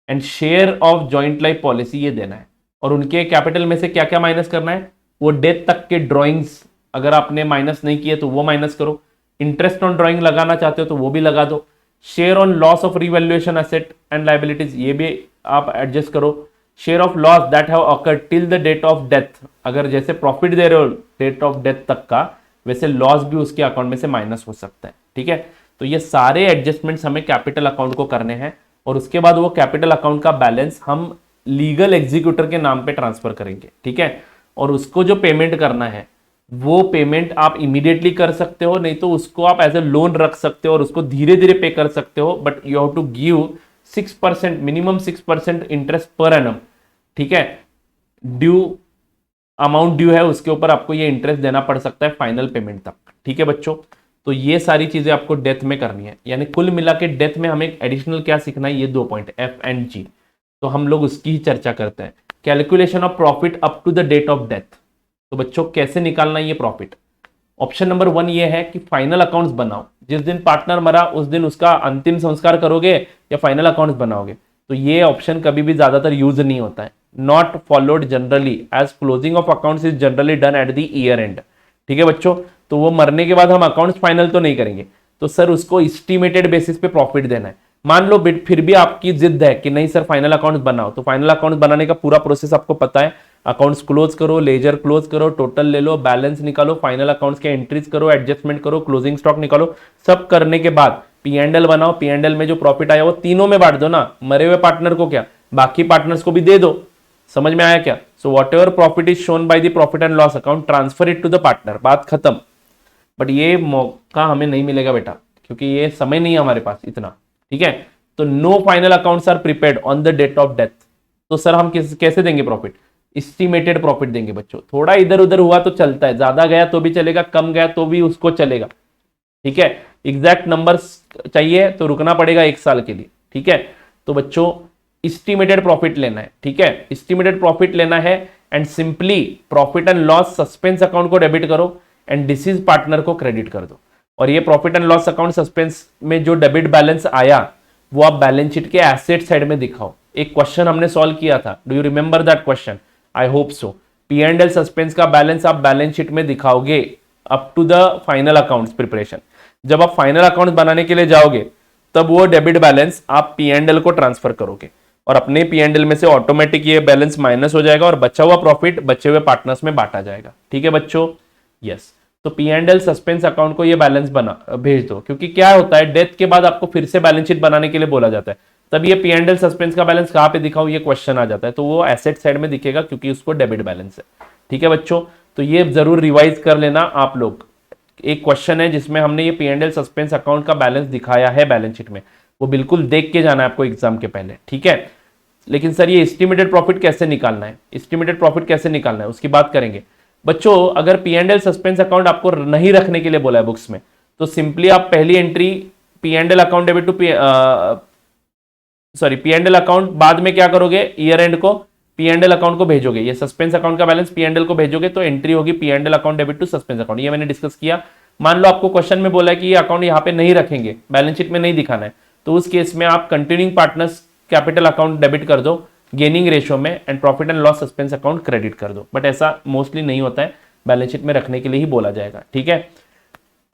And share of joint life policy, ये देना है। और उनके कैपिटल में से क्या क्या माइनस करना है, वो डेथ तक के ड्रॉइंग्स अगर आपने माइनस नहीं किए तो वो माइनस करो, इंटरेस्ट ऑन ड्रॉइंग लगाना चाहते हो तो वो भी लगा दो, share on loss of revaluation asset and liabilities, ये भी आप एडजस्ट करो। Share of loss that have occurred till the date of death, अगर जैसे प्रॉफिट दे रहे हो डेट ऑफ डेथ तक का, वैसे लॉस भी उसके अकाउंट में से माइनस हो सकता है, ठीक है। तो ये सारे एडजस्टमेंट्स हमें कैपिटल अकाउंट को करने हैं, और उसके बाद वो कैपिटल अकाउंट का बैलेंस हम लीगल एग्जीक्यूटर के नाम पे ट्रांसफर करेंगे, ठीक है। और उसको जो पेमेंट करना है वो पेमेंट आप इमीडिएटली कर सकते हो, नहीं तो उसको आप एज ए लोन रख सकते हो और उसको धीरे धीरे पे कर सकते हो, but you have to give 6%, minimum 6% interest per annum, ठीक है। ड्यू अमाउंट ड्यू है उसके ऊपर आपको ये इंटरेस्ट देना पड़ सकता है फाइनल पेमेंट तक, ठीक है बच्चों। तो ये सारी चीजें आपको डेथ में करनी है, यानी कुल मिला के डेथ में हमें एडिशनल क्या सीखना है, ये 2 पॉइंट एफ एंड जी, तो हम लोग उसकी ही चर्चा करते हैं। Calculation of profit up to the date of death, तो बच्चों कैसे निकालना ये प्रॉफिट। ऑप्शन नंबर 1 ये है कि फाइनल अकाउंट्स बनाओ, जिस दिन पार्टनर मरा उस दिन उसका अंतिम संस्कार करोगे या फाइनल अकाउंट्स बनाओगे, तो ये ऑप्शन कभी भी ज्यादातर यूज नहीं होता है। Not followed generally as closing of accounts is generally done at the year end, ठीक है बच्चों। तो वो मरने के बाद हम अकाउंट्स फाइनल तो नहीं करेंगे, तो सर उसको एस्टिमेटेड बेसिस पे प्रॉफिट देना है। मान लो फिर भी आपकी जिद है कि नहीं सर फाइनल अकाउंट बनाओ, तो फाइनल अकाउंट बनाने का पूरा प्रोसेस आपको पता है। अकाउंट्स क्लोज करो, लेजर क्लोज करो, टोटल ले लो, बैलेंस निकालो, फाइनल अकाउंट्स के एंट्रीज करो, एडजस्टमेंट करो, क्लोजिंग स्टॉक निकालो। सब करने के बाद पी एंड एल बनाओ। पी एंड एल में जो प्रॉफिट आया वो तीनों में बांट दो ना, मरे हुए पार्टनर को क्या, बाकी पार्टनर्स को भी दे दो। समझ में आया क्या? So whatever profit is shown by the profit and loss account, transfer it to the partner, बात खत्म। बट ये मौका हमें नहीं मिलेगा बेटा, क्योंकि ये समय नहीं है हमारे पास इतना, ठीक है। तो no final accounts are prepared on the date of death. तो सर हम कैसे देंगे प्रॉफिट? एस्टिमेटेड प्रॉफिट देंगे बच्चों। थोड़ा इधर उधर हुआ तो चलता है, ज्यादा गया तो भी चलेगा, कम गया तो भी उसको चलेगा, ठीक है। एग्जैक्ट नंबर्स चाहिए तो रुकना पड़ेगा 1 साल के लिए, ठीक है। तो बच्चों एस्टिमेटेड प्रॉफिट लेना है, ठीक है, एस्टिमेटेड प्रॉफिट लेना है and simply profit and loss suspense account को डेबिट करो एंड डिसीज पार्टनर को क्रेडिट कर दो। और ये profit and loss account suspense में जो डेबिट बैलेंस आया वो आप बैलेंस शीट के एसेट साइड में दिखाओ। एक क्वेश्चन हमने सॉल्व किया था, do you remember that question? I hope so. P and L suspense का बैलेंस आप बैलेंस शीट में दिखाओगे up to the final accounts preparation. जब आप फाइनल अकाउंट बनाने के लिए जाओगे तब वो डेबिट बैलेंस आप पी एंड एल को ट्रांसफर करोगे और अपने पी एंड एल में से ऑटोमेटिक ये बैलेंस माइनस हो जाएगा और बचा हुआ प्रॉफिट बचे हुए पार्टनर्स में बांटा जाएगा, ठीक है बच्चों। यस, तो P and L suspense account को ये बैलेंस बना भेज दो, क्योंकि क्या होता है डेथ के बाद आपको फिर से बैलेंस शीट बनाने के लिए बोला जाता है, तब ये पी एंड एल सस्पेंस का बैलेंस कहां पे दिखाऊं ये क्वेश्चन आ जाता है। तो वो एसेट साइड में दिखेगा क्योंकि उसको डेबिट बैलेंस है, ठीक है बच्चों। तो ये जरूर रिवाइज कर लेना आप लोग। एक क्वेश्चन है जिसमें हमने ये P and L suspense account का बैलेंस दिखाया है बैलेंस शीट में, वो बिल्कुल देख के जाना है आपको एग्जाम के पहले, ठीक है। लेकिन सर ये एस्टिमेटेड प्रॉफिट कैसे निकालना है, एस्टिमेटेड प्रॉफिट कैसे निकालना है उसकी बात करेंगे बच्चों। अगर P and L suspense account आपको नहीं रखने के लिए बोला है बुक्स में, तो सिंपली आप पहली entry P and L account debit to P and L account, बाद में क्या करोगे ईयर एंड को पी एंड एल अकाउंट को भेजोगे, ये सस्पेंस अकाउंट का बैलेंस पी एंड एल को भेजोगे तो एंट्री होगी P and L account debit to suspense account. ये मैंने डिस्कस किया। मान लो आपको क्वेश्चन में बोला है कि ये अकाउंट यहाँ पे नहीं रखेंगे, बैलेंस शीट में नहीं दिखाना है, तो उस केस में आप continuing partners capital account debit कर दो गेनिंग रेशियो में and profit and loss suspense account credit कर दो। बट ऐसा मोस्टली नहीं होता है, बैलेंस शीट में रखने के लिए ही बोला जाएगा, ठीक है।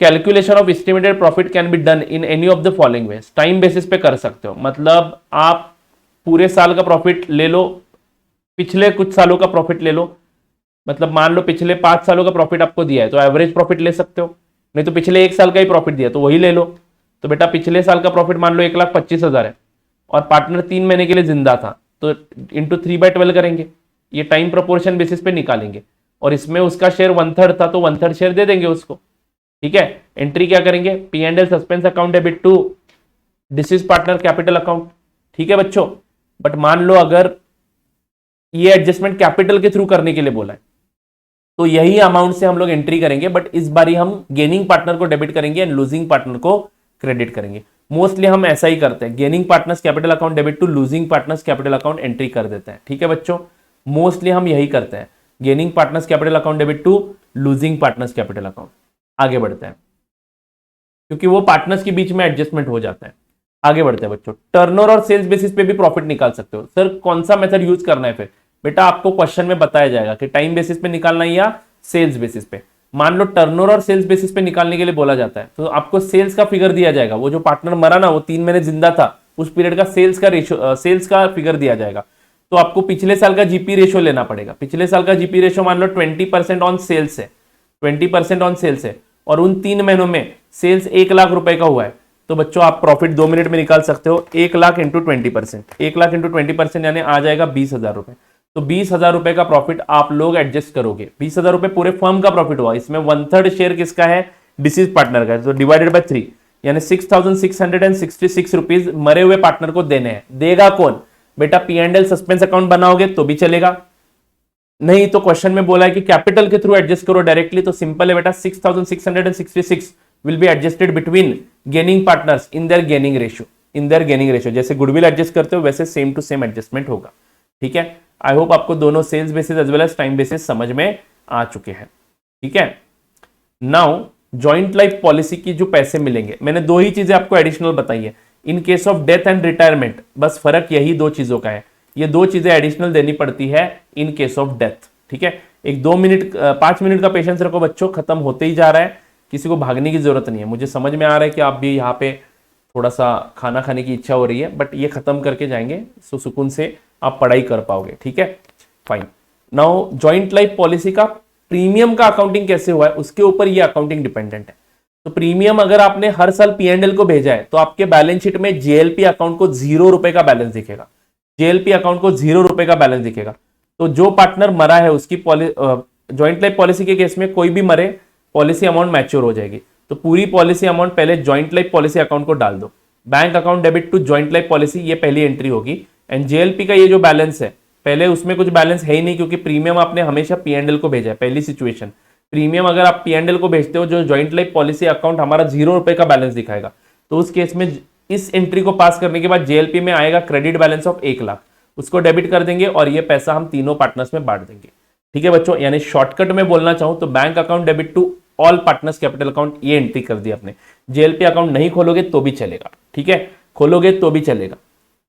Calculation of estimated profit can be done in any of the following veg, time basis पे कर सकते हो। मतलब आप पूरे साल का प्रॉफिट ले लो, पिछले कुछ सालों का प्रॉफिट ले लो, मतलब मान लो पिछले 5 सालों का प्रॉफिट आपको दिया है तो एवरेज प्रॉफिट ले सकते हो, नहीं तो पिछले 1 साल का ही प्रॉफिट दिया तो वही ले लो। तो बेटा पिछले साल का प्रॉफिट मान लो 1,25,000 है और पार्टनर 3 महीने के लिए जिंदा था, तो इंटू 3/12 करेंगे, ये टाइम प्रोपोर्शन बेसिस पे निकालेंगे और इसमें उसका शेयर 1/3 था तो 1/3 शेयर दे देंगे उसको, ठीक है। एंट्री क्या करेंगे P and L suspense account debit to deceased partner capital account, ठीक है बच्चों। बट मान लो अगर ये एडजस्टमेंट कैपिटल के थ्रू करने के लिए बोला है तो यही अमाउंट से हम लोग एंट्री करेंगे, बट इस बारी हम गेनिंग पार्टनर को डेबिट करेंगे एंड लूजिंग पार्टनर को क्रेडिट करेंगे। मोस्टली हम ऐसा ही करते हैं, gaining partners capital account debit to losing partners capital account entry कर देते हैं, ठीक है बच्चों। मोस्टली हम यही करते हैं, gaining partners capital account debit to losing partners capital account. आगे बढ़ते हैं क्योंकि वो पार्टनर्स के बीच में एडजस्टमेंट हो जाता है। आगे बढ़ते हैं बच्चों, टर्नओवर और सेल्स बेसिस पे भी प्रॉफिट निकाल सकते हो। सर कौन सा मेथड यूज करना है? फिर बेटा आपको क्वेश्चन में बताया जाएगा कि टाइम बेसिस पे निकालना है या सेल्स बेसिस पे। मान लो टर्नओवर और सेल्स बेसिस पे निकालने के लिए बोला जाता है तो आपको सेल्स का फिगर दिया जाएगा, वो जो पार्टनर मरा ना वो 3 महीने जिंदा था उस पीरियड का सेल्स का रेशियो, सेल्स का फिगर दिया जाएगा। तो आपको पिछले साल का जीपी रेशियो लेना पड़ेगा। पिछले साल का जीपी रेशियो मान लो 20% ऑन सेल्स है, 20% ऑन सेल्स है और उन 3 महीनों में सेल्स 1 लाख रुपए का हुआ है, तो बच्चों आप प्रॉफिट 2 मिनट में निकाल सकते हो। 1 लाख इंटू 20%, 1 लाख इंटू 20% यानी आ जाएगा 20,000 रुपए। तो 20,000 रुपए का प्रॉफिट आप लोग एडजस्ट करोगे। 20,000 रुपए पूरे फर्म का प्रॉफिट हुआ, इसमें 1/3 शेयर किसका है? डिसीज पार्टनर का, तो डिवाइडेड बाय 3 यानी 6,666 रुपीज मरे हुए पार्टनर को देने हैं। देगा कौन? बेटा P and L suspense account बनाओगे तो भी चलेगा, नहीं तो क्वेश्चन में बोला है कि कैपिटल के थ्रू एडजस्ट करो डायरेक्टली, तो सिंपल है बेटा 6,666 will be adjusted between gaining partners in there gaining ratio, in there gaining ratio. जैसे गुडविल एडजस्ट करते हो वैसे सेम टू सेम एडजस्टमेंट होगा, ठीक है। आई होप आपको दोनों sales basis as well as time basis समझ में आ चुके हैं, ठीक है। नाउ जॉइंट लाइफ पॉलिसी की जो पैसे मिलेंगे, मैंने 2 ही चीजें आपको एडिशनल बताई है। इन case of death and retirement बस फर्क यही 2 चीजों का है, ये 2 चीजें एडिशनल देनी पड़ती है इन केस ऑफ डेथ, ठीक है। एक 5 मिनट का पेशेंस रखो बच्चों, खत्म होते ही जा रहा है, किसी को भागने की जरूरत नहीं है। मुझे समझ में आ रहा है कि आप भी यहाँ पे थोड़ा सा खाना खाने की इच्छा हो रही है, बट ये खत्म करके जाएंगे, सो सुकून से आप पढ़ाई कर पाओगे, ठीक है, fine. Now joint life policy का प्रीमियम का अकाउंटिंग कैसे हुआ है, उसके ऊपर ये अकाउंटिंग डिपेंडेंट है। तो प्रीमियम अगर आपने हर साल पीएनएल को भेजा है तो आपके बैलेंस शीट में जेएलपी अकाउंट को 0 रुपए का बैलेंस दिखेगा, जेएलपी अकाउंट को 0 रुपए का बैलेंस दिखेगा। तो जो पार्टनर मरा है उसकी ज्वाइंट लाइफ पॉलिसी के केस में कोई भी मरे, पॉलिसी अमाउंट मैच्योर हो जाएगी, तो पूरी पॉलिसी अमाउंट पहले ज्वाइंट लाइफ पॉलिसी अकाउंट को डाल दो। Bank account debit to joint life policy, ये पहली एंट्री होगी। एंड जेएलपी का ये जो बैलेंस है, पहले उसमें कुछ बैलेंस है ही नहीं, क्योंकि प्रीमियम आपने हमेशा पीएनएल को भेजा है। पहली सिचुएशन, प्रीमियम अगर आप पीएनएल को भेजते हो, जो ज्वाइंट लाइफ पॉलिसी अकाउंट हमारा 0 रुपए का बैलेंस दिखाएगा, तो उस केस में इस एंट्री को पास करने के बाद जेएलपी में आएगा क्रेडिट बैलेंस ऑफ 1 लाख, उसको डेबिट कर देंगे और ये पैसा हम तीनों पार्टनर्स में बांट देंगे, ठीक है बच्चों। यानी शॉर्टकट में बोलना चाहूं तो bank account debit to all partners capital account, ये एंट्री कर दी आपने। जेएलपी अकाउंट नहीं खोलोगे तो भी चलेगा, ठीक है, खोलोगे तो भी चलेगा,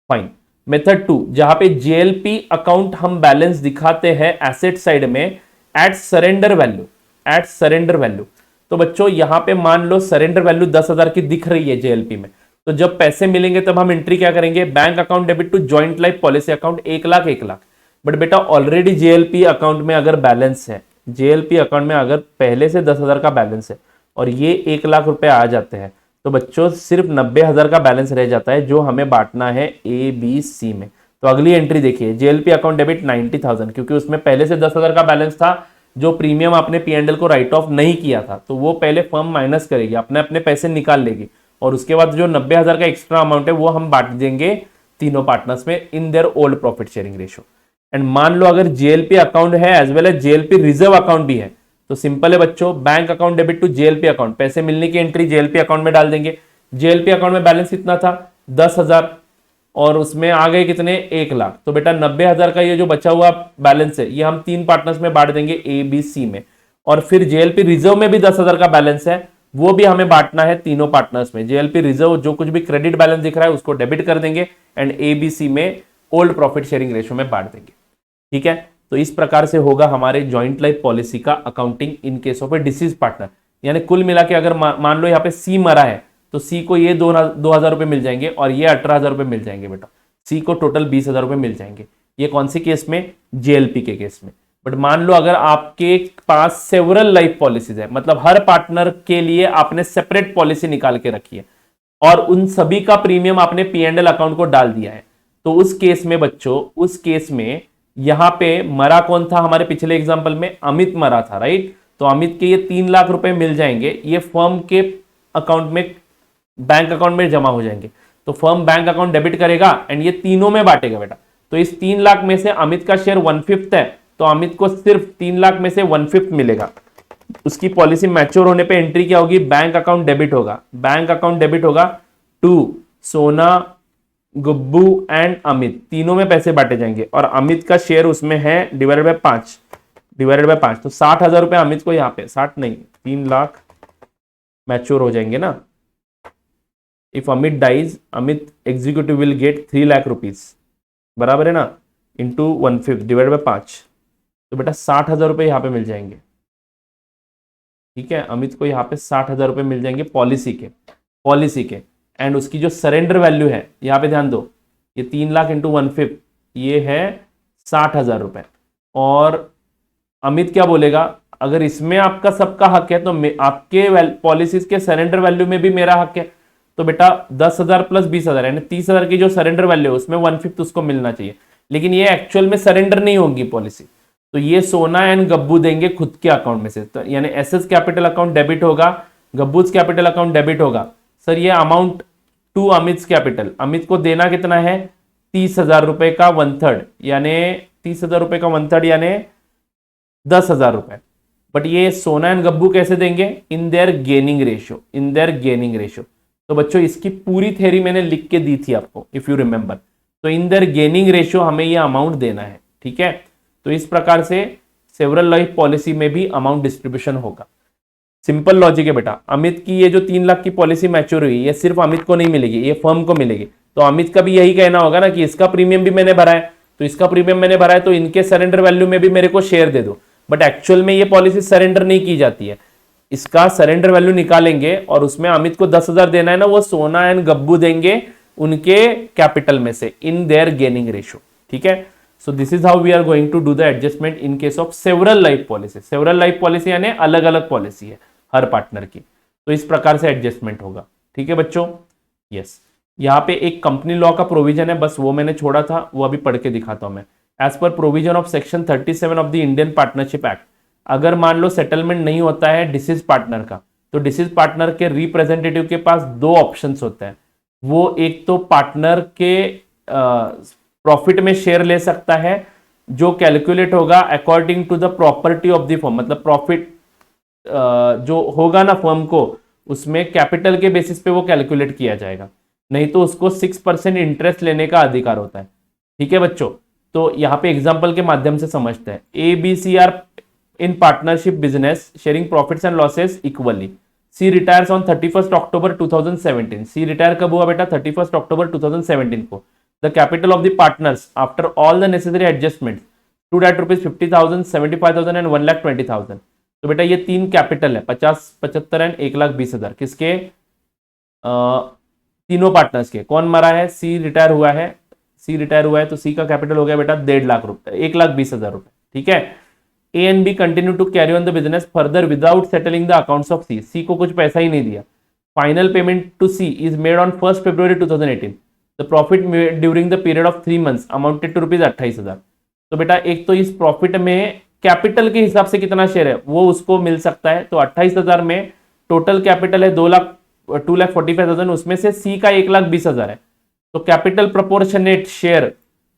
फाइन। मेथड 2, जहां पे जेएलपी अकाउंट हम बैलेंस दिखाते हैं एसेट साइड में at surrender value, at surrender value. तो बच्चों यहां पे मान लो सरेंडर वैल्यू 10,000 की दिख रही है जेएलपी में, तो जब पैसे मिलेंगे तब हम एंट्री क्या करेंगे, bank account debit to joint life policy account 1 lakh 1 lakh. But बेटा ऑलरेडी जेएलपी अकाउंट में अगर बैलेंस है, जेएलपी अकाउंट में अगर पहले से 10,000 का बैलेंस है और ये 1 लाख रुपए आ जाते हैं, तो बच्चों सिर्फ 90,000 का बैलेंस रह जाता है जो हमें बांटना है ए बी सी में। तो अगली एंट्री देखिए, जेएलपी अकाउंट डेबिट 90,000, क्योंकि उसमें पहले से 10,000 का बैलेंस था, जो प्रीमियम आपने पीएनएल को राइट ऑफ नहीं किया था, तो वो पहले फर्म माइनस करेगी, अपने अपने पैसे निकाल लेगी, और उसके बाद जो 90,000 का एक्स्ट्रा अमाउंट है वो हम बांट देंगे तीनों पार्टनर्स में in their old profit sharing ratio. And मान लो अगर जेएलपी अकाउंट है as well as JLP reserve account भी है, तो सिंपल है बच्चों, bank account debit to JLP account, पैसे मिलने की एंट्री जेएलपी अकाउंट में डाल देंगे। जेएलपी अकाउंट में बैलेंस कितना था, 10,000, और उसमें आ गए कितने, 1 लाख। तो बेटा 90,000 का ये जो बचा हुआ बैलेंस है, ये हम 3 पार्टनर्स में बांट देंगे ए बी सी में। और फिर जेएलपी रिजर्व में भी 10,000 का बैलेंस है, वो भी हमें बांटना है तीनों पार्टनर्स में। जेएलपी रिजर्व जो कुछ भी क्रेडिट बैलेंस दिख रहा है उसको डेबिट कर देंगे एंड एबीसी में ओल्ड प्रॉफिट शेयरिंग रेशियो में बांट देंगे, ठीक है। तो इस प्रकार से होगा हमारे जॉइंट लाइफ पॉलिसी का accounting in case of A disease partner. यानी कुल मिला के अगर मान लो यहाँ पे सी मरा है, तो सी को ये 2,000 रुपए मिल जाएंगे और ये 18,000 रुपए मिल जाएंगे बेटा, सी को टोटल 20,000 रुपए मिल जाएंगे। ये कौन सी केस में, जेएलपी के केस में। बट मान लो अगर आपके पास सेवरल लाइफ पॉलिसीज है, मतलब हर पार्टनर के लिए आपने सेपरेट पॉलिसी निकाल के रखी है और उन सभी का प्रीमियम आपने पीएनएल अकाउंट को डाल दिया है, तो उस केस में बच्चों, उस केस में यहां पे मरा कौन था, हमारे पिछले एग्जांपल में अमित मरा था, राइट। तो अमित के ये 3 लाख रुपए मिल जाएंगे, ये फर्म के अकाउंट में, बैंक अकाउंट में जमा हो जाएंगे। तो फर्म बैंक अकाउंट डेबिट करेगा एंड ये तीनों में बांटेगा बेटा। तो इस 3 लाख में से अमित का शेयर 1/5 है, तो अमित को सिर्फ 3 लाख में से 1/5 मिलेगा। उसकी पॉलिसी मैच्योर होने पे एंट्री क्या होगी, बैंक अकाउंट डेबिट होगा, बैंक अकाउंट डेबिट होगा टू सोना, गुब्बू एंड अमित, तीनों में पैसे बांटे जाएंगे और अमित का शेयर उसमें है डिवाइडेड बाय 5, तो 60,000 रुपए अमित को, यहाँ पे 60 नहीं 3 लाख मैच्योर हो जाएंगे ना। If Amit dies, Amit executive will get 3 lakh rupees, बराबर है ना, इंटू 1/5 डिवाइड बाय 5, तो बेटा 60,000 रुपए यहाँ पे मिल जाएंगे, ठीक है। अमित को यहाँ पे 60,000 रुपए मिल जाएंगे पॉलिसी के। एंड उसकी जो सरेंडर वैल्यू है, यहाँ पे ध्यान दो, ये 3 लाख इंटू 1/5 ये है 60,000 रुपए। और अमित क्या बोलेगा, अगर इसमें आपका सबका हक है तो आपके पॉलिसीज के सरेंडर वैल्यू में भी मेरा हक है। तो बेटा 10,000 प्लस 20,000 यानी 30,000 की जो सरेंडर वैल्यू है उसमें 1/5 उसको मिलना चाहिए, लेकिन ये एक्चुअल में सरेंडर नहीं होगी पॉलिसी। तो ये सोना एंड गब्बू देंगे खुद के अकाउंट में से, तो यानी एसएस कैपिटल अकाउंट डेबिट होगा, गब्बूज कैपिटल अकाउंट डेबिट होगा। सर ये amount to Amit capital, Amit को देना कितना है, 30,000 रुपए का 1/3, यानी 30,000 रुपए का 1/3 यानी 10,000 रुपए। बट ये सोना एंड गब्बू कैसे देंगे, इन देयर गेनिंग रेशियो। तो बच्चों इसकी पूरी थ्योरी मैंने लिख के दी थी आपको, इफ यू रिमेंबर। तो इन देयर गेनिंग रेशियो हमें ये अमाउंट देना है, ठीक है। तो इस प्रकार से सेवरल लाइफ पॉलिसी में भी अमाउंट डिस्ट्रीब्यूशन होगा। सिंपल लॉजिक है बेटा, अमित की ये जो 3 लाख की पॉलिसी मैच्योर हुई, ये सिर्फ अमित को नहीं मिलेगी, ये फर्म को मिलेगी। तो अमित का भी यही कहना होगा ना कि इसका प्रीमियम भी मैंने भरा है, तो इनके सरेंडर वैल्यू में भी मेरे को शेयर दे दो। बट एक्चुअल में ये पॉलिसी सरेंडर नहीं की जाती है, इसका सरेंडर वैल्यू निकालेंगे और उसमें अमित को 10,000 देना है ना, वो सोना एंड गब्बू देंगे उनके कैपिटल में से इन देयर गेनिंग रेशियो। ठीक है, so this is how we are going to do the adjustment in case of several life policy. Several life policy यानी अलग अलग पॉलिसी है हर पार्टनर की, तो इस प्रकार से एडजस्टमेंट होगा। ठीक है बच्चों, यस। यहाँ पे एक कंपनी लॉ का प्रोविजन है, बस वो मैंने छोड़ा था, वो अभी पढ़ के दिखाता हूं मैं। As per provision of section 37 of the Indian partnership act, अगर मान लो सेटलमेंट नहीं होता है डिसीज पार्टनर का, तो डिसीज पार्टनर के रिप्रेजेंटेटिव के पास दो ऑप्शंस होते हैं। वो एक तो पार्टनर के प्रॉफिट में शेयर ले सकता है, जो कैलकुलेट होगा according to the property of the firm, मतलब प्रॉफिट जो होगा ना फर्म को, उसमें कैपिटल के बेसिस पे वो कैलकुलेट किया जाएगा। नहीं तो उसको 6% इंटरेस्ट लेने का अधिकार होता है। ठीक है बच्चों, तो यहाँ पे एग्जांपल के माध्यम से समझते हैं। A B C are in partnership business sharing profits and losses equally. C retires on 31 October 2017। C retire कब हुआ बेटा? 31 अक्टूबर 2017 को। The capital of the partners after all the necessary adjustment to date ₹50,000, 75,000 and 1,20,000। तो बेटा ये तीन capital है, 50, 75 and 1,20,000। किसके? तीनों पार्टनर्स के। कौन मरा है? सी रिटायर हुआ है। सी रिटायर हुआ है तो सी का कैपिटल हो गया बेटा 1.5 लाख रुपए, 1,20,000 रुपए। ठीक है। A and B continue to carry on the business further without settling the accounts of C. C को कुछ पैसा ही नहीं दिया। Final payment to C is made on 1 February 2018। The profit during the period of 3 months amounted to ₹28,000। तो बेटा एक तो इस प्रॉफिट में कैपिटल के हिसाब से कितना शेयर है वो उसको मिल सकता है। तो 28,000 में टोटल कैपिटल है 2,45,000, उसमें से सी का 1,20,000 है। तो कैपिटल प्रोपोर्शनेट शेयर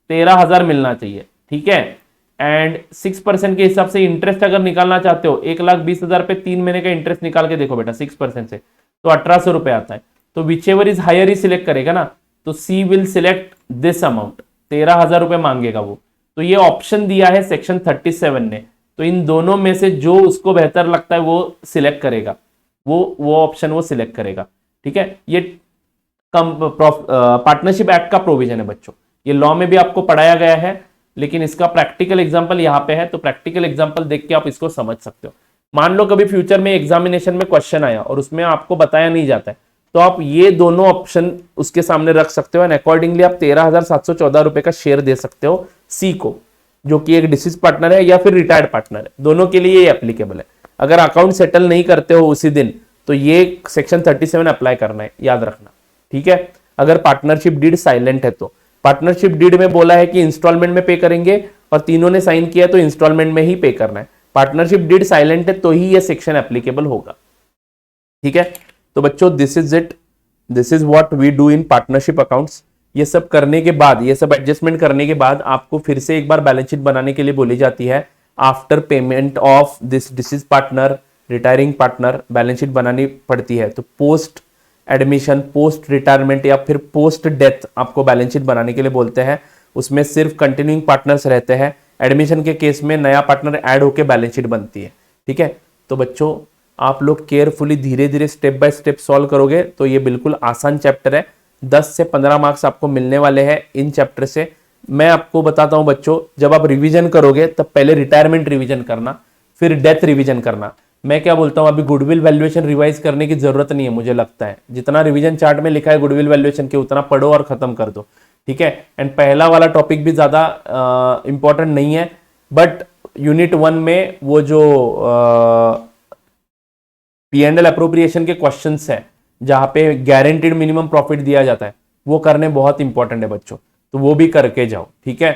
13,000 मिलना चाहिए। ठीक है। एंड 6% के हिसाब से इंटरेस्ट अगर निकालना चाहते हो, 1,20,000 पे 3 महीने का इंटरेस्ट निकाल के देखो बेटा 6% से, तो 1,800 रुपए आता है। तो विच एवर इज हायर ही सिलेक्ट करेगा ना, तो C will select this amount, 13,000 रुपए मांगेगा वो। तो ये ऑप्शन दिया है सेक्शन 37 ने, तो इन दोनों में से जो उसको बेहतर लगता है वो सिलेक्ट करेगा, वो ऑप्शन वो सिलेक्ट करेगा। ठीक है। ये पार्टनरशिप एक्ट का प्रोविजन है बच्चों, ये लॉ में भी आपको पढ़ाया गया है, लेकिन इसका प्रैक्टिकल एग्जांपल यहाँ पे है, तो प्रैक्टिकल एग्जांपल देख के आप इसको समझ सकते हो। मान लो कभी फ्यूचर में एग्जामिनेशन में क्वेश्चन आया और उसमें आपको बताया नहीं जाता है, तो आप ये दोनों ऑप्शन उसके सामने रख सकते हो एंड अकॉर्डिंगली आप 13,714 रुपए का शेयर दे सकते हो सी को, जो कि एक डिसीज पार्टनर है या फिर रिटायर्ड पार्टनर है, दोनों के लिए ये एप्लीकेबल है। अगर अकाउंट सेटल नहीं करते हो उसी दिन, तो ये सेक्शन 37 अप्लाई करना है, याद रखना। ठीक है। अगर पार्टनरशिप डीड साइलेंट है तो पार्टनरशिप डीड में बोला है कि इंस्टॉलमेंट में पे करेंगे और तीनों ने साइन किया तो इंस्टॉलमेंट में ही पे करना है। पार्टनरशिप डीड साइलेंट है तो ही ये सेक्शन एप्लीकेबल होगा। ठीक है। तो बच्चों this is it, this is what we do in partnership accounts. ये सब करने के बाद, ये सब एडजस्टमेंट करने के बाद आपको फिर से एक बार बैलेंस शीट बनाने के लिए बोली जाती है। After payment of this disease partner, retiring partner, balance sheet बनानी पड़ती है। तो पोस्ट एडमिशन, पोस्ट रिटायरमेंट या फिर पोस्ट डेथ आपको बैलेंस शीट बनाने के लिए बोलते हैं। उसमें सिर्फ कंटिन्यूइंग पार्टनर्स रहते हैं। एडमिशन के केस में नया पार्टनर ऐड होकर बैलेंस शीट बनती है। ठीक है। तो बच्चों आप लोग केयरफुली धीरे धीरे स्टेप बाय स्टेप सॉल्व करोगे तो ये बिल्कुल आसान चैप्टर है। 10 से 15 मार्क्स आपको मिलने वाले हैं इन चैप्टर से। मैं आपको बताता हूं बच्चों, जब आप रिवीजन करोगे तब पहले रिटायरमेंट रिवीजन करना, फिर डेथ रिवीजन करना। मैं क्या बोलता हूं, अभी गुडविल वैल्यूएशन रिवाइज करने की जरूरत नहीं है, मुझे लगता है जितना रिवीजन चार्ट में लिखा है गुडविल वैल्यूएशन के उतना पढ़ो और खत्म कर दो। ठीक है। एंड पहला वाला टॉपिक भी ज्यादा इंपॉर्टेंट नहीं है, बट यूनिट 1 में वो जो P&L अप्रोप्रिएशन के क्वेश्चंस है जहां पे गारंटीड मिनिमम प्रॉफिट दिया जाता है, वो करने बहुत इंपॉर्टेंट है बच्चों, तो वो भी करके जाओ। ठीक है।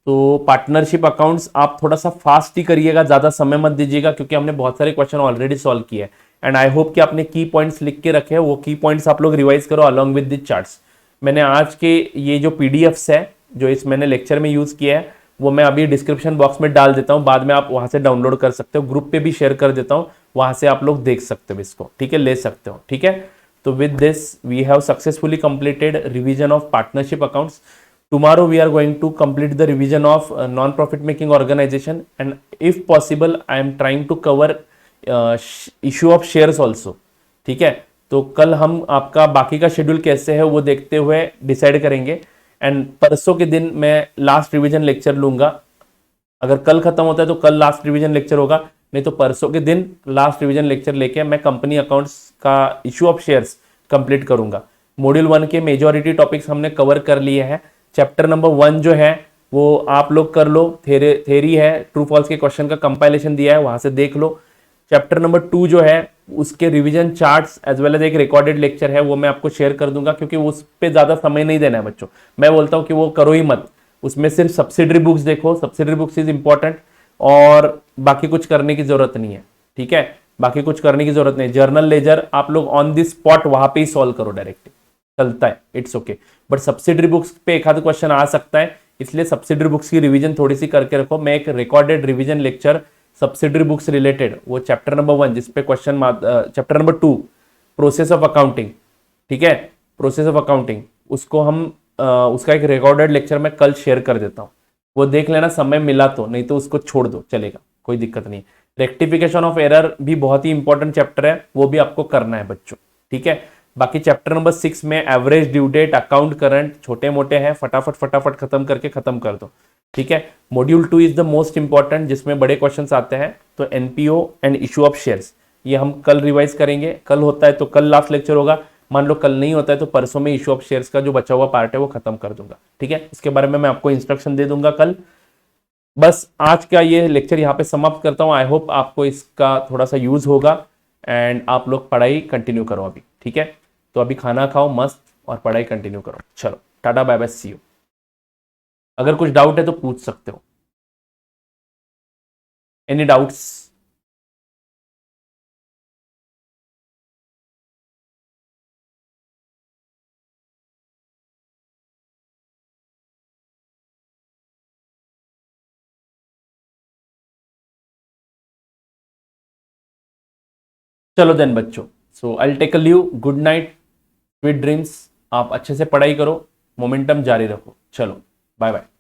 तो पार्टनरशिप अकाउंट्स आप थोड़ा सा फास्ट ही करिएगा, ज्यादा समय मत दीजिएगा, क्योंकि हमने बहुत सारे क्वेश्चन ऑलरेडी सॉल्व किए हैं। एंड आई होप कि आपने की पॉइंट्स लिख के रखे हैं, वो की पॉइंट्स आप लोग रिवाइज करो अलॉन्ग विद द चार्ट्स। मैंने आज के ये जो पीडीएफ्स है जो इस मैंने लेक्चर में यूज किया है, वो मैं अभी डिस्क्रिप्शन बॉक्स में डाल देता हूँ, बाद में आप वहां से डाउनलोड कर सकते हो, ग्रुप पे भी शेयर कर देता हूँ, वहां से आप लोग देख सकते हो इसको। ठीक है, ले सकते हो। ठीक है। तो with this we have successfully completed revision of partnership accounts. Tomorrow we are going to complete the revision of non-profit making organization, and if possible I am trying to cover issue of shares also. ठीक है। तो कल हम आपका बाकी का schedule कैसे है वो देखते हुए डिसाइड करेंगे। एंड परसों के दिन मैं लास्ट रिवीजन लेक्चर लूंगा। अगर कल खत्म होता है तो कल लास्ट रिवीजन लेक्चर होगा, नहीं तो परसों के दिन लास्ट रिवीजन लेक्चर लेके मैं कंपनी अकाउंट्स का इशू ऑफ शेयर्स कंप्लीट करूंगा। मॉड्यूल 1 के मेजॉरिटी टॉपिक्स हमने कवर कर लिए हैं। चैप्टर नंबर 1 जो है वो आप लोग कर लो, थेरी है, ट्रू फॉल्स के क्वेश्चन का कंपाइलेशन दिया है, वहां से देख लो। चैप्टर नंबर 2 जो है उसके revision charts as well as एक रिकॉर्डेड लेक्चर है, वो मैं आपको शेयर कर दूंगा, क्योंकि उस पर ज्यादा समय नहीं देना है बच्चों। मैं बोलता हूं कि वो करो ही मत, उसमें सिर्फ सब्सिडरी बुक्स देखो, सब्सिडरी बुक्स इज इंपॉर्टेंट, और बाकी कुछ करने की जरूरत नहीं है। ठीक है, बाकी कुछ करने की जरूरत नहीं। जर्नल लेजर आप लोग ऑन द स्पॉट वहां पे ही सॉल्व करो, डायरेक्टली चलता है, it's okay. But subsidiary books पे एक आध क्वेश्चन आ सकता है, इसलिए सब्सिडरी बुक्स की रिवीजन थोड़ी सी करके रखो। मैं एक recorded revision lecture subsidiary books related, वो चैप्टर नंबर 1 जिसपे question, chapter number 2 process of accounting, ठीक है, प्रोसेस ऑफ अकाउंटिंग, उसको हम उसका एक रिकॉर्डेड लेक्चर मैं कल शेयर कर देता हूं, वो देख लेना समय मिला तो, नहीं तो उसको छोड़ दो, चलेगा, कोई दिक्कत नहीं। रेक्टिफिकेशन ऑफ एरर भी बहुत ही इंपॉर्टेंट चैप्टर है, वो भी आपको करना है बच्चों। ठीक है, बाकी चैप्टर नंबर 6 में average due date, account current, छोटे मोटे हैं, फटाफट फटाफट खत्म करके खत्म कर दो। ठीक है, module 2 is the most important, जिसमें बड़े क्वेश्चंस आते हैं। तो NPO and issue of shares ये हम कल रिवाइज करेंगे। कल होता है तो कल लास्ट लेक्चर होगा, मान लो कल नहीं होता है तो परसों में इशू ऑफ शेयर्स का जो बचा हुआ पार्ट है वो खत्म कर दूंगा। ठीक है, इसके बारे में मैं आपको इंस्ट्रक्शन दे दूंगा कल। बस आज का ये लेक्चर यहाँ पे समाप्त करता हूँ। आई होप आपको इसका थोड़ा सा यूज होगा एंड आप लोग पढ़ाई कंटिन्यू करो अभी। ठीक है, तो अभी खाना खाओ मस्त और पढ़ाई कंटिन्यू करो। चलो tata bye bye, see you. अगर कुछ डाउट है तो पूछ सकते हो। Any doubts? चलो देन बच्चों, so I take a leave, good night, sweet dreams. आप अच्छे से पढ़ाई करो, मोमेंटम जारी रखो। चलो बाय बाय।